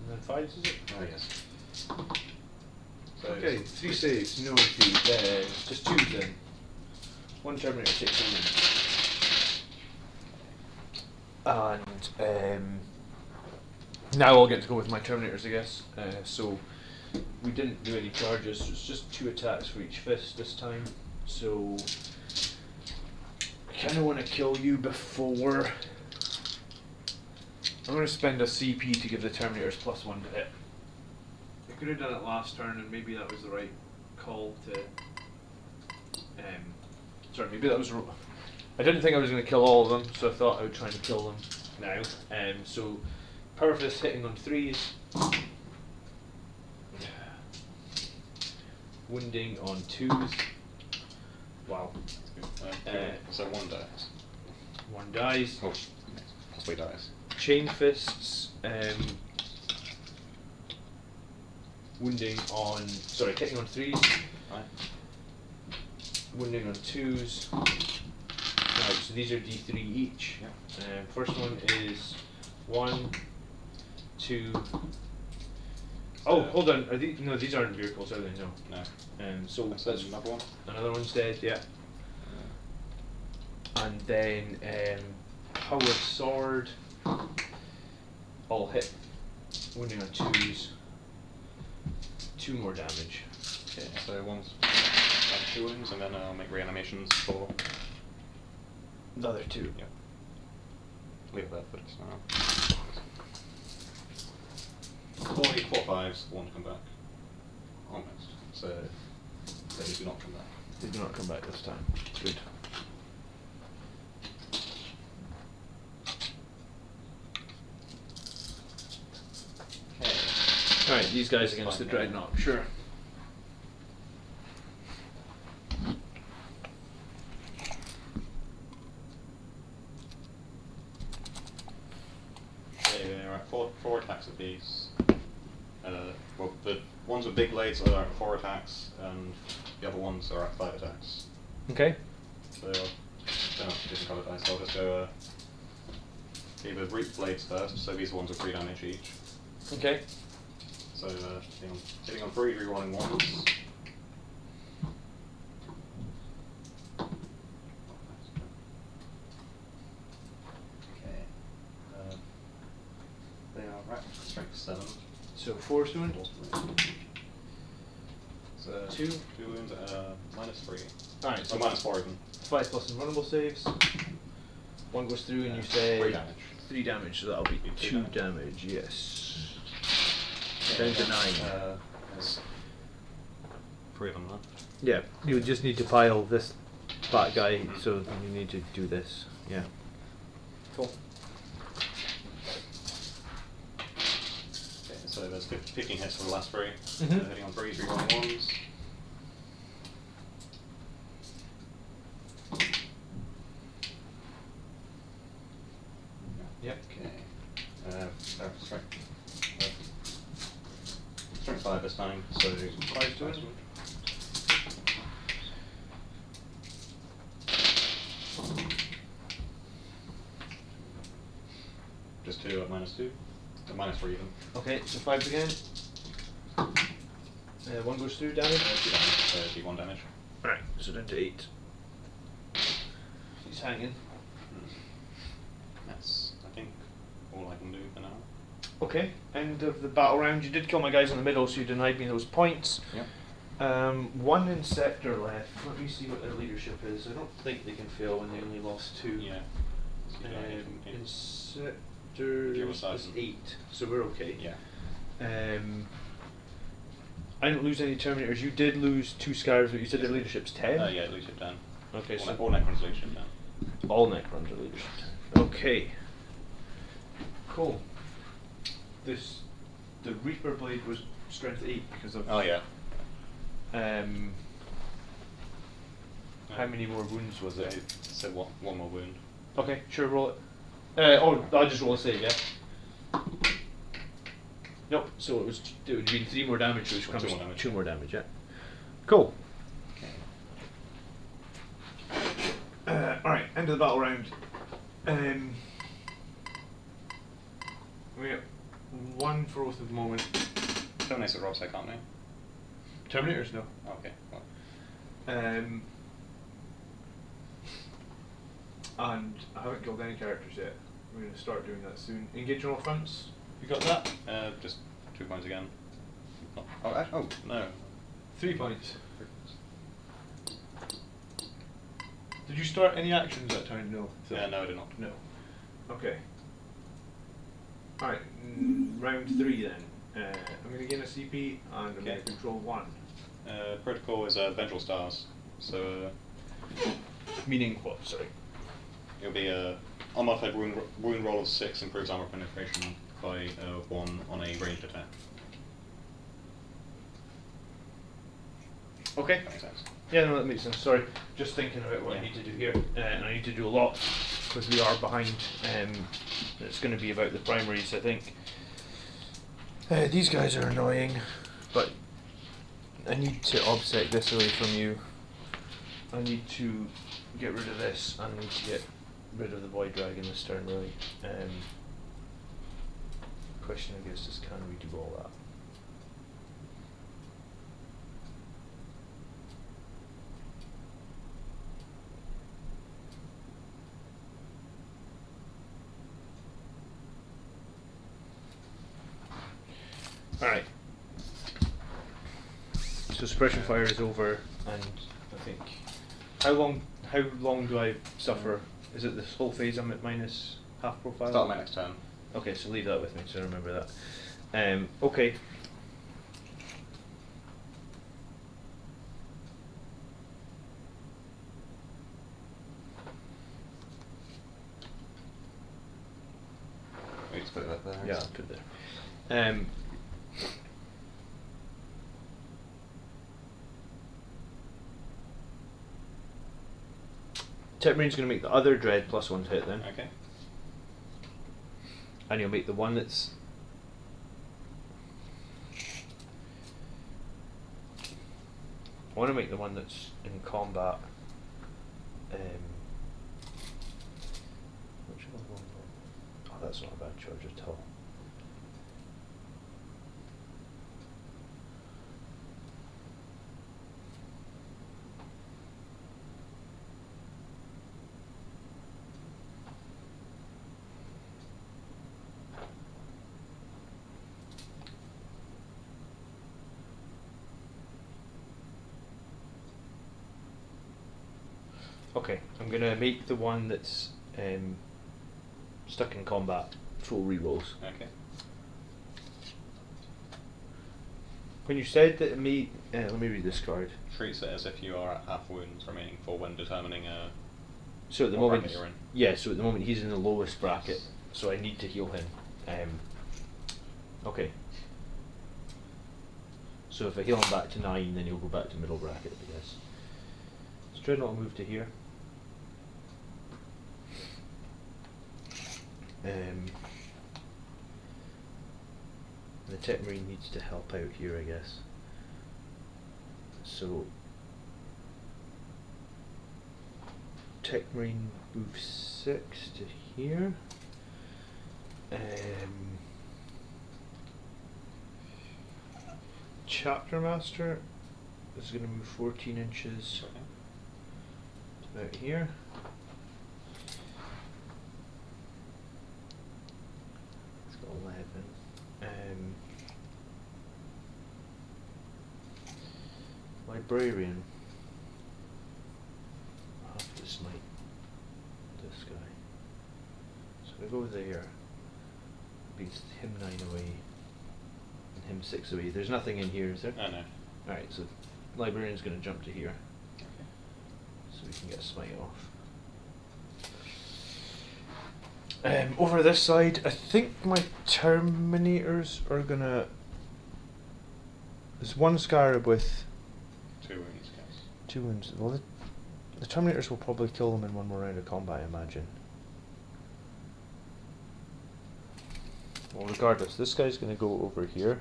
then 5s, is it? Oh, yes. So Okay, 3 saves, no defeat. Just 2s then. 1 Terminator takes 1 minute. And now I'll get to go with my Terminators, I guess. So we didn't do any charges, so it's just 2 attacks for each fist this time. So I kind of want to kill you before. I'm going to spend a CP to give the Terminators +1 to hit. I could have done it last turn, and maybe that was the right call to. Sorry, maybe that was. I didn't think I was going to kill all of them, so I thought I would try and kill them now. So, Power Fist hitting on 3s. wounding on 2s. Wow. So 1 dies. 1 dies. Oh, possibly dies. Chain fists. Wounding on. Sorry, hitting on 3s. Right. Wounding on 2s. Right, so these are d3 each. Yep. First one is 1, 2. Oh, hold on. Are these? No, these aren't vehicles, are they? No. No. So That's that's another one. another one's dead. Yeah. And then power sword. All hit. Wounding on 2s. 2 more damage. Okay, so one's 2 wounds, and then I'll make reanimations for The other 2. Yep. Leave it there for just now. 4 5s, 1 to come back. Almost. So they do not come back. They do not come back this time. Good. Okay. Alright, these guys against the Fine, Dreadnought. Sure. There are 4 attacks apiece. Well, the ones with big blades are at 4 attacks, and the other ones are at 5 attacks. Okay. So, different colour dice. So I'll just go the root blades first. So these ones are 3 damage each. Okay. So hitting on 3, rerolling 1s. Okay. They are right. Strength 7. So 4 wounds. So 2. 2 wounds. -3. Alright, so So -4 even. 5 plus invulnerable saves. 1 goes through, and you say 3 damage. 3 damage, so that'll be Be 2 2 damage. Yes. Down to 9. There's 3 of them left. Yeah, you just need to pile this fat guy, so you need to do this. Yeah. Cool. Okay, so there's 15 hits for the last 3. Mhm. Hitting on 3s, rerolling 1s. Yep. Okay. Strength 5 this time, so 5 to it. Just 2 at -2. -3 even. Okay, so 5 again. 1 goes through damage. 2 damage, so D1 damage. Alright, so down to 8. He's hanging. That's, I think, all I can do for now. Okay, end of the battle round. You did kill my guys in the middle, so you denied me those points. Yep. 1 in sector left. Let me see what their leadership is. I don't think they can fail when they only lost 2. Yeah. So you don't need to- In sector Give is us 8, so we're okay. Yeah. I didn't lose any Terminators. You did lose 2 Scarabs, but you said their leadership's 10? Yeah, leadership 10. Okay, so All Necrons leadership 10. all Necrons are leadership 10. Okay. Cool. The Reaper Blade was strength 8 because of... Oh yeah. How many more wounds was it? So one more wound. Okay, sure, roll it. I'll just roll a save, yeah? Nope, so it would be 3 more damage, which comes 2 more damage. 2 more damage, yeah. Cool. Alright, end of the battle round. We got 1 for oath at the moment. Terminator robs, I can't they? Terminators, no. Okay. Well, And I haven't killed any characters yet. We're going to start doing that soon. Engage on all fronts. You got that? just 2 points again. Oh no. 3 points. Did you start any actions that time? No. Yeah, no, I did not. No. Okay. Alright, round 3 then. I'm going to gain a CP and I'm going Okay. to control 1. Protocol is Vengeful Stars. So Meaning what? Sorry. it'll be a unmodified wound roll of 6 improves armor penetration by 1 on a ranged attack. Okay. That makes sense. Yeah, no, that makes sense. Sorry, just thinking about what I Yeah. need to do here, and I need to do a lot because we are behind. It's going to be about the primaries, I think. These guys are annoying, but I need to offset this away from you. I need to get rid of this, and I need to get rid of the Void Dragon this turn, really. Question, I guess, is can we do all that? Alright. So suppression fire is over, and I think how long do I suffer? Is it this whole phase I'm at minus half profile? Start my next turn. Okay, so leave that with me so I remember that. Okay. We just put it there. Yeah, I'll put it there. Marines going to make the other dread +1 to hit then. Okay. And you'll make the one that's... I want to make the one that's in combat. Which one? Oh, that's not a bad charge at all. Okay, I'm gonna make the one that's stuck in combat full rerolls. Okay. When you said that it may, let me read this card. Treats it as if you are at half wounds remaining for when determining So at the what moment, bracket you're in. yeah. So at the moment he's in the lowest bracket, so I need to heal him. Okay. So if I heal him back to 9, then he'll go back to middle bracket, I guess. Let's try not to move to here. The Tech Marine needs to help out here, I guess. So Tech Marine moves 6 to here. Chapter Master is going to move 14 inches Okay. to about here. It's got 11. Librarian. I'll have to smite this guy. So we go there. Beats him 9 away. And him 6 away. There's nothing in here, is there? Oh no. Alright, so Librarian's going to jump to here. Okay. So we can get smite off. Over this side, I think my Terminators are going to... There's one Scarab with 2 wounds, yes. 2 wounds. Well, the Terminators will probably kill them in one more round of combat, I imagine. Well, regardless, this guy's going to go over here.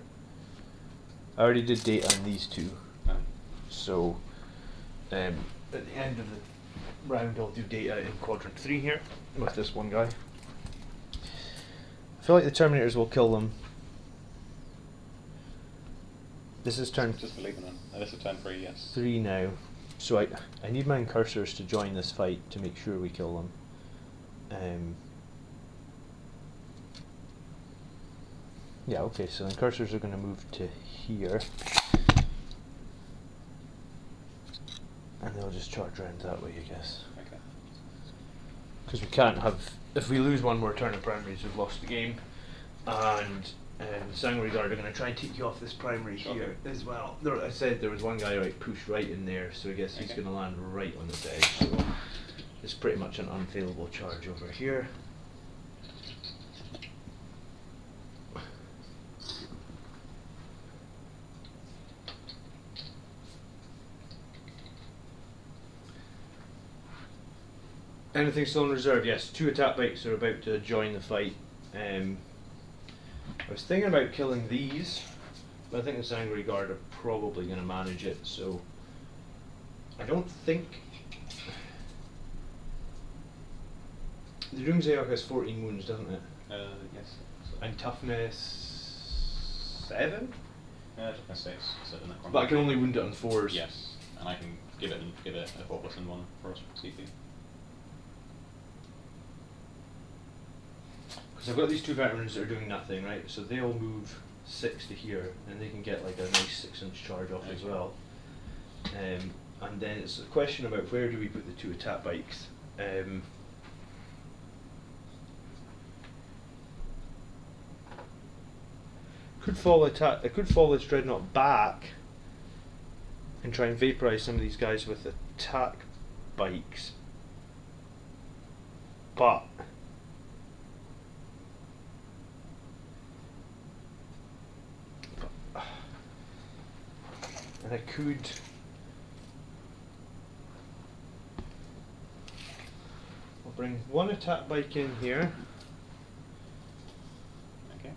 I already did data on these two, so at the end of the round I'll do data in quadrant 3 here with this one guy. I feel like the Terminators will kill them. This is turn Just believe in them. This is turn 3, yes. 3 now, so I need my incursors to join this fight to make sure we kill them. Yeah, okay, so the incursors are going to move to here. And they'll just charge around that way, I guess. Okay. Because we can't have... If we lose one more turn of primaries, we've lost the game. And the Sanguinary Guard are going to try and take you off this primary here as well. I said there was one guy pushed right in there, so I guess he's going to land right on this edge. So it's pretty much an unfailable charge over here. Anything still in reserve? Yes, 2 attack bikes are about to join the fight. I was thinking about killing these, but I think the Sanguinary Guard are probably going to manage it, so I don't think... The Doomsday Arc has 14 wounds, doesn't it? Yes. And toughness 7? Toughness 6. So the Necron. But I can only wound it on 4s. Yes, and I can give it a 4+ and 1 for CP. Because I've got these 2 veterans that are doing nothing, right? So they'll move 6 to here, and they can get like a nice 6-inch charge off as well. And then it's a question about where do we put the 2 attack bikes. Could follow this dreadnought back and try and vaporize some of these guys with attack bikes, but and I could. I'll bring 1 attack bike in here. Okay.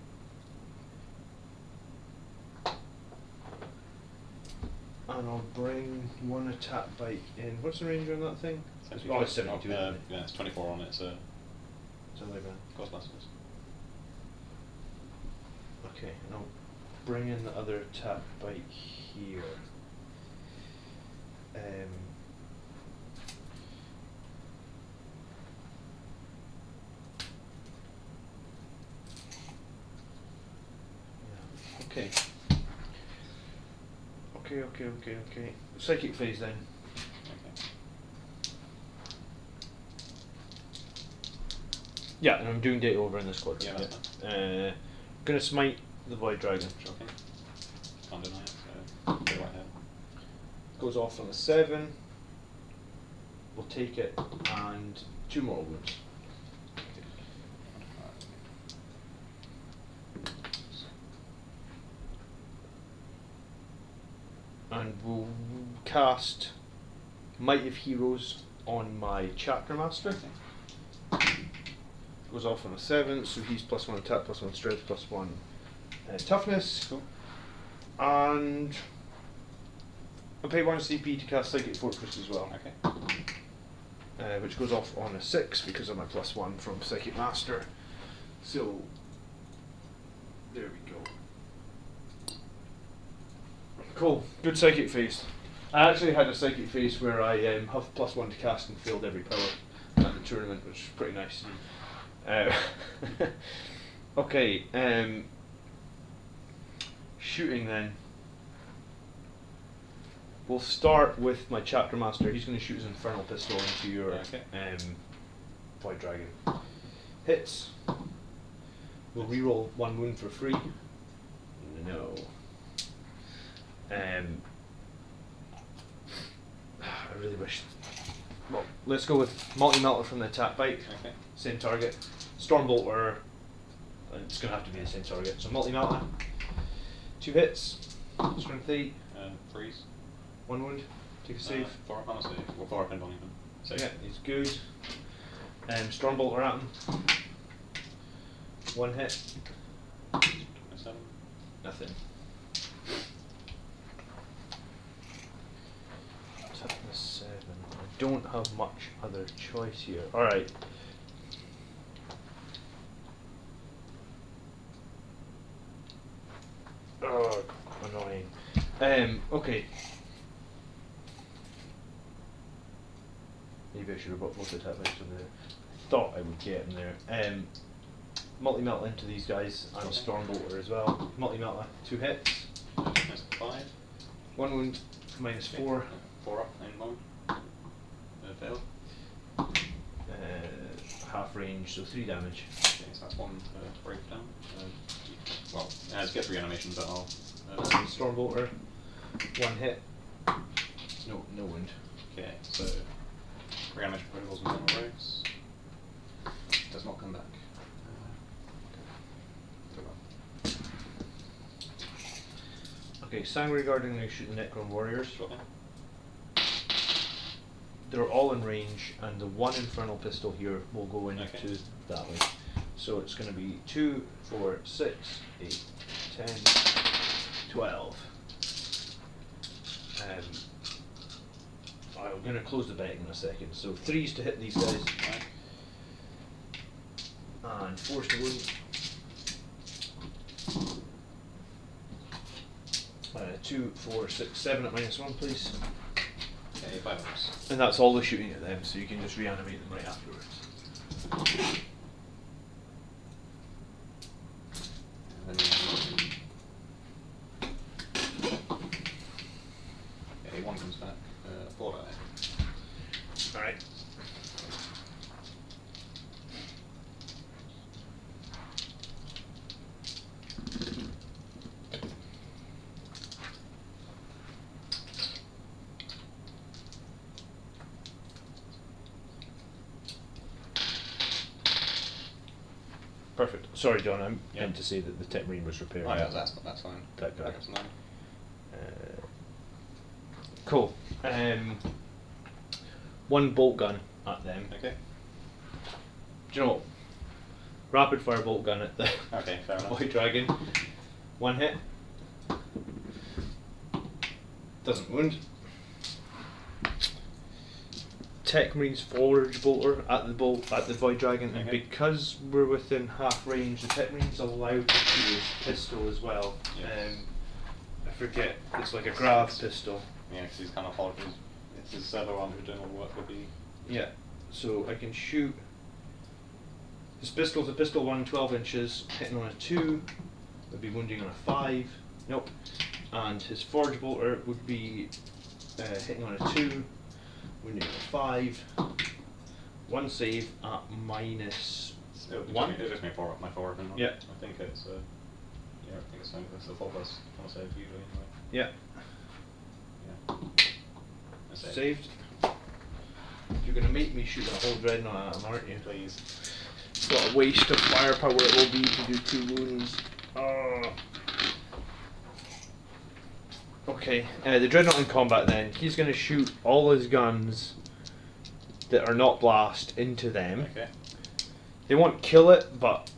And I'll bring 1 attack bike in. What's the range on that thing? Oh, it's 72. Yeah, it's 24 on it, so So like that. Ghostbusters. Okay, and I'll bring in the other attack bike here. Yeah. Okay. Okay. Psychic phase then. Okay. Yeah, and I'm doing data over in this quadrant. Yeah, that's fine. Gonna smite the Void Dragon. Shocking. Can't deny it, so go right ahead. Goes off on a 7. We'll take it, and 2 more wounds. And we'll cast Might of Heroes on my Chapter Master. Goes off on a 7, so he's +1 attack, +1 strength, +1 toughness. Cool. And I'll pay 1 CP to cast Psychic Fortress as well. Okay. Which goes off on a 6 because of my +1 from Psychic Master. So there we go. Cool, good psychic phase. I actually had a psychic phase where I have +1 to cast and failed every power at the tournament, which was pretty nice. Okay, shooting then. We'll start with my Chapter Master. He's going to shoot his Infernal Pistol into your Void Dragon. Hits. We'll reroll 1 wound for free. No. I really wish. Well, let's go with multi-melter from the attack bike. Okay. Same target. Stormbolter. It's going to have to be the same target. So multi-melter. 2 hits. Strength 8. Freeze. 1 wound. Take a save. 4 up on a save. Well, 4 up and on even. Save. Yeah, he's good. Stormbolter at him. 1 hit. 7. Nothing. Toughness 7. I don't have much other choice here. Alright. Oh, annoying. Okay. Maybe I should have brought both attack bikes over there. Thought I would get him there. Multi-melt into these guys and Okay. Stormbolter as well. Multi-melt, 2 hits. That's 5. 1 wound, -4. 4 up and 1. Failed. Half range, so 3 damage. Okay, so that's 1 to break down. Well, it has to get 3 animation, but I'll. Stormbolter, 1 hit. No wound. Okay, so reanimation protocols and normal rates. Does not come back. Okay, Sanguinary Guard, I'm going to shoot the Necron Warriors. Sure thing. they're all in range, and the one infernal pistol here will go into that way. So it's going to be 2, 4, 6, 8, 10, 12. I'm going to close the betting in a second. So 3s to hit these guys, and 4s to wound. 2, 4, 6, 7 at -1, please. Okay, 5 hours. And that's all the shooting at them, so you can just reanimate them right afterwards. And then okay, 1 comes back. 4 die. Alright. Perfect. Sorry, John, I meant to say that the Tech Marine was repaired. Oh yeah, that's fine. That guy. That's 9. Cool. 1 bolt gun at them. Okay. Do you know what? Rapid fire bolt gun at the Okay, fair enough. Void Dragon. 1 hit. Doesn't wound. Tech Marine's forge bolter at the Void Dragon, and Okay. because we're within half range, the Tech Marine's allowed to shoot his pistol as well. Yes. I forget, it's like a grav pistol. Yeah, because he's kind of hard. It's his servo arm who's doing all the work would be. Yeah, so I can shoot. His pistol's a pistol 1, 12 inches, hitting on a 2, would be wounding on a 5. Nope. And his forge bolter would be hitting on a 2, wounding on a 5. 1 save at -1. It just made my forward. Yeah. I think it's yeah, I think it's fine. It's the 4+ kind of save usually anyway. Yeah. Yeah. That's it. Saved. You're going to make me shoot a whole dreadnought at him, aren't you? Please. What a waste of firepower it will be to do 2 wounds. Oh. Okay, the dreadnought in combat then. He's going to shoot all his guns that are not blast into them. Okay. They won't kill it, but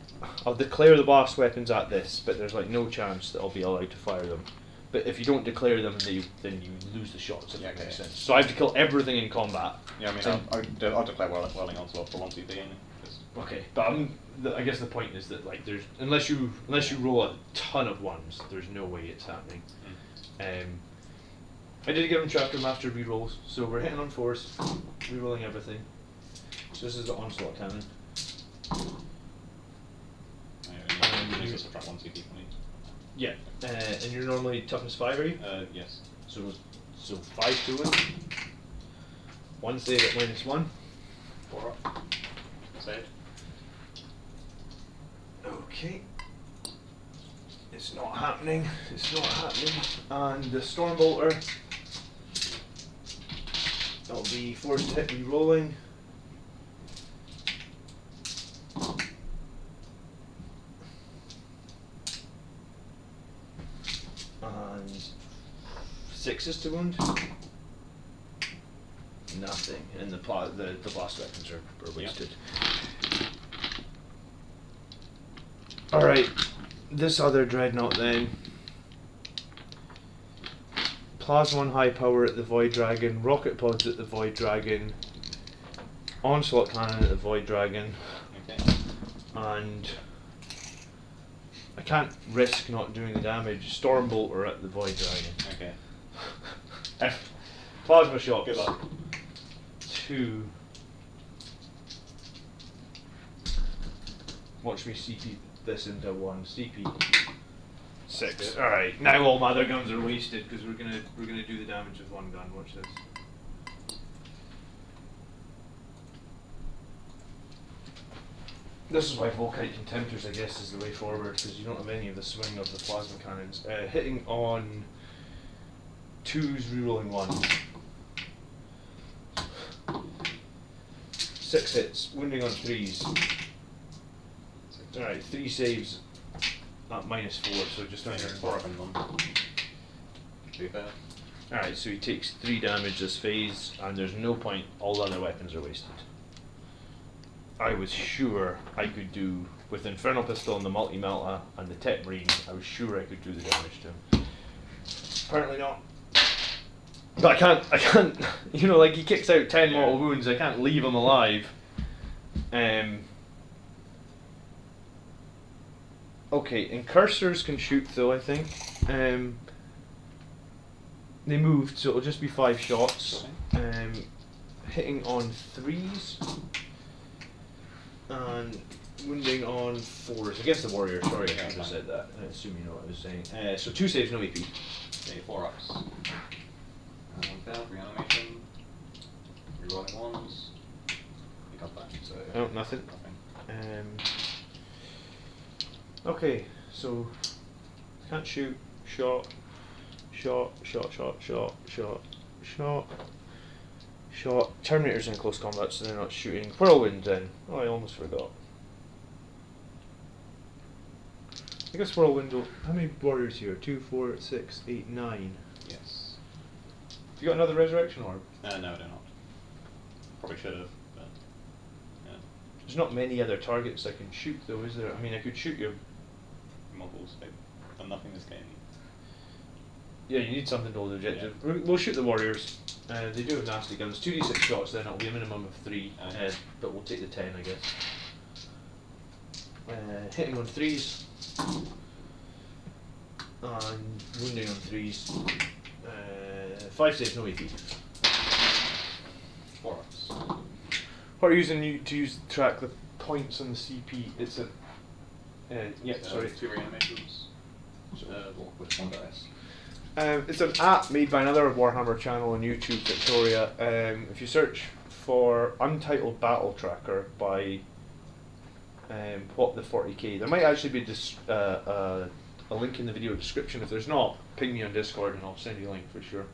I'll declare the blast weapons at this, but there's like no chance that I'll be allowed to fire them. But if you don't declare them, then you lose the shots, if that makes sense. So I have to kill everything in combat. Yeah, I mean, I'll declare Whirling Onslaught for 1 CP. Okay, but I guess the point is that like there's unless you roll a ton of 1s, there's no way it's happening. I did give him Chapter Master rerolls, so we're hitting on 4s, rerolling everything. So this is the Onslaught Cannon. You just subtract 1 CP from each. Yeah, and you're normally toughness 5, are you? Yes. So 5 to win. 1 save at -1. 4 up. Saved. Okay. It's not happening. It's not happening. And the Stormbolter. That'll be forced to hit re-rolling. And 6s to wound. Nothing. And the blast weapons are wasted. Alright. This other dreadnought then. Plasmon high power at the Void Dragon, rocket pods at the Void Dragon, Onslaught Cannon at the Void Dragon, Okay. and I can't risk not doing the damage. Stormbolter at the Void Dragon. Okay. Plasma shots. Good luck. 2. Watch me CP this into 1. CP 6. All right. Now all my other guns are wasted because we're gonna do the damage with 1 gun. Watch this. This is why Volkite Contemptors, I guess, is the way forward, because you don't have any of the swing of the plasma cannons. Hitting on 2s, rerolling 1s. 6 hits, wounding on 3s. Alright, 3 saves at -4, so just under. 4 up and 1. To be fair. Alright, so he takes 3 damage this phase, and there's no point, all the other weapons are wasted. I was sure I could do, with the Infernal Pistol and the Multi-Melta and the Tech Marine, I was sure I could do the damage to him. Apparently not. But I can't, you know, like he kicks out 10 mortal wounds, I can't leave him alive. Okay, Incursors can shoot though, I think. They moved, so it'll just be 5 shots. Hitting on 3s. And wounding on 4s. Against the warrior, sorry, I should have said that. I assume you know what I was saying. So 2 saves, no AP. Okay, 4 ups. 1 fail, reanimation. Rerolling ones. He comes back, so. Oh, nothing. Okay, so can't shoot, shot, Terminator's in close combat, so they're not shooting. Whirlwind then. Oh, I almost forgot. I guess Whirlwind will... How many warriors here? 2, 4, 6, 8, 9. Yes. You got another resurrection orb? No, I do not. Probably should have, but yeah. There's not many other targets I can shoot though, is there? I mean, I could shoot your... Models, they've done nothing this game. Yeah, you need something to hold the objective. Yeah. We'll shoot the warriors. They do have nasty guns. 2d6 shots, then it'll be a minimum of 3, but we'll take the 10, I guess. Hitting on 3s. And wounding on 3s. 5 saves, no AP. 4 ups. What are you using to track the points on the CP? It's a... yeah, sorry. 2 reanimations. With 1 dice. It's an app made by another Warhammer channel on YouTube, Victoria. If you search for Untitled Battle Tracker by What the 40k, there might actually be a link in the video description. If there's not, ping me on Discord and I'll send you a link for sure.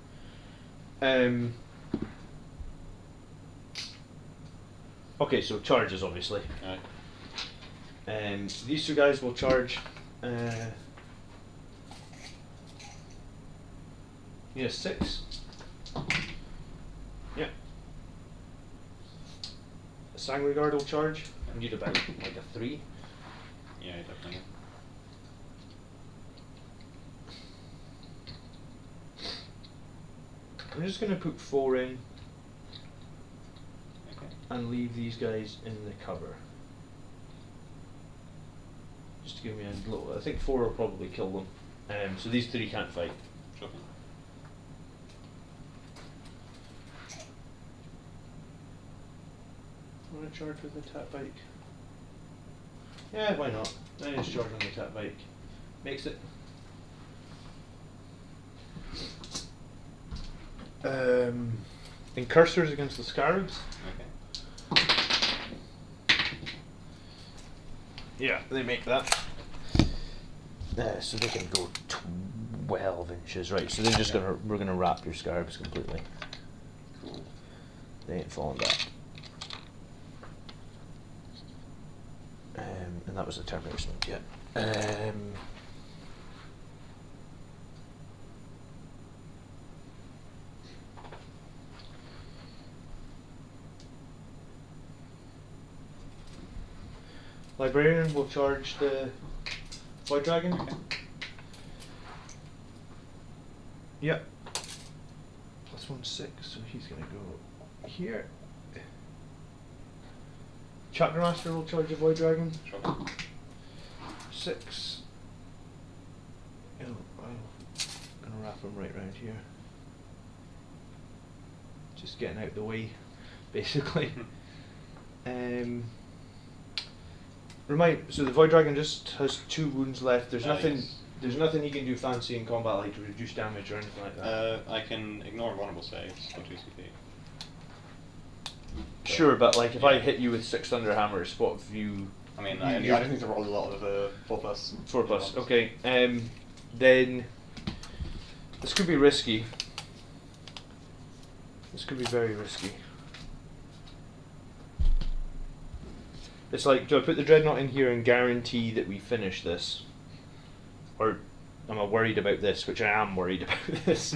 Okay, so charges obviously. Right. These 2 guys will charge. Yeah, 6. Yeah. A Sanguine Guard will charge. I need about like a 3. Yeah, definitely. I'm just going to put 4 in Okay. and leave these guys in the cover. Just to give me a little... I think 4 will probably kill them. So these 3 can't fight. Sure. Want to charge with the tap bike? Yeah, why not? I just charge on the tap bike. Makes it. Incursors against the Scarabs. Okay. Yeah, they make that. So they can go 12 inches, right? So they're just we're gonna wrap your Scarabs completely. Cool. They ain't falling back. And that was the Terminator Sneak, yeah. Librarian will charge the Void Dragon. Okay. Yep. +1 6, so he's gonna go here. Chapter Master will charge the Void Dragon. Sure. 6. Oh, I'm gonna wrap him right round here. Just getting out the way, basically. So the Void Dragon just has 2 wounds left. There's nothing. Yes. There's nothing he can do fancy in combat, like to reduce damage or anything like that. I can ignore vulnerable saves for 2 CP. Sure, but like if I hit you with 6 Thunder Hammers, what have you? I mean, I don't need to roll a lot of 4+. 4+. Okay. Then this could be risky. This could be very risky. It's like, do I put the Dreadnought in here and guarantee that we finish this? Or am I worried about this, which I am worried about this?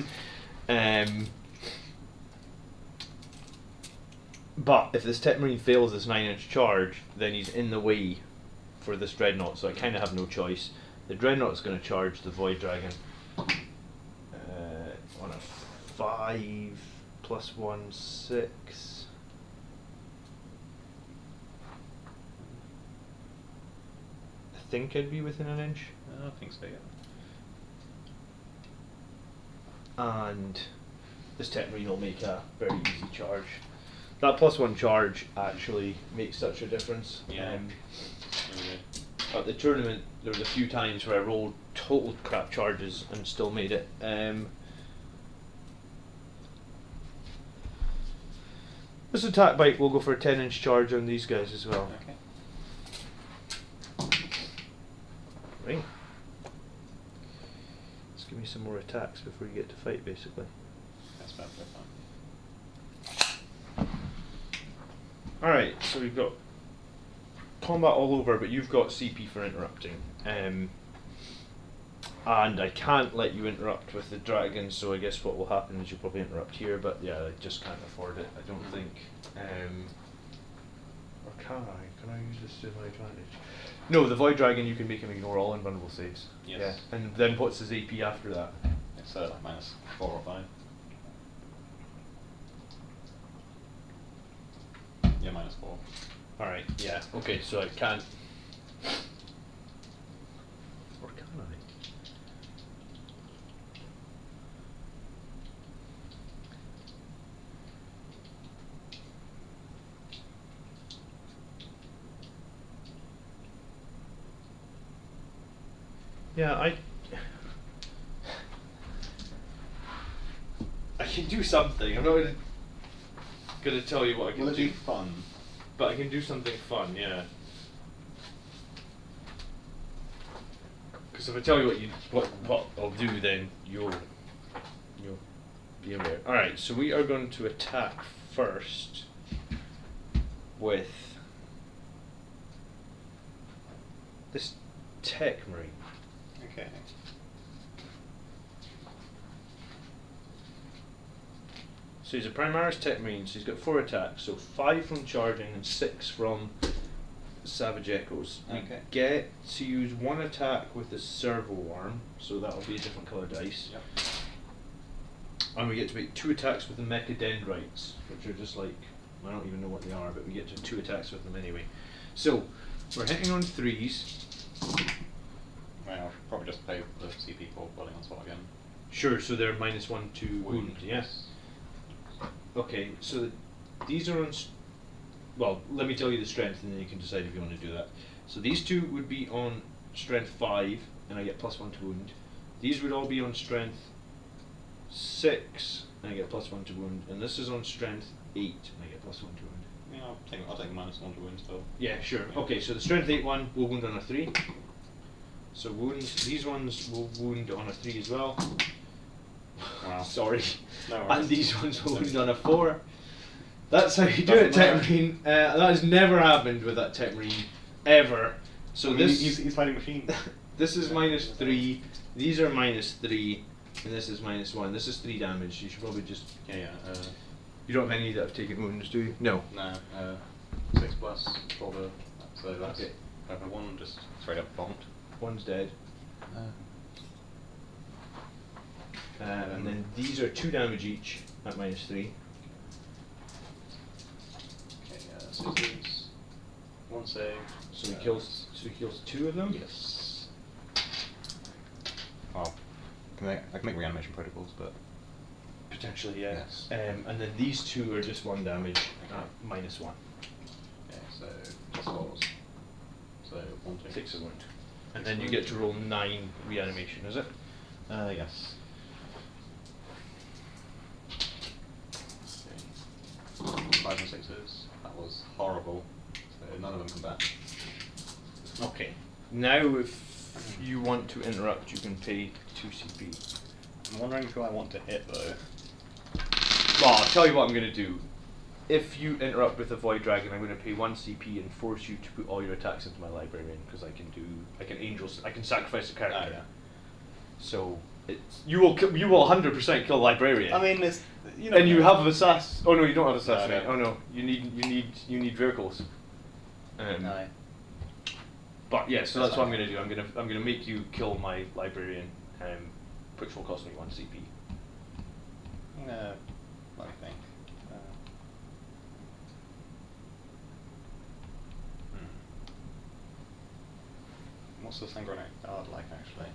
But if this Tech Marine fails this 9-inch charge, then he's in the way for this Dreadnought, so I kind of have no choice. The Dreadnought's going to charge the Void Dragon on a 5 plus 1, 6. I think I'd be within an inch. I think so, yeah. And this Tech Marine will make a very easy charge. That plus 1 charge actually makes such a difference. Yeah. At the tournament, there was a few times where I rolled total crap charges and still made it. This attack bite will go for a 10-inch charge on these guys as well. Okay. Right. Let's give me some more attacks before you get to fight, basically. That's perfectly fine. Alright, so we've got combat all over, but you've got CP for interrupting. And I can't let you interrupt with the dragon, so I guess what will happen is you'll probably interrupt here, but yeah, I just can't afford it, I don't think. Or can I? Can I use this to my advantage? No, the Void Dragon, you can make him ignore all invulnerable saves. Yes. Yeah. And then what's his AP after that? It's like -4 or 5. Yeah, -4. Alright, yeah. Okay, so I can't. Or can I? Yeah, I can do something. I'm not gonna tell you what I can Will it do. be fun? But I can do something fun, yeah. Because if I tell you what I'll do, then you'll be aware. All right, so we are going to attack first with this Tech Marine. Okay. So he's a Primaris Tech Marine, so he's got 4 attacks, so 5 from charging and 6 from Savage Echoes. We Okay. get to use 1 attack with the Servo Arm, so that'll be a different colour dice. Yep. And we get to make 2 attacks with the Mecha Dendrites, which are just like, I don't even know what they are, but we get to 2 attacks with them anyway. So, we're hitting on 3s. Well, I'll probably just pay the CP for building on spot again. Sure, so they're -1 to wound, yes. Okay, so these are on. Well, let me tell you the strength, and then you can decide if you want to do that. So these 2 would be on strength 5, and I get +1 to wound. These would all be on strength 6, and I get +1 to wound. And this is on strength 8, and I get +1 to wound. Yeah, I'll take -1 to wound still. Yeah, sure. Okay, so the strength 8 one will wound on a 3. So wounds, these ones will wound on a 3 as well. Wow. Sorry. No worries. And these ones will wound on a 4. That's how you do it, Tech Marine. That has never happened with that Tech Marine, ever. So I mean, this he's fighting machine. this is -3. These are -3, and this is -1. This is 3 damage. You should probably just. Yeah. You don't have any that have taken wounds, do you? No. No. 6 plus for the. So that's Okay. 1 just straight up bombed. One's dead. And then these are 2 damage each at -3. Okay. Scissors. 1 save. So he kills. So he kills 2 of them. Yes. Well, I can make reanimation protocols, but Potentially, yeah. Yes. And then these 2 are just 1 damage at -1. okay. So plus rolls. So 1, 2, 6 a wound. And then you get to roll 9 reanimation, is it? Yes. Okay. 5 and 6s. That was horrible. So none of them come back. Okay. Now, if you want to interrupt, you can pay 2 CP. I'm wondering who I want to hit though. Well, I'll tell you what I'm going to do. If you interrupt with a Void Dragon, I'm going to pay 1 CP and force you to put all your attacks into my librarian, because I can sacrifice a character. Yeah. So You will 100% kill librarian. I mean, it's and you have assassin. Oh no, you don't have assassinate. No, Oh no, you need vehicles. No. But yeah, so that's what I'm gonna do. I'm gonna make you kill my librarian, which will cost me 1 CP. Let me think. What's the Sanguinary Guard like, actually?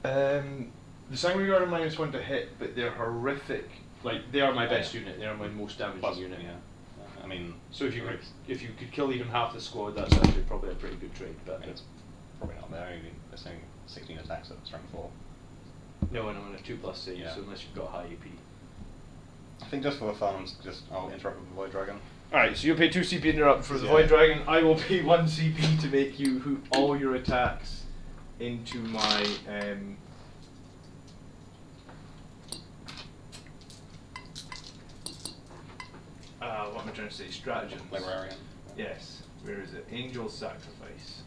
The Sanguinary Guard are -1 to hit, but they're horrific. Like, they are my best unit. They are my most damaging unit. Yeah. I mean, So if you could kill even half the squad, that's actually probably a pretty good trade. But I mean, it's probably not there. They're saying 16 attacks at strength 4. no, and I'm on a 2+ save, Yeah. so unless you've got high AP. I think just for fun, I'll interrupt with the Void Dragon. Alright, so you'll pay 2 CP interrupt for the Yeah. Void Dragon. I will pay 1 CP to make you hoot all your attacks into my what am I trying to say? Stratagems. Librarian. Yes. Where is it? Angel Sacrifice.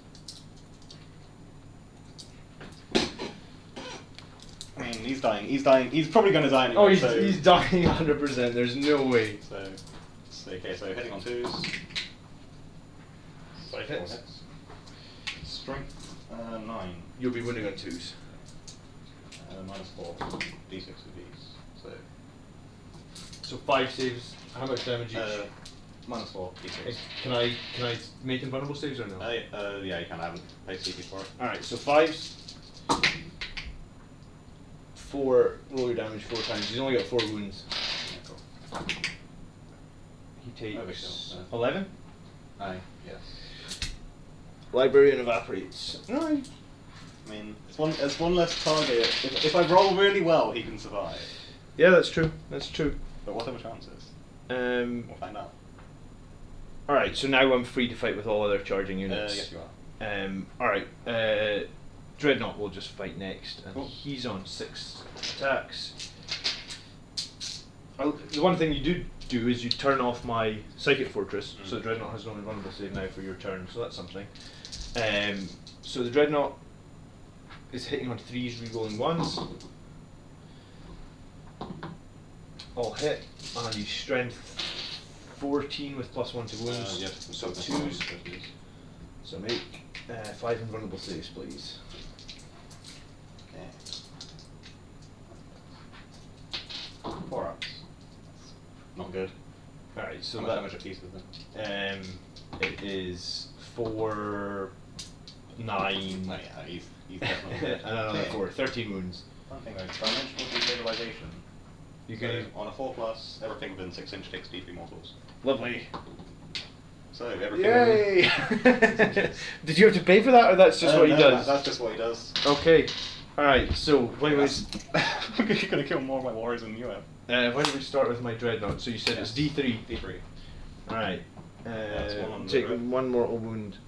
I mean, he's dying. He's probably going to die anyway. Oh, he's so, dying 100%. There's no way. So hitting on 2s. 5 hits. Strength 9. You'll be winning on 2s. -4. D6 of these. So 5 saves. How much damage each? -4. D6. Can I make invulnerable saves or no? Yeah, you can. I haven't paid CP for it. Alright, so 5s. 4, roll your damage 4 times. He's only got 4 wounds. Yeah, cool. He takes big deal. 11. Aye. Yes. Librarian evaporates. No, I mean, it's one less target. If I roll really well, he can survive. yeah, that's true. That's true. But what are the chances? We'll find out. Alright, so now I'm free to fight with all other charging units. Yes, you are. Alright, Dreadnought will just fight next, and Cool. he's on 6 attacks. The one thing you do is you turn off my Psychic Fortress, so the Dreadnought has no invulnerable save now for your turn, so that's something. So the Dreadnought is hitting on 3s, rerolling 1s. All hit, and he's strength 14 with +1 to wounds, Yes. so 2s. So make 5 invulnerable saves, please. Okay. 4 ups. Not good. Alright, so How much a piece is it? it is 4, 9, Oh yeah, he's definitely good. and another 4, 13 wounds. One thing though, dimensional destabilization. You So, can on a 4+, everything within 6 inch takes D3 mortals. lovely. So everything. Yay! Did you have to pay for that, or that's just what he No, does? That's just what he does. Okay. Alright, so wait. You're gonna kill more of my warriors than you have. Why don't we start with my Dreadnought? So you said it's D3. D3. Alright. That's one on the Take red. 1 mortal wound.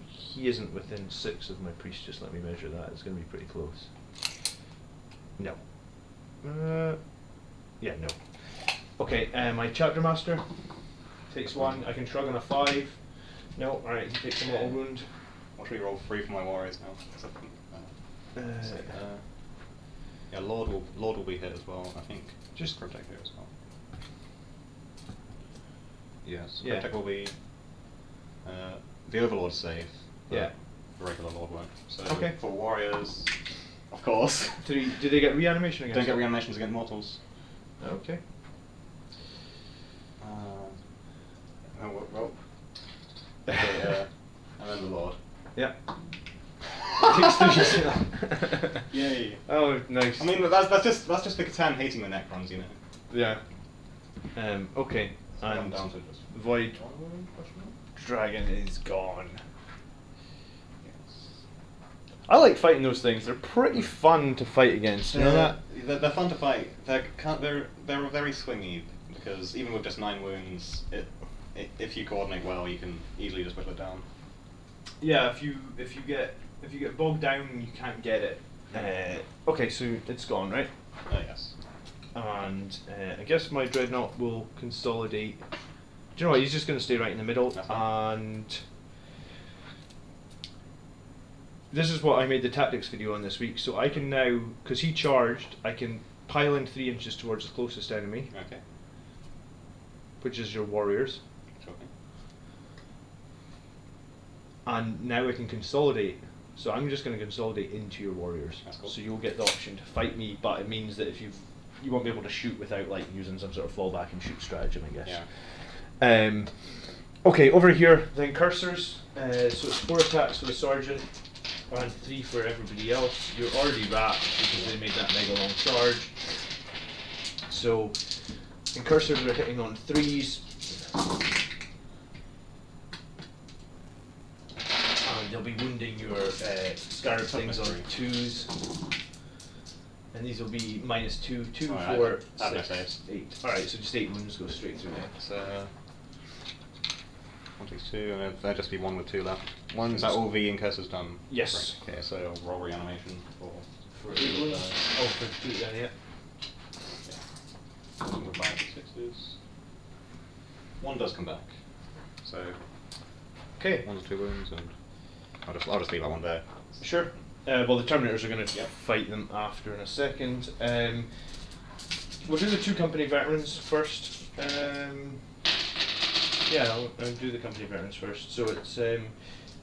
He isn't within 6 of my priest, just let me measure that. It's going to be pretty close. No. Yeah, no. Okay, my Chapter Master takes 1. I can shrug on a 5. No, alright, he takes a mortal wound. What should we roll 3 for my warriors now? Yeah, Lord will be hit as well, I think. Just Protect here as well. Yes, Yeah. Protect will be the Overlord save. But Yeah. the regular Lord won't. So Okay. for warriors, of course. Do they get reanimation against Don't get it? reanimations against mortals. Okay. Well. Okay, and then the Lord. Yeah. Yay. Oh, nice. I mean, that's just the Catan hating the Necrons, you know. Yeah. Okay. So I'm And down to just Void Dragon is gone. Yes. I like fighting those things. They're pretty fun to fight against. You know that? They're fun to fight. They're very swingy because even with just 9 wounds, if you coordinate well, you can easily just whittle it down. Yeah. If you get bogged down, you can't get it. Okay, so it's gone, right? Yes. And I guess my Dreadnought will consolidate. Do you know what? He's just going to stay right in the middle, That's fine. and this is what I made the tactics video on this week. So I can now, because he charged, I can pile in 3 inches towards the closest enemy, Okay. which is your warriors. Sure. And now I can consolidate. So I'm just going to consolidate into your warriors. That's cool. So you'll get the option to fight me, but it means that if you won't be able to shoot without like using some sort of fallback and shoot stratagem, I guess. Yeah. Okay, over here then cursors. So it's 4 attacks for the sergeant and 3 for everybody else. You're already wrapped because they made that mega long charge. So in cursors we're hitting on 3s. And they'll be wounding your scarab things on 2s. And these will be -2, 2, Alright, 4, that makes 6, sense. 8. Alright, so just 8 wounds go straight through there. So 1, 2, 2, and there'll just be 1 with 2 left. Is that all the incursor's done? Yes. Right. Okay, so I'll roll reanimation for 8 wounds. Oh, for 2 then, yeah. With 5 and 6s. 1 does come back. So Okay. 1 to 2 wounds, and I'll just leave that one there. Sure. Well, the Terminators are going to Yep. fight them after in a second. We'll do the 2 company veterans first. Yeah, I'll do the company veterans first. So it's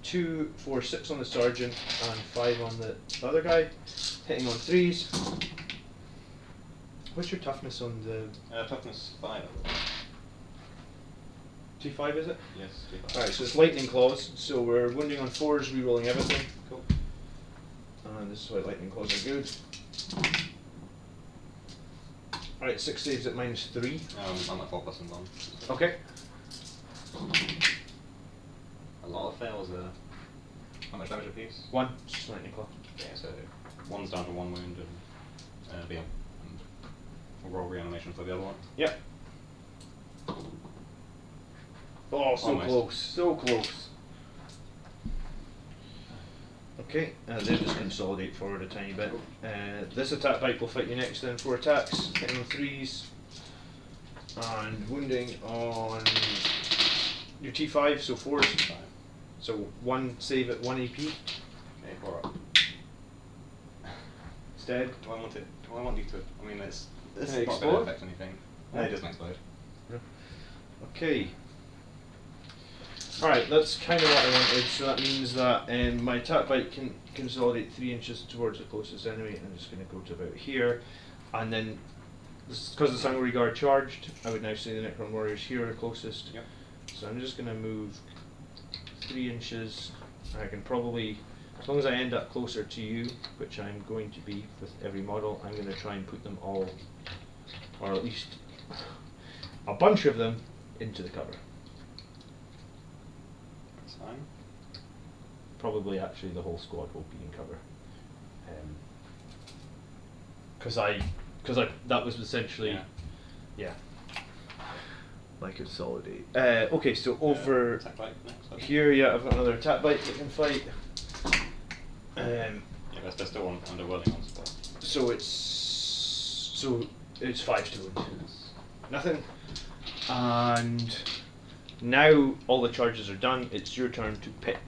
2, 4, 6 on the sergeant and 5 on the other guy, hitting on 3s. What's your toughness on the Toughness 5. T5? Is it? Yes, T5. Alright, so it's lightning claws. So we're wounding on 4s, rerolling everything. Cool. And this is why lightning claws are good. Alright, 6 saves at -3. I'm at 4 plus and 1. Okay. A lot of fails there. How much damage a piece? 1. It's just lightning claw. Yeah, so 1's down to 1 wound, and and we'll roll reanimation for the other one. Yep. Oh, so Almost. close. So close. Okay, they'll just consolidate forward a tiny bit. This attack bike will fight you next then. 4 attacks, hitting on 3s. And wounding on your T5, so 4s. 5. So 1 save at 1 AP. Okay, 4 up. It's dead. Do I want it? Do I want you to? I mean, this Can is it not explode? going to affect anything. No, it doesn't explode. Okay. Alright, that's kind of what I wanted. So that means that my attack bite can consolidate 3 inches towards the closest enemy. I'm just going to go to about here. And then, because the Sanguinary Guard charged, I would now say the Necron Warriors here are closest. Yep. So I'm just going to move 3 inches. I can probably, as long as I end up closer to you, which I'm going to be with every model, I'm going to try and put them all, or at least a bunch of them, into the cover. That's fine. Probably actually the whole squad will be in cover. Because that was essentially, yeah. I consolidate. Okay, so over Attack bite next. I think. here, yeah, I've got another attack bite that can fight. Yeah, they're still under whirling on spot. So it's 5 to wound. Nothing. And now all the charges are done. It's your turn to pick.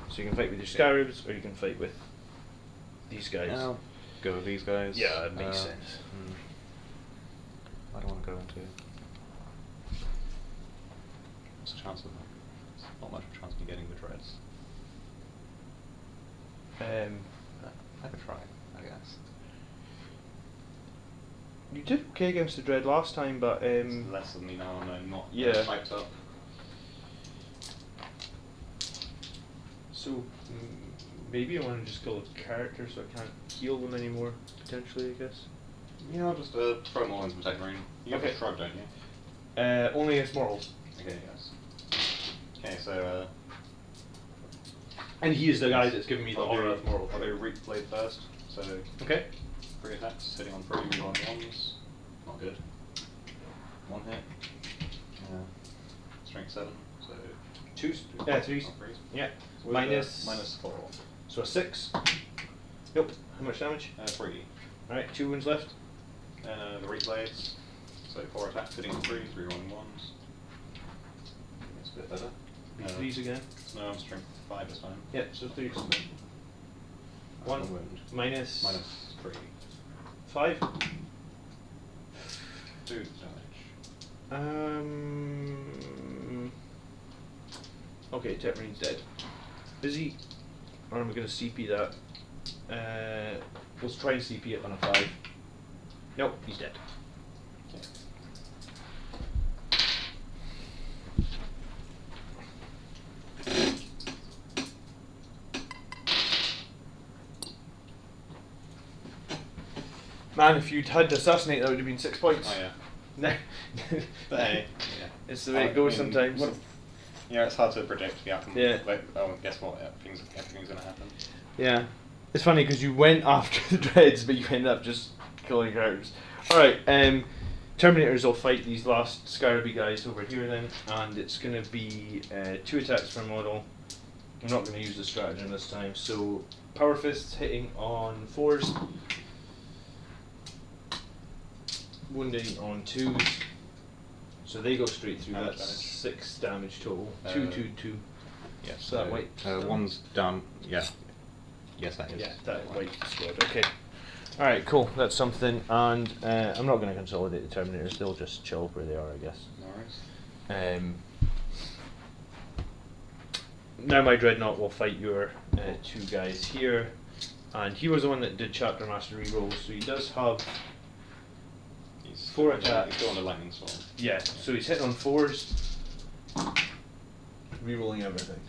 So you can fight with your scarabs, or you can fight with these guys. I'll go with these guys. Yeah, it makes sense. I don't want to go into. What's the chance of that? There's not much of a chance of me getting the dreads. I could try, I guess. You did okay against the dread last time, but It's less than me now, and I'm not Yeah. typed up. so maybe I want to just kill a character so I can't heal them anymore, potentially, I guess. Yeah, I'll just throw more into the tech ring. You have Okay. a shrug, don't you? Only against mortals. Okay, yes. Okay, so And he is the guy that's giving me the I'll aura do- of mortal. I'll do Reap Blade first. So Okay. 3 attacks, hitting on 3, on 1s. Not good. 1 hit. Strength 7, so 2s, 3s. not 3s. Yeah. With, Minus 4. So a 6. Nope. How much damage? 3. Alright, 2 wounds left. The Reap Blades. So 4 attacks, hitting on 3, 3 on 1s. That's a bit better. Be 3s again. No, I'm strength 5 this time. Yeah, so 3s. One One. wound. Minus. Minus 3. 5. 2 damage. Okay, Tetmarine's dead. Is he? Or am I going to CP that? Let's try and CP it on a 5. Nope, he's dead. Okay. Man, if you'd had to assassinate, that would have been 6 points. Oh yeah. No. But hey, yeah. It's the way it goes sometimes. Yeah, it's hard to predict the outcome. Yeah. Like, oh, guess what? Everything's going to happen. Yeah. It's funny because you went after the dreads, but you ended up just killing characters. Alright, Terminators will fight these last Scarabee guys over here then, and it's going to be 2 attacks per model. I'm not going to use the stratagem this time, so Power Fists hitting on 4s, wounding on 2s, so they go straight through. How much That's damage? 6 damage total. 2, 2, 2. Yes. So that white. One's down. Yeah. Yes, that is. Yeah, that white squad. Okay. Alright, cool. That's something. And I'm not going to consolidate the Terminators. They'll just chill where they are, I guess. No worries. Now my Dreadnought will fight your 2 guys here. And he was the one that did Chapter Master rerolls, so he does have... He's 4 attacks. He's still on the lightning storm. Yeah, so he's hitting on 4s. Rerolling everything.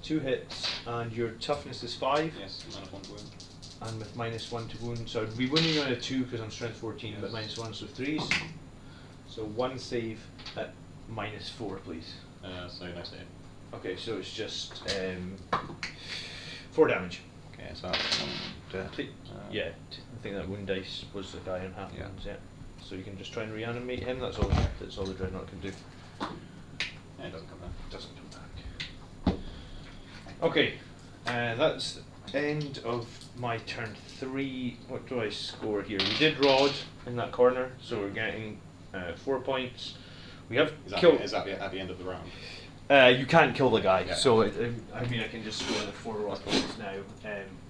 2 hits, and your toughness is 5. Yes, minus 1 to wound. And with minus 1 to wound, so I'd be wounding on a 2 because I'm strength 14, but Yes. minus 1, so 3s. So 1 save at minus 4, please. So no save. Okay, so it's just 4 damage. Okay, so that's 1 dead. Yeah, I think that wound dice was the guy in half Yeah. wounds, yeah. So you can just try and reanimate him, that's all the Dreadnought can do. Yeah, it doesn't come back. Doesn't come back. Okay, that's end of my turn 3. What do I score here? We did Rod in that corner, so we're getting 4 points. We have killed. Is that at the end of the round? You can't kill the guy, Yeah. so I mean I can just score the 4 Rod points now,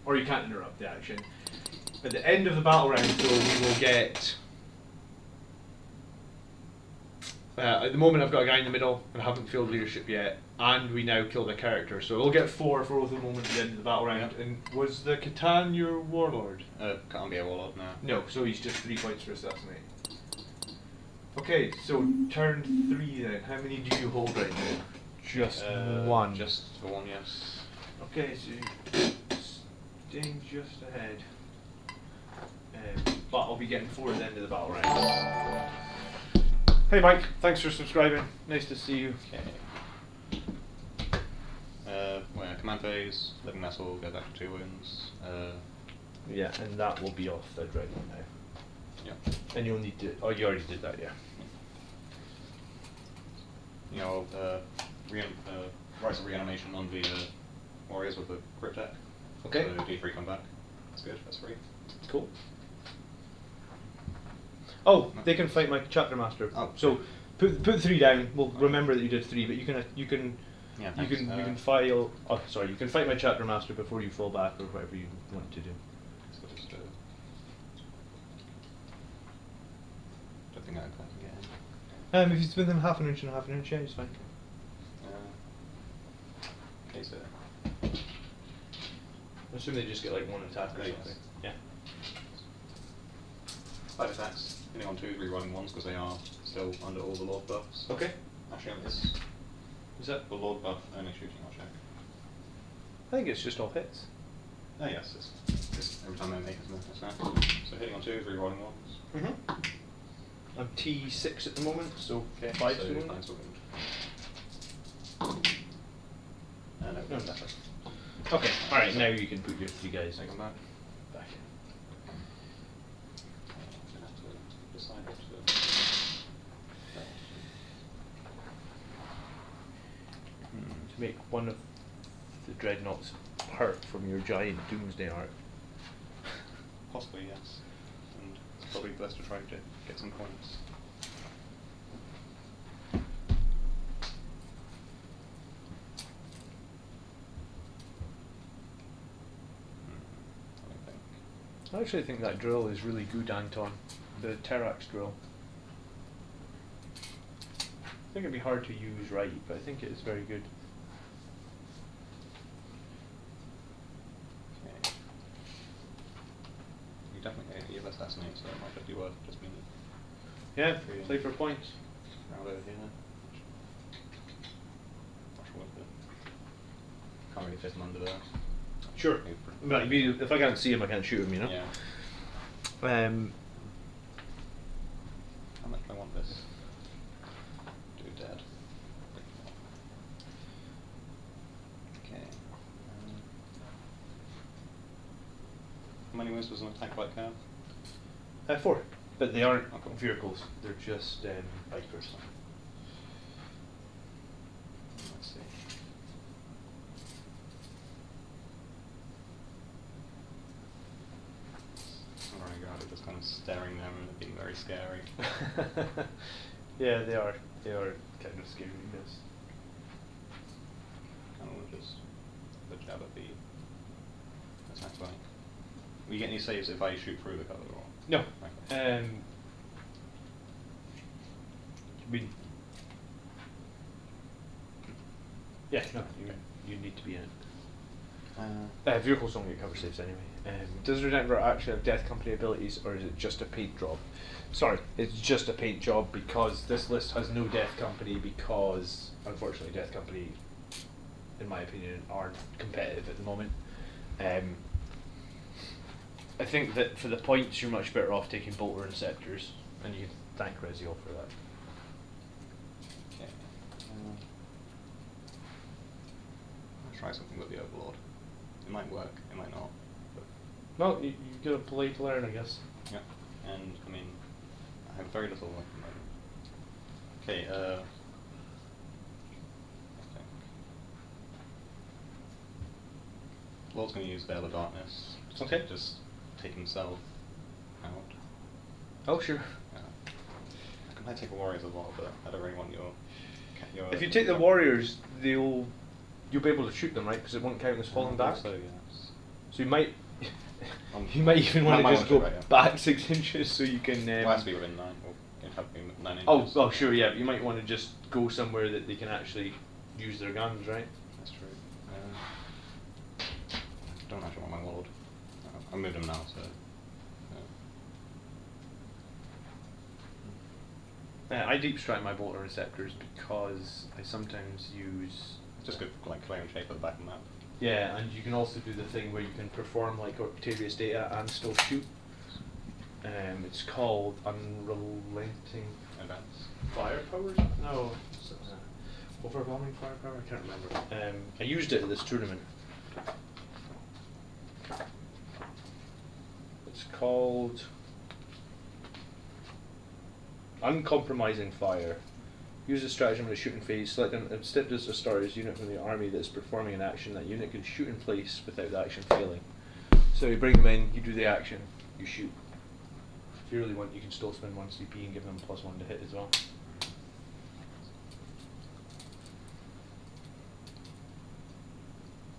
or you can't interrupt the action. At the end of the battle round, though, we will get. At the moment, I've got a guy in the middle, and I haven't filled leadership yet, and we now killed a character, so we'll get 4 for both the moment at the end of the battle round. Yep. And was the Catan your warlord? Can't be a warlord now. No, so he's just 3 points for assassinate. Okay, so turn 3 then. How many do you hold right now? Just 1. Just the 1, yes. Okay, so you're staying just ahead. But I'll be getting 4 at the end of the battle round. Hey Mike, thanks for subscribing. Nice to see you. Okay. Well, command phase, living metal, go back to 2 wounds. Yeah, and that will be off the Dreadnought now. Yeah. And you'll need to. Oh, you already did that, yeah. You know, Rites of Reanimation on the warriors with the crit tech. Okay. So D3 come back. That's good. That's free. Cool. Oh, they can fight my Chapter Master. Oh. So put 3 down. We'll remember that you did 3, but you can Yeah. you can file. Oh, sorry. You can fight my Chapter Master before you fall back or whatever you want to do. So just, don't think I can get in. If it's within half an inch and half an inch, yeah, it's fine. Okay, so I assume they just get like 1 attack or Yes. something. Yeah. 5 attacks, hitting on 2 rerolling 1s because they are still under all the Lord buffs. Okay. Actually, it's Is that? the Lord buff only shooting, I'll check. I think it's just all hits. Oh yes, it's every time I make it, it's an attack. So hitting on 2 rerolling 1s. Mhm. I'm T6 at the moment, so Okay, 5 so to wound. 5 to wound. No, nothing. Okay, alright, now you can put your 3 guys Take them back. back. I'm gonna have to decide what to do. To make one of the Dreadnoughts hurt from your giant Doomsday art. Possibly, yes. And it's probably best to try to get some points. I actually think that drill is really good, Anton. The Terax drill. I think it'd be hard to use right, but I think it is very good. Okay. You definitely get your assassinate, so it might just be worth just being Yeah, play for points. around over here. Not sure what the can't really fit them under there. Sure. But if I can't see him, I can't shoot him, you know? Yeah. How much do I want this? Do dead. Okay. How many wins does an attack like have? 4. But they aren't Okay. vehicles, they're just bikers. Let's see. Oh my god, just kind of staring them and being very scary. Yeah, they are. They are kind of scary, yes. Kind of just the jab at the attack bike. Will you get any saves if I shoot through the cover or? No. Okay. Yeah, no, you need to be in it. Vehicles don't get cover saves anyway. Does Redemptor actually have Death Company abilities, or is it just a paint job? Sorry, it's just a paint job because this list has no Death Company because, unfortunately, Death Company, in my opinion, aren't competitive at the moment. I think that for the points, you're much better off taking Bolter and Scepters, and you can thank Reziel for that. Okay. I'll try something with the Overlord. It might work, it might not. But Well, you gotta play to learn, I guess. yeah, and I mean, I have very little luck at the moment. Okay, I think Lord's going to use Veil of Darkness. Okay. Just take himself out. Oh, sure. I might take a Warriors as well, but I don't really want your If you take the Warriors, you'll be able to shoot them, right? Because it won't count as falling back. So yes. So you might you might even want to just go back 6 inches so you can. It has to be within 9, or it have to be 9 inches. Oh, sure, yeah. But you might want to just go somewhere that they can actually use their guns, right? That's true. I don't actually want my Warlord. I moved him now, so. I deep strike my Bolter Receptors because I sometimes use. Just good, like clearing shape at the back of the map. Yeah, and you can also do the thing where you can perform like Octavius Data and still shoot. It's called Unrelenting Advance. Firepower? No. Overwhelming Firepower? I can't remember. I used it at this tournament. It's called Uncompromising Fire. Use the stratagem in a shooting phase. Select an instead a starter's unit from the army that's performing an action. That unit can shoot in place without the action failing. So you bring them in, you do the action, you shoot. If you really want, you can still spend 1 CP and give them +1 to hit as well.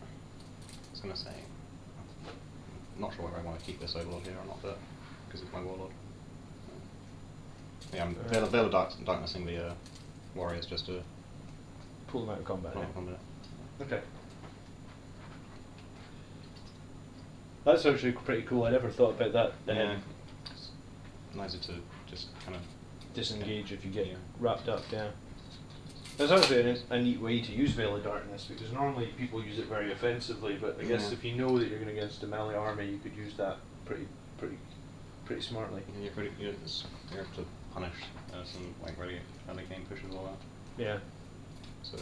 I was going to say, I'm not sure whether I want to keep this Overlord here or not, but because it's my Warlord. Yeah, I'm Veil of Darknessing the Warriors just to Pull them out of combat. pull Yeah. out combat. Okay. That's actually pretty cool. I never thought about that. Yeah. It's nicer to just kind of Disengage if you get Yeah. wrapped up. Yeah. That's actually a neat way to use Veil of Darkness because normally people use it very offensively, but I guess Yeah. if you know that you're going against a melee army, you could use that pretty smartly. Yeah, you're able to punish some like really early game pushes all that. Yeah. So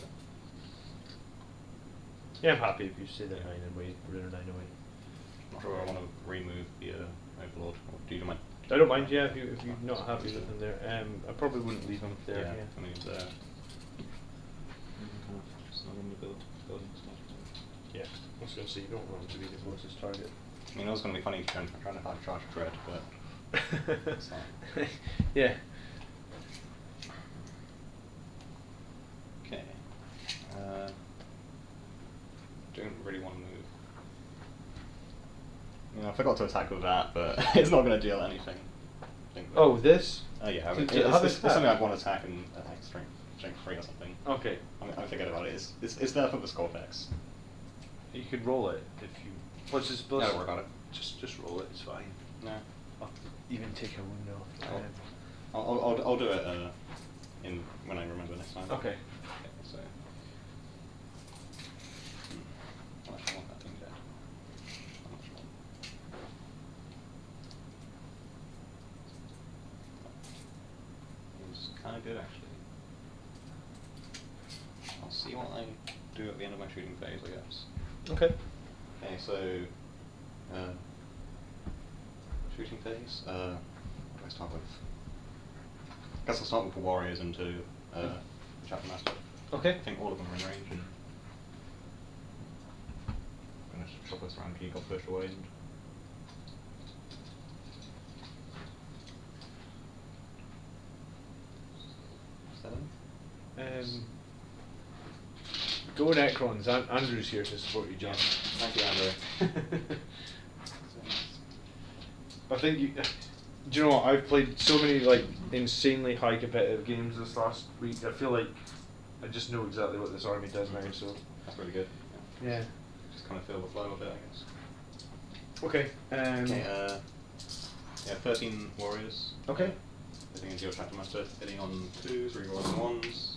Yeah, I'm happy if you say that 9 away, Ritter 9 away. not sure I want to remove the Overlord. Or do you mind? I don't mind. Yeah, if you're not happy with them there, I probably wouldn't leave them there. Yeah, Yeah. I mean kind of snug in the building stuff. Yeah. I was going to say you don't want them to be the closest target. I mean, it was going to be funny trying to hard charge Dread, but it's not. Yeah. Okay. Don't really want to move. I forgot to attack with that, but it's not going to deal anything. I think. Oh, this? Yeah, Did it's, you have it's it? something like one attack and like strength 3 or something. Okay. I forget about it. It's there for the score effects. You could roll it if you. What's his Yeah, plus? don't worry about it. Just roll it. It's fine. No. I'll even take a window. I'll do it in when I remember next time. Okay. So. I actually want that thing dead. I'm not sure. It was kind of good actually. I'll see what I do at the end of my shooting phase, I guess. Okay. Okay, so shooting phase. What do I start with? I guess I'll start with the warriors into Chapter Master. Okay. I think all of them are in range. And I'm gonna chop this around. You got pushed away. And seven. Go Necrons. Andrew's here to support you, John. Thank you, Andrew. I think you. Do you know what? I've played so many like insanely high competitive games this last week. I feel like I just know exactly what this army does now. So That's really good. yeah. Just kind of feel the flow of it, I guess. Okay. Okay. Yeah, 13 warriors. Okay. Hitting into your Chapter Master. Hitting on 2s, 3 rolls and 1s.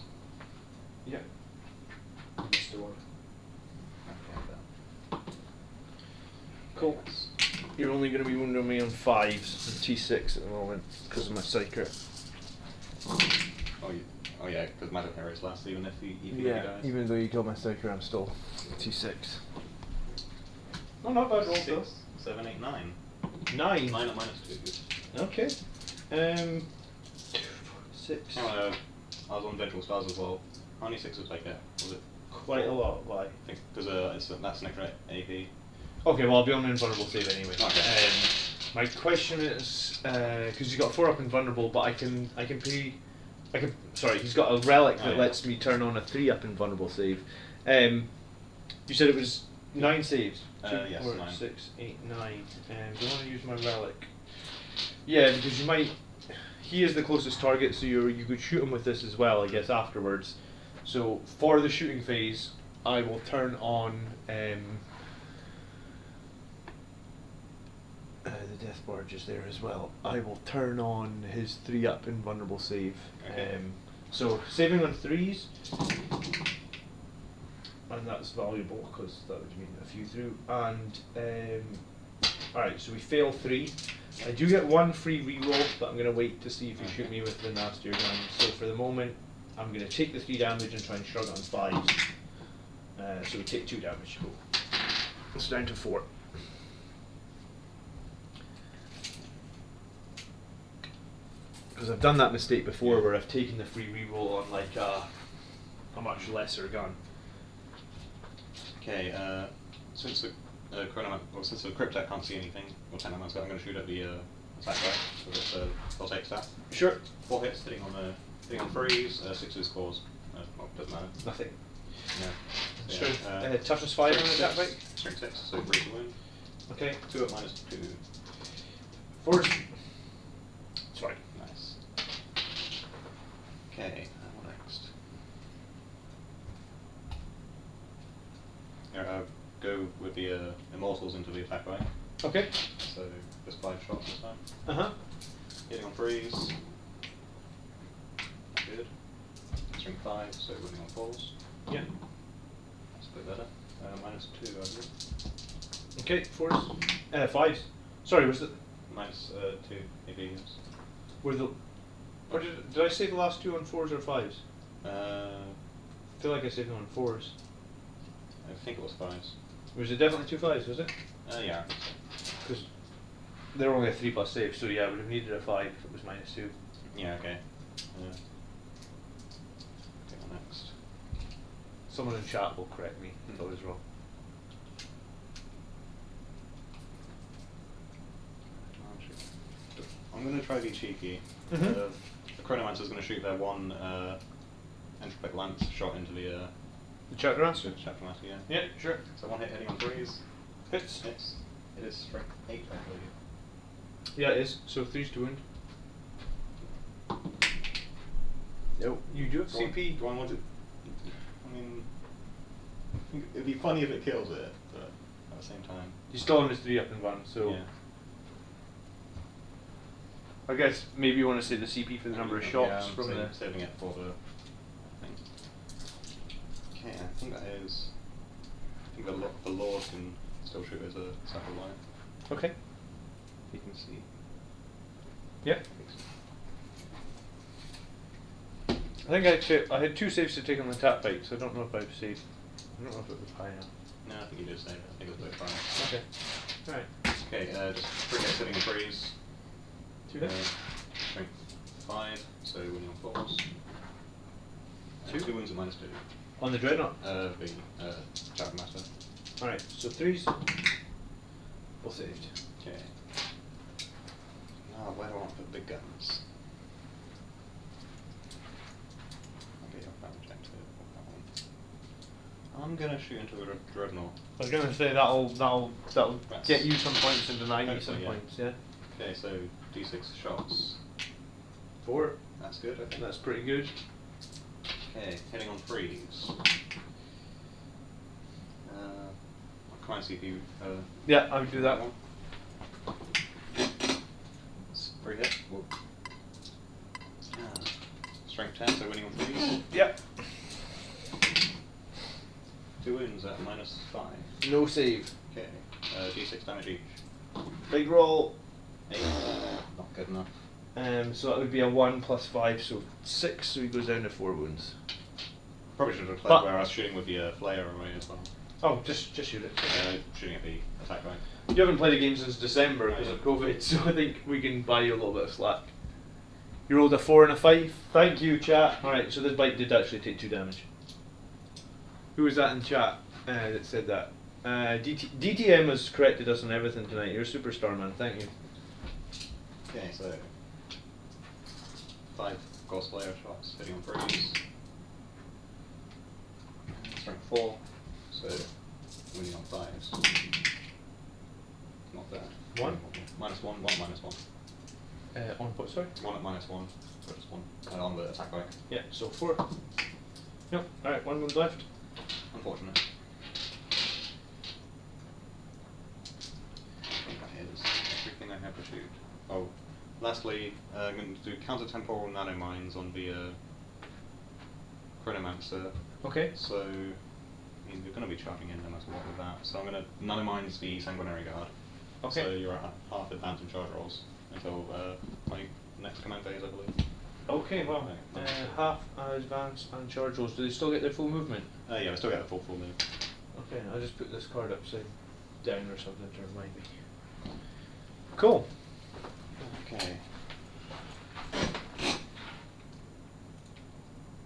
Yeah. Mr. One. Okay, Cool. You're only going to be wounding me on 5s and T6 at the moment because of my secret. Oh yeah, because Magic Heroes last even if he Yeah, dies. even though you killed my secret, I'm still T6. Oh, not bad roll though. 6, 7, 8, 9. 9. 9 at -2. Okay. 6. I was on Vengeful Stars as well. How many 6s did I get? Was it Quite a lot. Why? I think because that's Necron AP. Okay, well I'll be on invulnerable save anyway. Okay. My question is, because he's got 4 up invulnerable, but sorry, he's got a relic that lets me turn on a 3 up invulnerable save. You said it was 9 saves? 2, Yes, 4, 9. 6, 8, 9. Do I want to use my relic? Yeah, because you might. He is the closest target, so you could shoot him with this as well, I guess, afterwards. So for the shooting phase, I will turn on the Death Barge is there as well. I will turn on his 3 up invulnerable save. Okay. So saving on 3s, and that's valuable because that would mean a few through. And alright, so we fail 3. I do get 1 free reroll, but I'm going to wait to see if you shoot me with the nastier gun. So for the moment, I'm going to take the 3 damage and try and shrug it on 5s. So we take 2 damage. Cool. It's down to 4. Because I've done that mistake before where I've taken the free reroll on like a much lesser gun. Okay, since the since the Cryptek can't see anything, or 10 I'm going to shoot at the attack guy with its voltaic staff. Sure. 4 hits, hitting on 3s, 6s scores. Doesn't matter. Nothing. Yeah. Sure. Toughness 5 on attack bike. Strength 6, so 3 to wound. Okay. 2 at -2. 4. It's fine. Nice. Okay, what next? I'll go with the Immortals into the attack guy. Okay. So just 5 shots this time. Uh-huh. Hitting on 3s. Good. Strength 5, so winning on 4s. Yeah. That's a bit better. -2, I believe. Okay, 4s. 5s. Sorry, was it? -2, maybe. Yes. Were the? Or did I say the last 2 on 4s or 5s? I feel like I saved them on 4s. I think it was 5s. Was it definitely 2 5s? Was it? Yeah. Because they're only a 3+ save, so yeah, I would have needed a 5 if it was -2. Yeah, okay. Okay, on next. Someone in chat will correct me if I was wrong. I'm going to try to be cheeky. Mhm. The Chronomancer's going to shoot their 1 Entropic Lance shot into the The Chapter Master? Chapter Master, yeah. Yeah, sure. So 1 hit hitting on 3s. Hits. Hits. It is strength 8, I believe. Yeah, it is. So 3's to wound. Nope. You do have Do I- CP. Do I want it? I mean, it'd be funny if it kills it, but at the same time. You're still on his 3 up and 1, so Yeah. I guess maybe you want to say the CP for the number of shots I'm from the. saving it for the thing. Okay, I think that is. I think the Lord can still shoot as a satellite. Okay. You can see. Yeah. I think I had 2 saves to take on the tap bike, so I don't know if I've saved. I don't know if it was high enough. No, I think you did save it. I think it was a bit fine. Okay. Alright. Okay, just 3 hits hitting and freeze. 2 hits. Strength 5, so winning on 4s. 2? 2 wounds at -2. On the dreadnought. The Chapter Master. Alright, so 3's. All saved. Okay. Now, where do I want to put big guns? Okay, I'll find objective. I'm gonna shoot into the dreadnought. I was gonna say that'll That's- get you some points and deny me some Hopefully, yeah. points, yeah. Okay, so d6 shots. 4. That's good, I think. That's pretty good. Okay, hitting on 3s. Command CP. Yeah, I would do that. It's 3 hit. Whoa. Strength 10, so winning on 3s. Yep. 2 wounds at -5. No save. Okay, d6 damage each. Big roll. 8, not good enough. So that would be a 1 plus 5, so 6, so he goes down to 4 wounds. Probably should have But- played where I was shooting with the flare array as well. Oh, just shoot it. Shooting at the attack guy. You haven't played a game since December because Oh, of yeah. COVID, so I think we can buy you a little bit of slack. You rolled a 4 and a 5. Thank you, chat. Alright, so this bite did actually take 2 damage. Who was that in chat that said that? DTM has corrected us on everything tonight. You're a superstar, man. Thank you. Okay, so 5 Ghost Slayer shots hitting on 3s. Strength 4, so winning on 5s. Not bad. 1? -1, 1 -1. On what, sorry? 1 at -1. So just 1 on the attack guy. Yeah, so 4. Yep, alright, 1 wound left. Unfortunate. I think that is everything I have to shoot. Oh, lastly, I'm going to do counter-temporal nanomines on the Chronomancer. Okay. So, I mean, you're going to be charging in no matter what with that. So I'm going to nanomines the Sanguinary Guard. Okay. So you're at half advance and charge rolls until my next command phase, I believe. Okay, well, half advance and charge rolls. Do they still get their full movement? Yeah, we still get a full move. Okay, I'll just put this card upside down or something to remind me. Cool. Okay.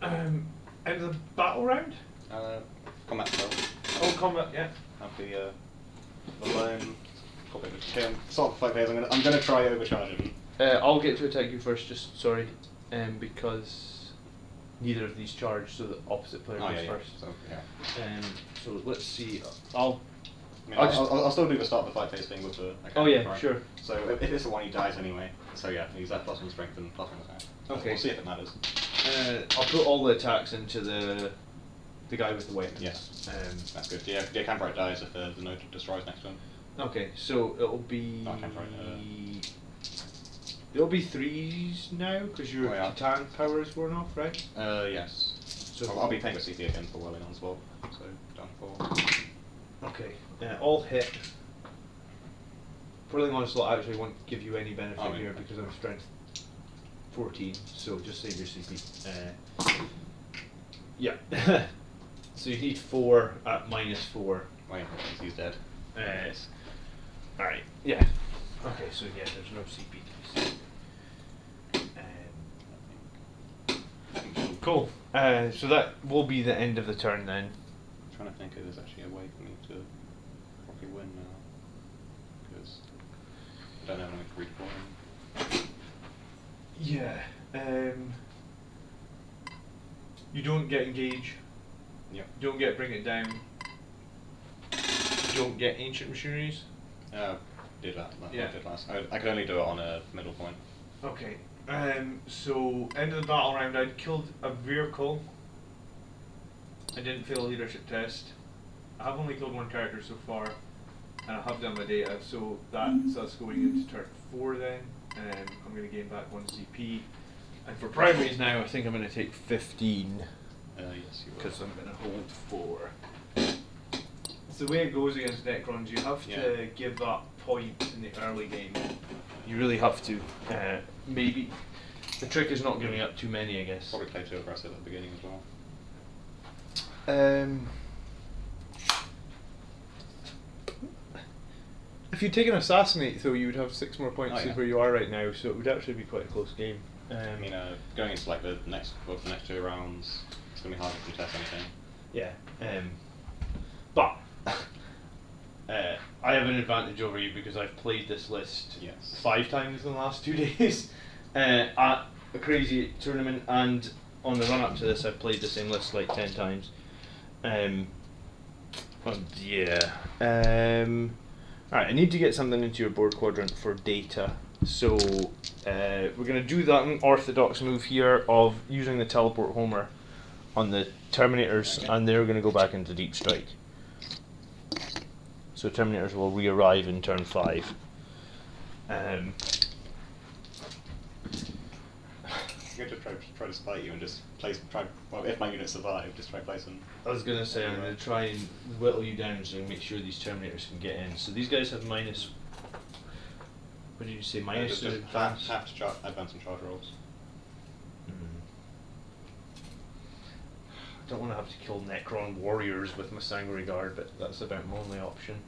End of the battle round? Combat spell. Oh, combat, yeah. Have the lone. Probably the kill. Sort of 5 days. I'm gonna try overcharging. I'll get to attack you first, just sorry, because neither of these charge, so the opposite player Oh goes yeah, first. So yeah. So let's see. I mean, I'll still do the start of the 5 phase thing with the. Oh yeah, right? sure. So if it's the one, he dies anyway. So yeah, he's at +1 strength and +1 attack. Okay. We'll see if it matters. I'll put all the attacks into the guy with the weapons. Yes. That's good. Yeah, Camprite dies if the node destroys next to him. Okay, so it'll be. No, Camprite. It'll be 3s now because your Titan power is worn off, right? Yes. So I'll be paying the CP again for Welling on swap. So down 4. Okay, all hit. Whirling Onslaught actually won't give you any benefit Oh, yeah. here because I'm strength 14, so just save your CP. Yeah. So you need 4 at -4. Wait, he's dead. Yes. Alright, yeah. Okay, so yeah, there's no CP to be saved. Cool. So that will be the end of the turn then. I'm trying to think if there's actually a way for me to probably win now. Because I don't know when I'm going to redeploy him. Yeah. You don't get engage. Yep. You don't get bring it down. You don't get ancient machineries. Did that. Yeah. Did last. I could only do it on a middle point. Okay. So end of the battle round, I'd killed a vehicle. I didn't fail a leadership test. I have only killed one character so far, and I have done my data. So that's going into turn 4 then. I'm going to gain back 1 CP. And for primaries now, I think I'm going to take 15. Yes, you will. Because I'm going to hold 4. It's the way it goes against Necrons. You have to give that point in the early game. You really have to. Maybe. The trick is not giving up too many, I guess. Probably play too aggressive at the beginning as well. If you'd taken Assassinate, though, you would have 6 more points Oh, yeah. where you are right now, so it would actually be quite a close game. I mean, going into like the next 2 rounds, it's gonna be hard to contest anything. Yeah. But I have an advantage over you because I've played this list 5 times in the last 2 days at a crazy tournament, and on the run up to this I've played the same list like 10 times. Alright, I need to get something into your board quadrant for data. So we're going to do that unorthodox move here of using the teleport homer on the Terminators, and they're going to go back into Deep Strike. So Terminators will re-arrive in turn 5. I'm going to try to spite you and just if my units survive, just try to place them. I was going to say, I'm going to try and whittle you down so I can make sure these Terminators can get in. So these guys have minus... What did you say? Minus just advance? have to advance and charge rolls. I don't want to have to kill Necron warriors with my Sanguinary Guard, but that's about my only option.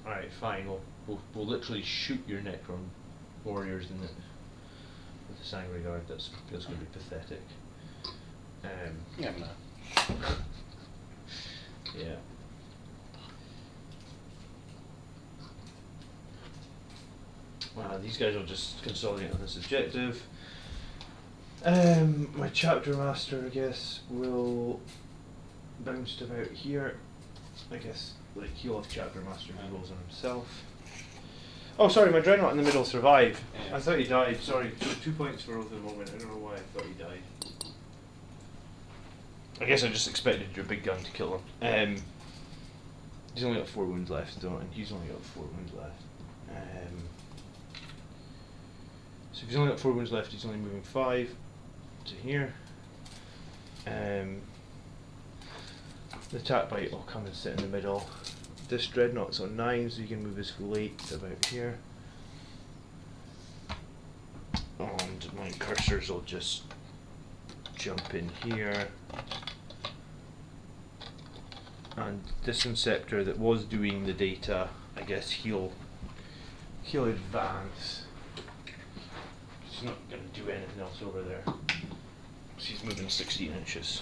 Alright, fine. We'll literally shoot your Necron warriors in it with the Sanguinary Guard. That's going to be pathetic. Yeah, no. Yeah. Wow, these guys will just consolidate on this objective. My chapter master, I guess, will bounce about here. I guess, like, he'll have chapter master who rolls on himself. Oh, sorry, my dreadnought in the middle survived. Yeah. I thought he died. Sorry, 2 points for Oath of the Moment. I don't know why I thought he died. I guess I just expected your big gun to kill him. He's only got 4 wounds left, though, and he's only got 4 wounds left. So if he's only got 4 wounds left, he's only moving 5 to here. The attack bite will come and sit in the middle. This dreadnought's on 9, so you can move his full 8 to about here. And my cursors will just jump in here. And this Inceptor that was doing the data, I guess he'll advance. She's not going to do anything else over there. She's moving 16 inches.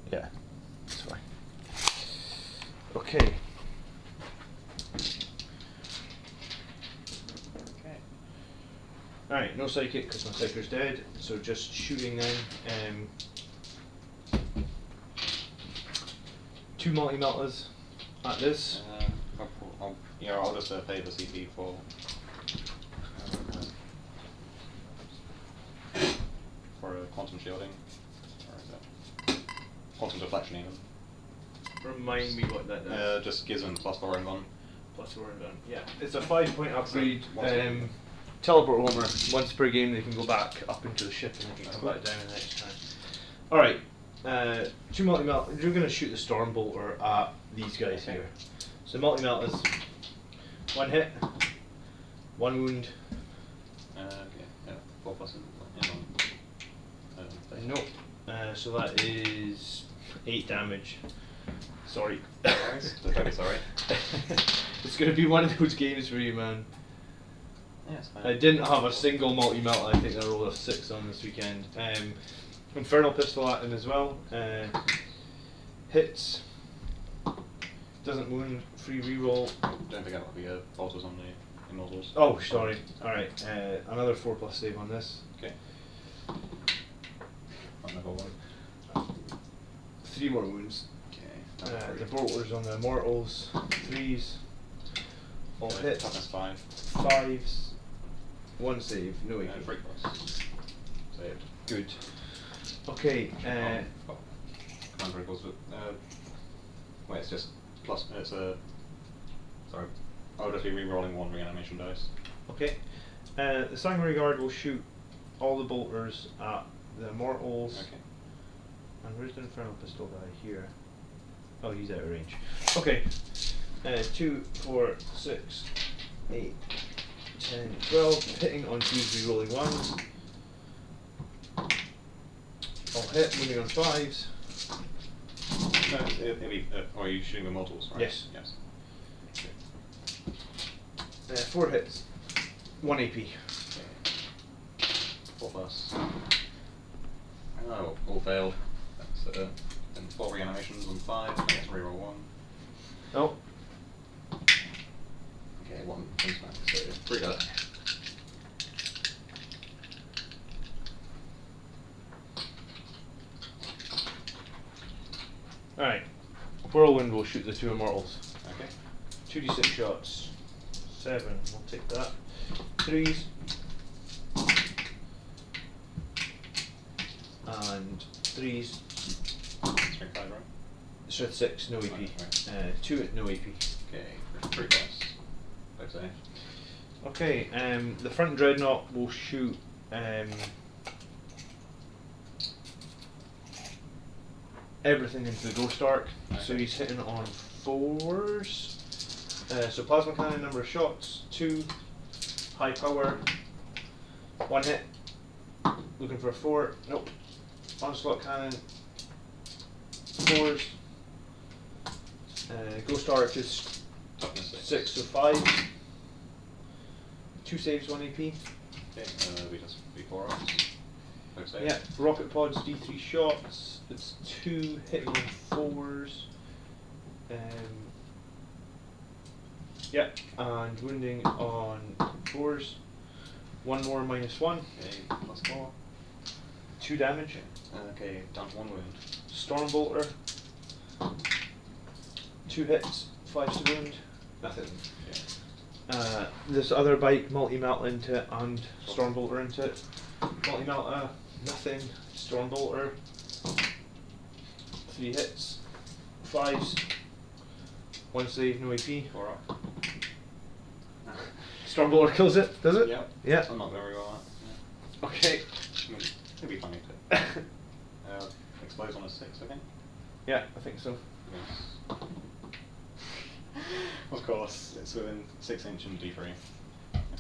Yeah, that's fine. Okay. Okay. Alright, no psychic because my psyker's dead, so just shooting then. 2 multi-meltas at this. I'll just pay the CP for quantum shielding. Or is that quantum deflection even? Remind me what that does. Just gives them +4 and 1. Plus 4 and 1. Yeah. It's a 5-point upgrade. Teleport homer. Once per game they can go back up into the ship and they can come back down the next time. Alright. 2 multi-melt. You're going to shoot the Stormbolter at these guys here. So multi-melt is 1 hit, 1 wound. Okay, yeah, 4 plus and Nope. So that is 8 damage. Sorry. Sorry. It's going to be one of those games for you, man. Yeah, it's fine. I didn't have a single multi-melt. I think I rolled a 6 on this weekend. Infernal Pistol at him as well. Hits. Doesn't wound. Free reroll. Don't forget what the autos on the immortals. Oh, sorry. Alright, another 4+ save on this. Okay. Another one. 3 more wounds. Okay. The bolters on the immortals. 3s. All hit. Toughness 5. 5s. 1 save. No AP. 3 plus. Saved. Good. Okay. Command wrinkles. Wait, it's just plus. It's a. Sorry. I would just be re-rolling 1 reanimation dice. Okay. The Sanguinary Guard will shoot all the bolters at the immortals. Okay. And where's the Infernal Pistol guy? Here. Oh, he's out of range. Okay. 2, 4, 6, 8, 10, 12. Hitting on 2s, re-rolling 1s. All hit, moving on 5s. No, it'd be. Or are you shooting the immortals, right? Yes. Yes. 4 hits. 1 AP. Okay. 4 plus. Oh, all failed. That's then 4 reanimations on 5. I guess reroll 1. Oh. Okay, 1 comes back. So 3 got it. Alright. Whirlwind will shoot the 2 immortals. Okay. 2d6 shots. 7, we'll take that. 3s. And 3s. Strength 5, right? Strength 6, no AP. Right. 2, no AP. Okay, 3 plus. Both saved. Okay, the front dreadnought will shoot everything into the Ghost Arc. So Okay. he's hitting on 4s. So plasma cannon, number of shots, 2. High power, 1 hit. Looking for a 4. Nope. Onslaught Cannon, 4s. Ghost Arc is Toughness 6, so 5. 2 saves, 1 AP. Okay, we just B4 off. Both saved. Yeah, rocket pods, D3 shots. It's 2 hitting on 4s. Yeah, and wounding on 4s. 1 more minus 1. Okay, plus 4. 2 damage. Okay, down to 1 wound. Stormbolter. 2 hits, 5 to wound. Nothing. Okay. This other bike, multi-melt into it and Stormbolter into it. Multi-melt, nothing. Stormbolter. 3 hits, 5s. 1 save, no AP. 4 up. Stormbolter kills it, does it? Yep. Yeah. I'm not very well at Okay. I mean, it'd be funny to. Explodes on a 6, okay? Yeah, I think so. Yes. Of course, it's within 6 inch and D3.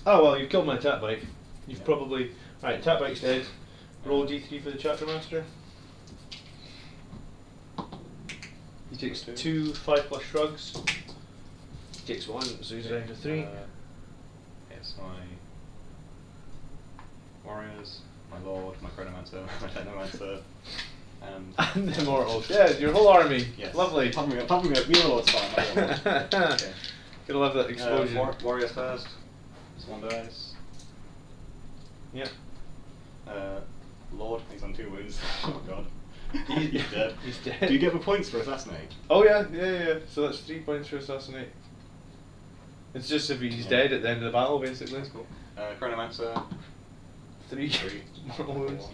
Oh well, you've killed my attack bike. You've Yeah. probably... Right, attack bike's dead. Roll D3 for the chapter master. He takes 2 5+ shrugs. He takes 1, so he's down to 3. It's my warriors, my lord, my chronomancer, my technomancer, and And the immortals. Yeah, your whole army. yes. Lovely. Apart from the lord's fine. Okay. Gonna love that explosion. Warriors first. Just 1 dice. Yeah. Lord, he's on 2 wounds. Oh god. He's dead. He's dead. Do you get the points for assassinate? Oh yeah. So that's 3 points for assassinate. It's just if he's dead at the end of the battle, basically. That's cool. Chronomancer. 3 3. mortal wounds.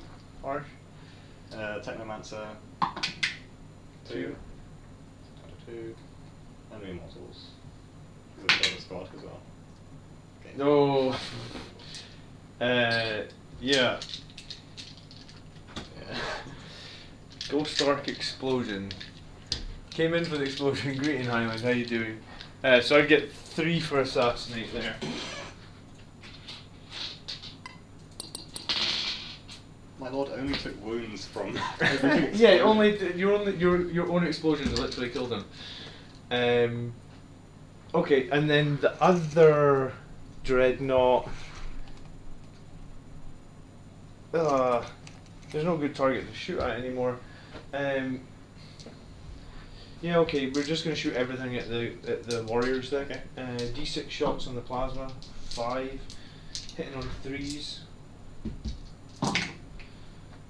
Harsh. Technomancer. 2. 2. And the immortals. There's a squad as well. Okay. No. Yeah. Yeah. Ghost Arc explosion. Came in for the explosion. Greeting Highland. How you doing? So I'd get 3 for assassinate there. My lord only took wounds from everything. Yeah, your own explosions literally killed him. Okay, and then the other dreadnought. There's no good target to shoot at anymore. Yeah, okay, we're just gonna shoot everything at the warriors there. Okay. D6 shots on the plasma, 5, hitting on 3s.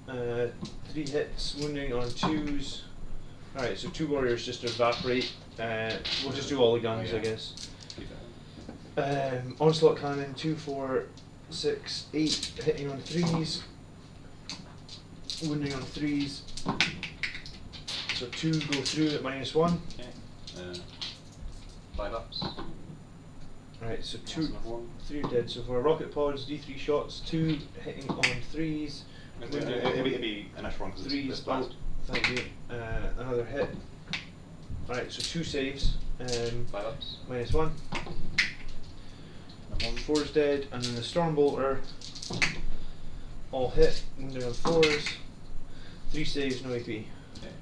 3 hits, wounding on 2s. Alright, so 2 warriors just evaporate. We'll just do all the guns, I guess. Onslaught Cannon, 2, 4, 6, 8, hitting on 3s. Wounding on 3s. So 2 go through at -1. Okay. 5 ups. Alright, so That's 2, another one. 3 are dead so far. Rocket pods, D3 shots, 2 hitting on 3s. It'd be an extra one because it's 3s blast. out. Thank you. Another hit. Alright, so 2 saves. 5 ups. -1. 4's dead, and then the Stormbolter. All hit, wounded on 4s. 3 saves, no AP. Okay.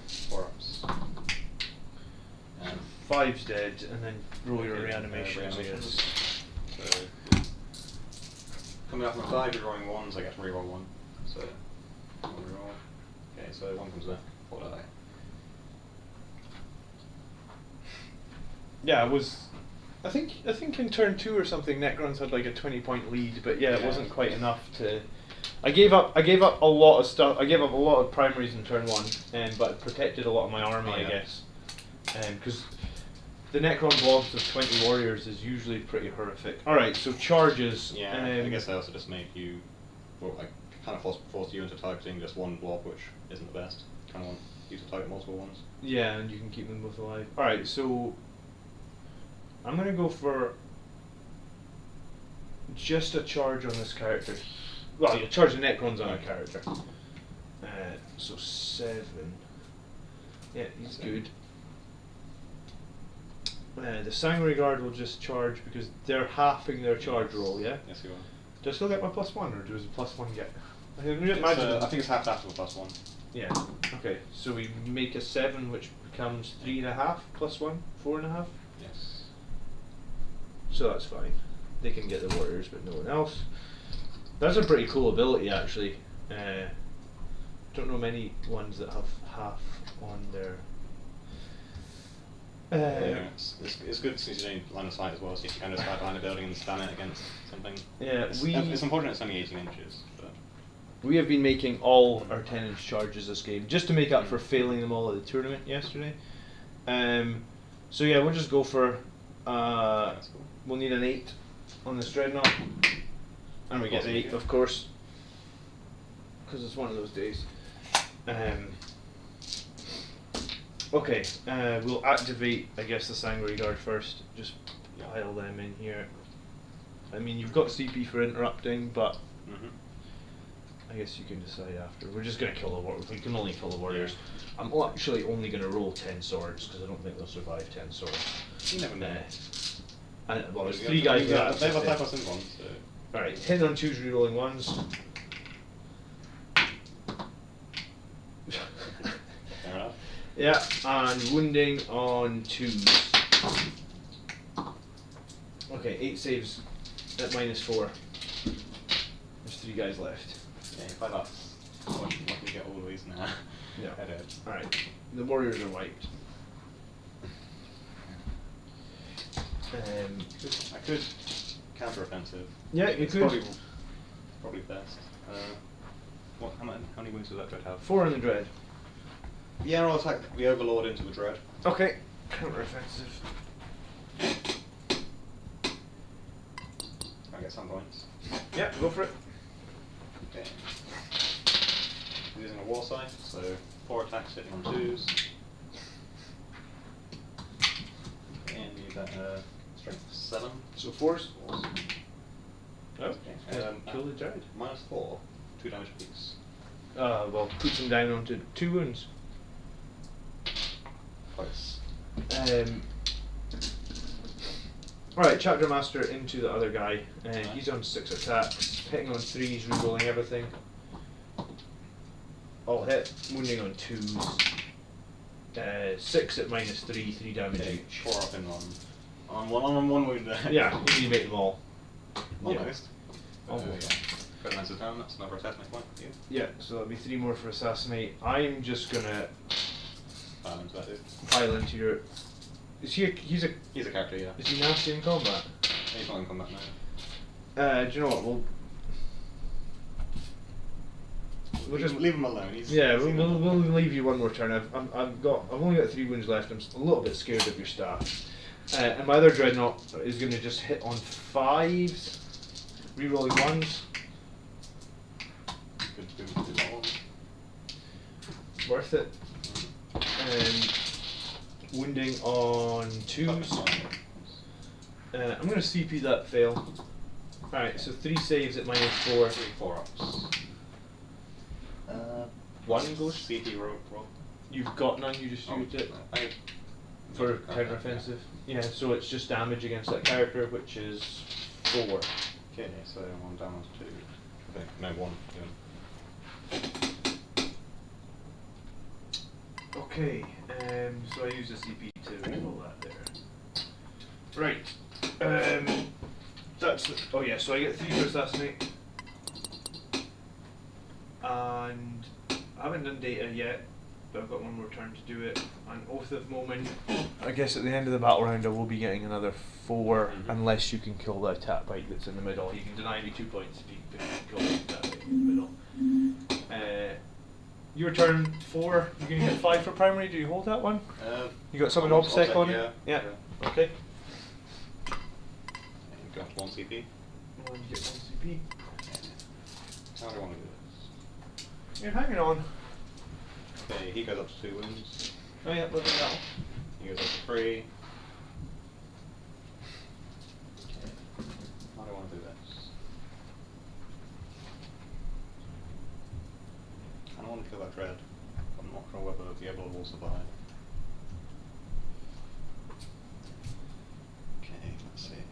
4 ups. And 5's dead, and then roll your okay, reanimations, I reanimations. guess. So, coming up from 5, you're rolling 1s, I get to reroll 1. So, 1 reroll. Okay, so 1 comes left, 4 die. Yeah, it was. I think in turn 2 or something, Necrons had like a 20-point lead, but yeah, it Yeah. wasn't quite enough to. I gave up a lot of stuff. I gave up a lot of primaries in turn 1, but it protected a lot of my army, Oh, I yeah. guess. Because the Necron blobs of 20 warriors is usually pretty horrific. All right, so charges. Yeah, I guess they also just make you, well, like, kind of force you into targeting just one blob, which isn't the best. Kind of want you to target multiple ones. Yeah, and you can keep them both alive. All right, so I'm gonna go for just a charge on this character. Well, you charge the Necrons on a character. So 7. Yeah, he's good. The Sanguinary Guard will just charge because they're halving their charge roll, yeah? Yes, you are. Do I still get my +1 or does the +1 get? I can It's, imagine. I think it's half after the +1. Yeah, okay. So we make a 7 which becomes 3.5 +1, 4.5. Yes. So that's fine. They can get the warriors, but no one else. That's a pretty cool ability, actually. Don't know many ones that have half on their. Yeah, it's good since you don't line of sight as well, so you can kind of just hide behind a building and stand it against something. Yeah, It's unfortunate it's only 18 inches, but we have been making all our 10-inch charges this game just to make up for failing them all at the tournament yesterday. So yeah, we'll just go for. that's cool. We'll need an 8 on this dreadnought, and we get 8, of course, because it's one of those days. Okay, we'll activate, I guess, the Sanguinary Guard first. Just pile them in here. I mean, you've got CP for interrupting, but I guess you can decide after. We're just gonna kill the warriors. We can only kill the warriors. I'm actually only gonna roll 10 swords because I don't think they'll survive 10 swords. You never know. And well, there's 3 guys They left. have a 5% one, so. Alright, hit on 2s, rerolling 1s. Fair enough. Yeah, and wounding on 2s. Okay, 8 saves at -4. There's 3 guys left. Yeah, 5 ups. What can you get all of these now? Yeah. I did. Alright, the warriors are wiped. I could counter-offensive. Yeah, you It's could. Probably best. How many wounds does that dread have? 4 in the dread. Yeah, I'll attack the Overlord into the dread. Okay, counter-offensive. I get some points. Yeah, go for it. Okay. Using a war sight, so 4 attacks hitting on 2s. And need that strength 7. So 4s. Awesome. Oh, Okay. kill the dread. -4, 2 damage apiece. Well, puts him down onto 2 wounds. Close. Alright, Chapter Master into the other guy. He's on 6 attacks, hitting on 3s, rerolling everything. All hit, wounding on 2s. 6 at -3, 3 damage Okay, each. 4 up in on one wound there. Yeah, you need to make them all. Almost. Almost. Got Lancer down, that's another assassinate point for you. Yeah, so that'll be 3 more for Assassinate. I'm just gonna File into that dude. pile into your. Is he? He's a. He's a character, yeah. Is he nasty in combat? He's not in combat now. Do you know what? We'll just leave him alone. we'll leave you one more turn. I've only got 3 wounds left. I'm a little bit scared of your staff. And my other dreadnought is going to just hit on 5s, rerolling 1s. Good. Worth it. Wounding on 2s. I'm going to CP that fail. Alright, so 3 saves at -4. 4 ups. 1 goes. CP roll. You've got none, you just used it for counter-offensive. Yeah, so it's just damage against that character, which is 4. Okay, so I'm down to 2. Okay, no, 1. Yeah. Okay, so I use the CP to roll that there. Right, that's, oh yeah, so I get 3 for assassinate. And I haven't done data yet, but I've got 1 more turn to do it. And Oath of Moment, I guess at the end of the battle round I will be getting another 4, unless you can kill the attack bite that's in the middle. You can deny me 2 points if you kill the attack bite in the middle. Your turn 4, you're going to get 5 for primary. Do you hold that one? You got some obsec on it? Yeah. Okay. And got 1 CP. Well, you get 1 CP. How do I want to do this? You're hanging on. Okay, he goes up to 2 wounds. Oh yeah, look at that. He goes up to 3. Okay. How do I want to do this? I don't want to kill that dread. I'm not sure whether the Evil will survive. Okay, let's see.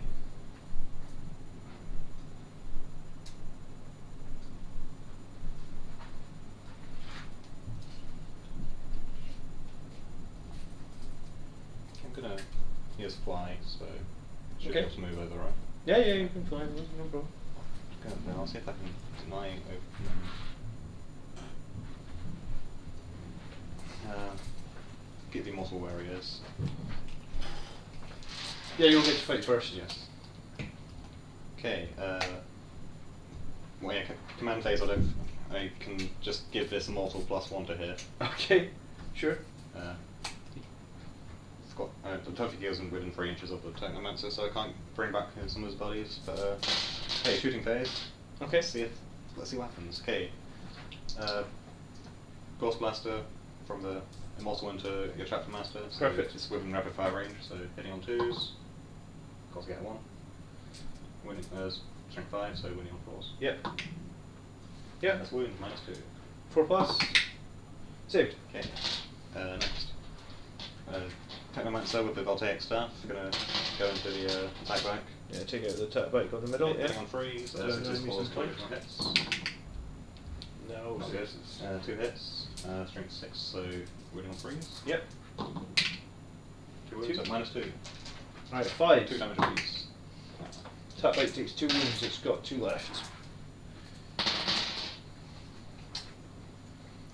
I'm gonna use fly, so should be able to move over, right? Yeah, you can fly, no problem. Good, now I'll see if I can deny get the Immortal Warriors. Yeah, you'll get to fight first. Yes. Okay, well, yeah, command phase, I can just give this Immortal +1 to hit. Okay, sure. It's got, the Trophy Gear isn't within 3 inches of the Technomancer, so I can't bring back some of his buddies, but, hey, shooting phase. Okay. Let's see what happens. Okay. Ghost Blaster from the Immortal into your Chapter Master. So Perfect. it's within rapid fire range, so hitting on 2s. Of course, get 1. Winning, strength 5, so winning on 4s. Yep. Yeah. That's wound, -2. 4 plus. Saved. Okay. Next. Technomancer with the Voltaic Staff. Gonna go into the attack back. Yeah, take out the attack bike on the middle. Hitting on 3s, 6 4s, 2 hits. No, Not good. 2 hits. Strength 6, so winning on 3s. Yep. 2 wounds at -2. Right, 5. 2 damage apiece. Attack bike takes 2 wounds, it's got 2 left.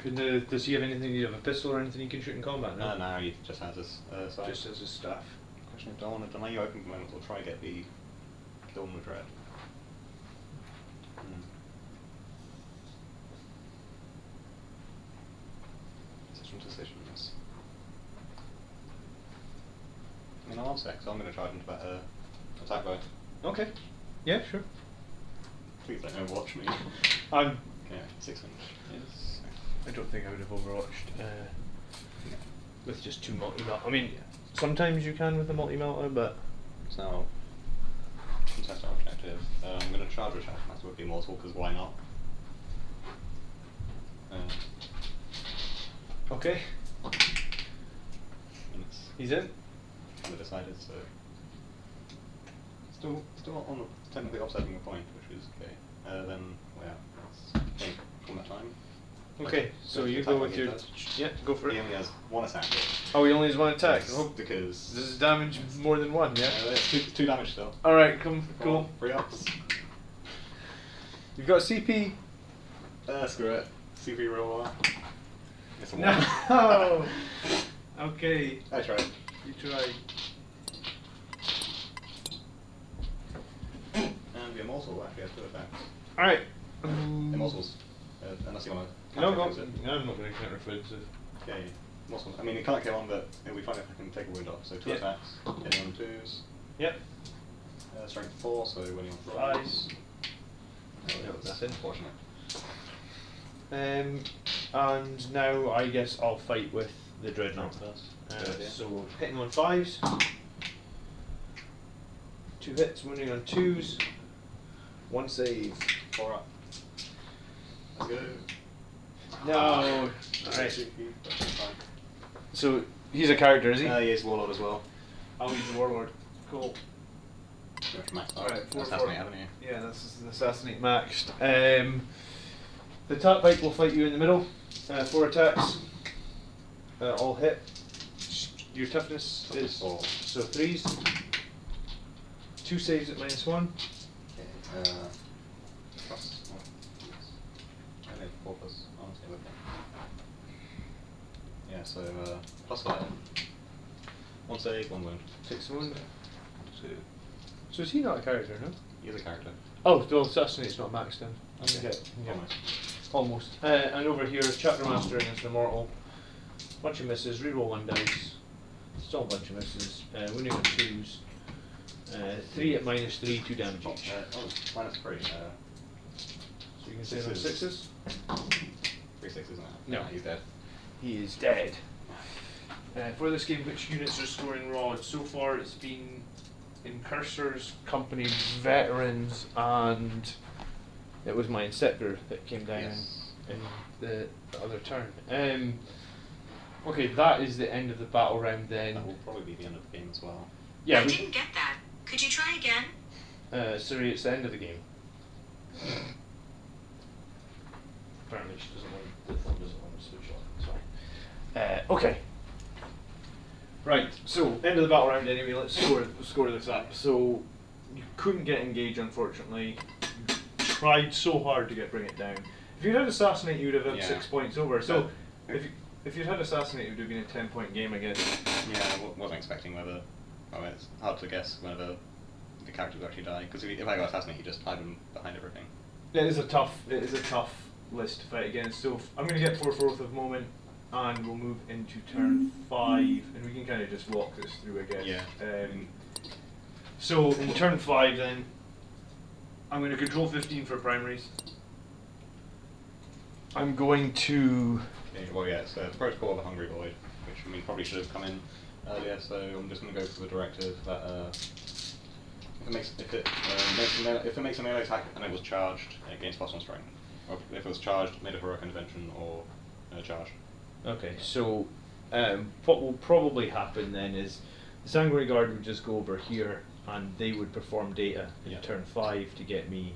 Does he have anything? Do you have a pistol or anything he can shoot in combat now? No, he just has his side. Just as his staff. Question is, do I want to deny you open moment or try get the kill on the dread? Decisions. I mean, I'll sec, so I'm going to charge into that attack bow. Okay. Yeah, sure. Please don't overwatch me. I'm. Yeah, 6 inch. Yes. I don't think I would have overwatched with just 2 multi-melt. I mean, sometimes you can with a multi-melter, but... It's now contest our objective. I'm going to charge a Chapter Master with the Immortal, because why not? Okay. And it's He's in. kind of decided, so... Still on the technically offsetting the point, which is okay. Then, well, yeah, it's combat time. Okay, so you attack go with like your... he does. Yeah, go for He it. only has 1 attack. Oh, he only has 1 attack. Yes, Oh, because... this is damage more than 1, yeah? It's 2 damage still. Alright, cool. 3 ups. You've got CP. Screw it. CP roll 1. It's a 1. No! Okay, I tried. you tried. he has 2 attacks. Alright. Immortals. Unless you want to. No, I'm not going to counter-offensive. Okay. Immortals. I mean, you can't kill on, but it'll be fine if I can take a wound off. So 2 attacks, hitting on 2s. Yep. Strength 4, so winning on 5s. That's unfortunate. And now I guess I'll fight with the Dreadnought. So hitting on 5s. 2 hits, wounding on 2s. 1 save. 4 up. Let's go. No. Alright. So he's a character, is he? Yeah, he's Warlord as well. Oh, he's the Warlord. Cool. Alright, 4 assassinate, haven't you? Yeah, that's an assassinate maxed. The Tat Bike will fight you in the middle. 4 attacks. All hit. Your toughness is 4. so 3s. 2 saves at -1. Okay. Plus 1. I need 4 plus. Honestly, okay. Yeah, so plus 5. 1 save, 1 wound. 6 wound. So is he not a character, no? He is a character. Oh, the Assassinate's not maxed then. Okay. Yeah. Almost. Almost. And over here, Chapter Master against Immortal. Bunch of misses, reroll 1 dice. Still a bunch of misses. Winning on 2s. 3 at -3, 2 damage each. -3. So you can say those 6s? 3 6s now. No. He's dead. He is dead. For this game, which units are scoring raw? So far, it's been Incursors, Company, Veterans, and it was my Insector that came down in the other turn. Okay, that is the end of the battle round then. That will probably be the end of the game as well. Yeah. I didn't get that. Could you try again? Sorry, it's the end of the game. Apparently she doesn't want, the phone doesn't want to switch off. Sorry. Okay. Right, so end of the battle round anyway, let's score this up. So you couldn't get engaged, unfortunately. You tried so hard to bring it down. If you'd had Assassinate, you would have had 6 points over. So if you'd had Assassinate, it would have been a 10-point game, I guess. Yeah, I wasn't expecting whether. I mean, it's hard to guess whether the characters actually die, because if I go Assassinate, you just hide them behind everything. It is a tough list to fight against. So I'm going to get 4/4 of moment, and we'll move into turn 5, and we can kind of just walk this through, I guess. Yeah. So in turn 5, then I'm going to control 15 for primaries. I'm going to. Okay, well, yeah, it's the Protocol of the Hungry Void, which I mean probably should have come in earlier. So I'm just going to go for the directive that if it makes a melee attack and it was charged, it gains +1 strength. Or if it was charged, made a heroic intervention or charged. Okay, so what will probably happen then is the Sanguinary Guard would just go over here and they would perform data in turn 5 to get me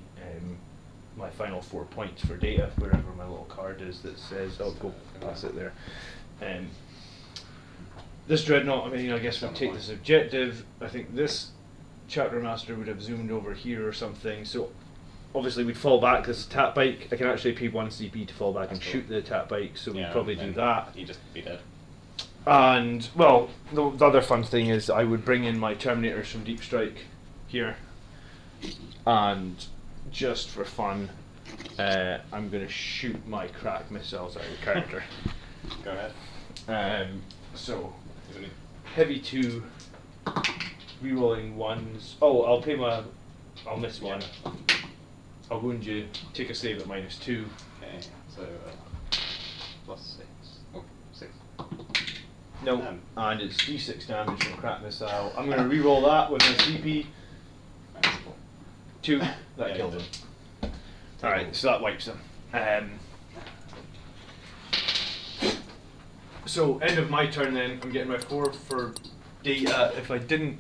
my final 4 points for data, wherever my little card is that says, I'll go pass it there. This Dreadnought, I mean, I guess we'll take this objective. I think this Chapter Master would have zoomed over here or something, so obviously we'd fall back. This is Tat Bike. I can actually pay 1 CP to fall back and shoot the Tat Bike, so we'd probably do that. He'd just be dead. And, well, the other fun thing is I would bring in my Terminators from Deep Strike here, and just for fun, I'm going to shoot my crack missiles out of the character. Go ahead. So, heavy 2, rerolling 1s. Oh, I'll miss 1. I'll wound you, take a save at -2. Okay, so +6. Oh, 6. No, and it's D6 damage from crack missile. I'm going to reroll that with my CP. 2, that kills him. Alright, so that wipes him. So, end of my turn then, I'm getting my 4 for data. If I didn't...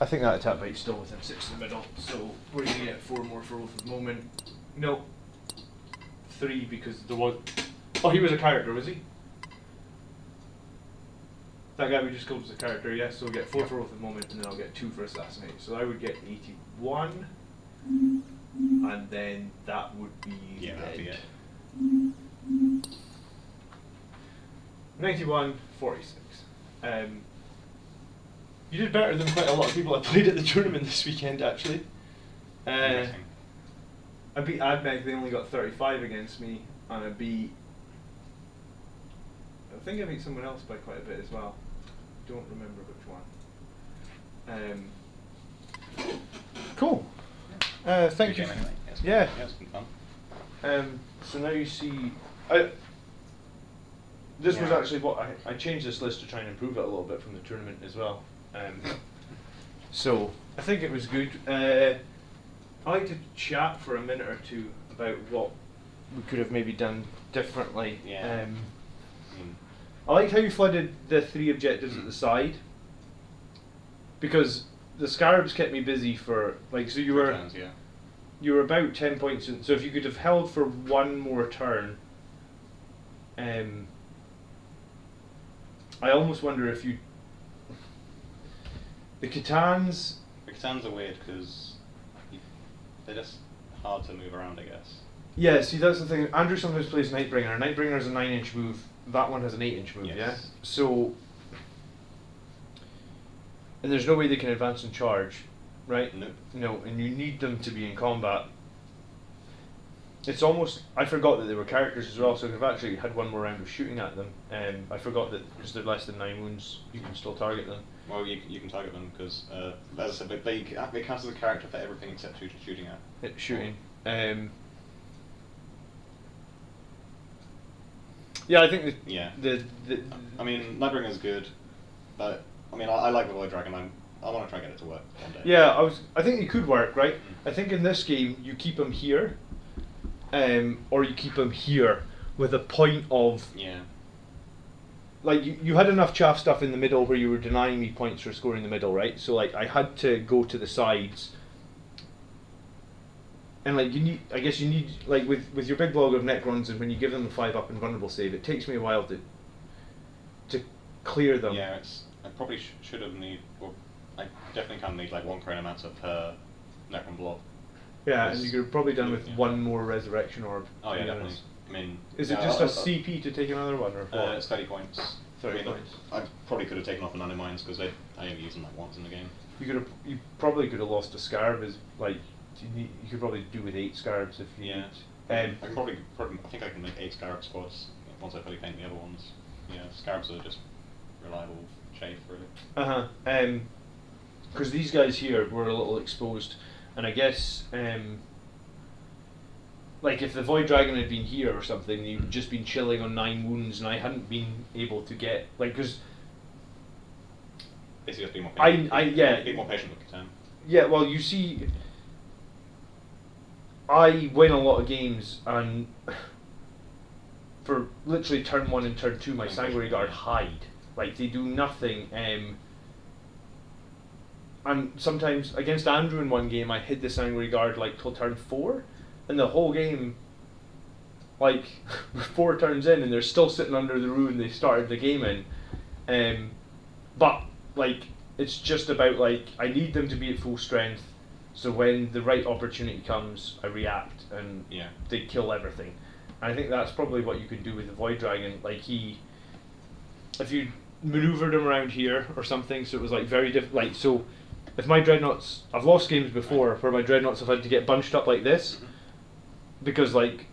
I think that attack bite's still within 6 in the middle, so we're going to get 4 more for Oath of Moment. No. 3 because there was... Oh, he was a character, was he? That guy we just killed was a character, yes, so we'll get 4 for Oath of Moment and then I'll get 2 for Assassinate. So I would get 81, and then that would be that'd be it. 91, 46. You did better than quite a lot of people I played at the tournament this weekend, actually. Interesting. I beat Admeg, they only got 35 against me, and I think I beat someone else by quite a bit as well. Don't remember which one. Cool. Thank you. Good game anyway. Yes, Yeah. it's been fun. So now you see, this was Yeah. actually what I changed this list to try and improve it a little bit from the tournament as well. So I think it was good. I like to chat for a minute or two about what we could have maybe done differently. Yeah. I liked how you flooded the 3 objectives at the side, because the Scarabs kept me busy for like, so you were Turns, yeah. you were about 10 points in, so if you could have held for one more turn, I almost wonder if you, the Catans. The Catans are weird because they're just hard to move around, I guess. Yeah, see that's the thing. Andrew sometimes plays Nightbringer. Nightbringer is a 9-inch move. That one has an 8-inch move. Yes. Yeah. So, and there's no way they can advance and charge, right? Nope. No, and you need them to be in combat. It's almost, I forgot that they were characters as well, so I've actually had one more round of shooting at them. I forgot that because they're less than 9 wounds, you can still target them. Well, you can target them because, as I said, they count as a character for everything except shooting at. Shooting. Yeah, I think Yeah. the I mean, Nightbringer is good, but I mean, I like the Void Dragon. I want to try and get it to work one day. yeah, I think it could work, right? I think in this game you keep him here, or you keep him here with a point of Yeah. like you had enough chaff stuff in the middle where you were denying me points for scoring the middle, right? So like I had to go to the sides. And like you need like with your big block of Necrons, and when you give them a 5-up invulnerable save, it takes me a while to clear them. Yeah, I probably should have well, I definitely can need like 1 chronomancer per Necron blob. Yeah, and you could have probably done with Yeah. 1 more resurrection orb. Oh to yeah, be definitely. honest. I mean, Is it yeah, just I- a CP to take another one, or what? It's 30 points. 30 I mean, points. I probably could have taken off an Unmines because I only use them like once in the game. You probably could have lost a Scarab. As like you could probably do with 8 Scarabs if you. Yeah. Need. I probably I think I can make 8 Scarab squads once I fully paint the other ones. Yeah, Scarabs are just reliable chafe, really. Because these guys here were a little exposed, and I guess like if the Void Dragon had been here or something, you'd just been chilling on 9 wounds, and I hadn't been able to get like because. Basically, just be more yeah. Be more patient with Catan. Yeah, well, you see, I win a lot of games, and for literally turn 1 and turn 2, my Sanguinary Guard hide. Like, they do nothing. And sometimes, against Andrew in one game, I hid the Sanguinary Guard, like, till turn 4, and the whole game, like, 4 turns in, and they're still sitting under the ruin they started the game in. But, like, it's just about, like, I need them to be at full strength, so when the right opportunity comes, I react, and Yeah. they kill everything. And I think that's probably what you could do with the Void Dragon. Like, if you maneuvered him around here or something, so it was, like, very different. Like, so, if my Dreadnoughts, I've lost games before where my Dreadnoughts have had to get bunched up like this, because, like,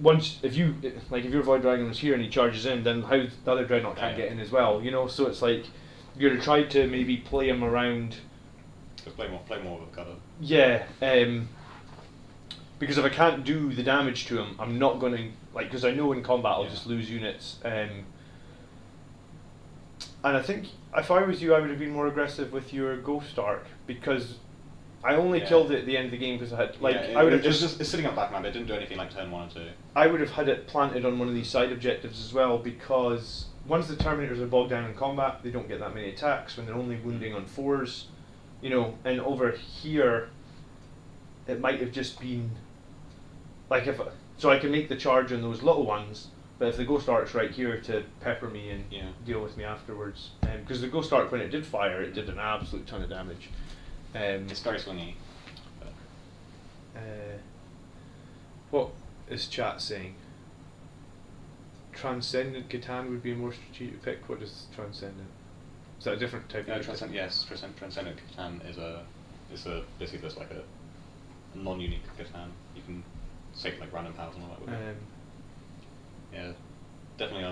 if your Void Dragon was here and he charges in, then how the other Dreadnought can't get in as well, you know? So it's like, you're going to try to maybe play him around. Just play more with cover. Yeah, because if I can't do the damage to him, I'm not going to, like, because I know in combat I'll just lose units. And I think if I was you, I would have been more aggressive with your Ghost Arc, because I only killed it at the end of the game because I had, like, I would have just it's sitting up back map. It didn't do anything like turn 1 and 2. I would have had it planted on one of these side objectives as well, because once the Terminators are bogged down in combat, they don't get that many attacks when they're only wounding on 4s, you know. And over here, it might have just been like so I can make the charge on those little ones, but if the Ghost Arc's right here to pepper me and deal with me afterwards, because the Ghost Arc, when it did fire, it did an absolute ton of damage. It's very swingy. What is chat saying? Transcendent Catan would be a more strategic pick. What is Transcendent? Is that a different type of Transcendent Catan is basically just like a non-unique Catan. You can take like random powers and all that with it. Yeah, definitely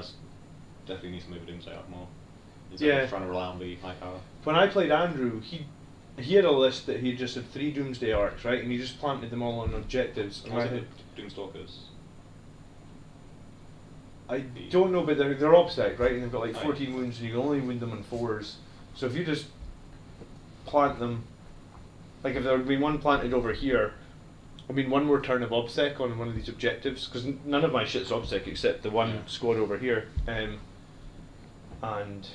needs to move Doomsday up more. He's trying to rely on the high power. When I played Andrew, he had a list that he just had 3 Doomsday arcs, right, and he just planted them all on objectives. And I had Doomstalkers. I don't know, but they're obsec, right, and they've got like 14 wounds, and you can only wound them on 4s. So if you just plant them, like if there would be one planted over here, I mean one more turn of obsec on one of these objectives, because none of my shit's obsec except the one squad over here. And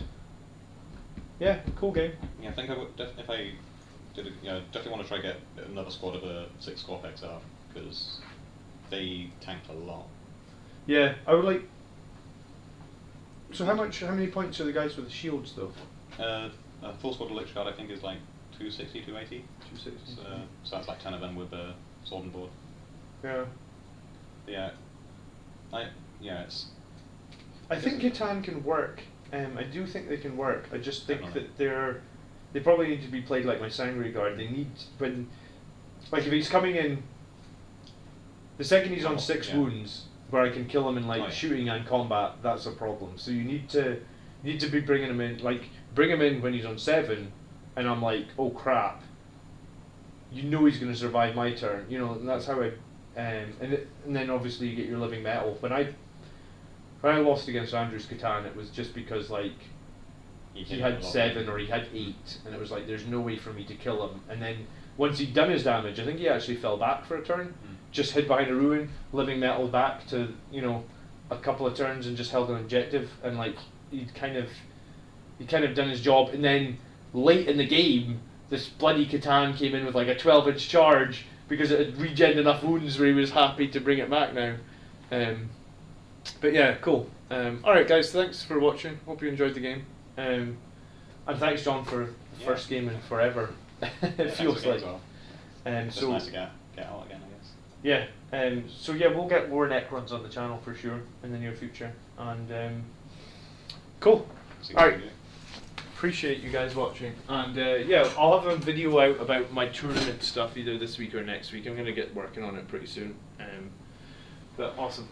yeah, cool game. Yeah, I think I would if I did it, definitely want to try to get another squad of 6 Scorpex out, because they tanked a lot. Yeah, I would like. So how many points are the guys with the shields though? A full squad of Lich Guard I think is like 260, 280. 260. So that's like 10 of them with the sword and board. Yeah. It's. I think Catan can work. I do think they can work. I just think that they probably need to be played like my Sanguinary Guard. They need if he's coming in. The second he's on 6 wounds, where I can kill him in shooting and combat, that's a problem. So you need to be bringing him in, bring him in when he's on 7, and I'm like, oh crap. You know he's going to survive my turn, and that's how and then obviously you get your living metal. When I lost against Andrew's Catan, it was just because he had 7 or he had 8, and it was like there's no way for me to kill him. And then once he'd done his damage, I think he actually fell back for a turn. Just hid behind a ruin, living metal back to a couple of turns, and just held an objective, and he'd kind of done his job. And then late in the game, this bloody Catan came in with like a 12-inch charge because it had regened enough wounds where he was happy to bring it back now. But yeah, cool. Alright guys, thanks for watching. Hope you enjoyed the game. And thanks John for the first game in forever. It feels like. It's nice to get out again, I guess. Yeah, so yeah, we'll get more Necrons on the channel for sure in the near future. And cool. Alright. Appreciate you guys watching. And yeah, I'll have a video out about my tournament stuff either this week or next week. I'm going to get working on it pretty soon. But awesome.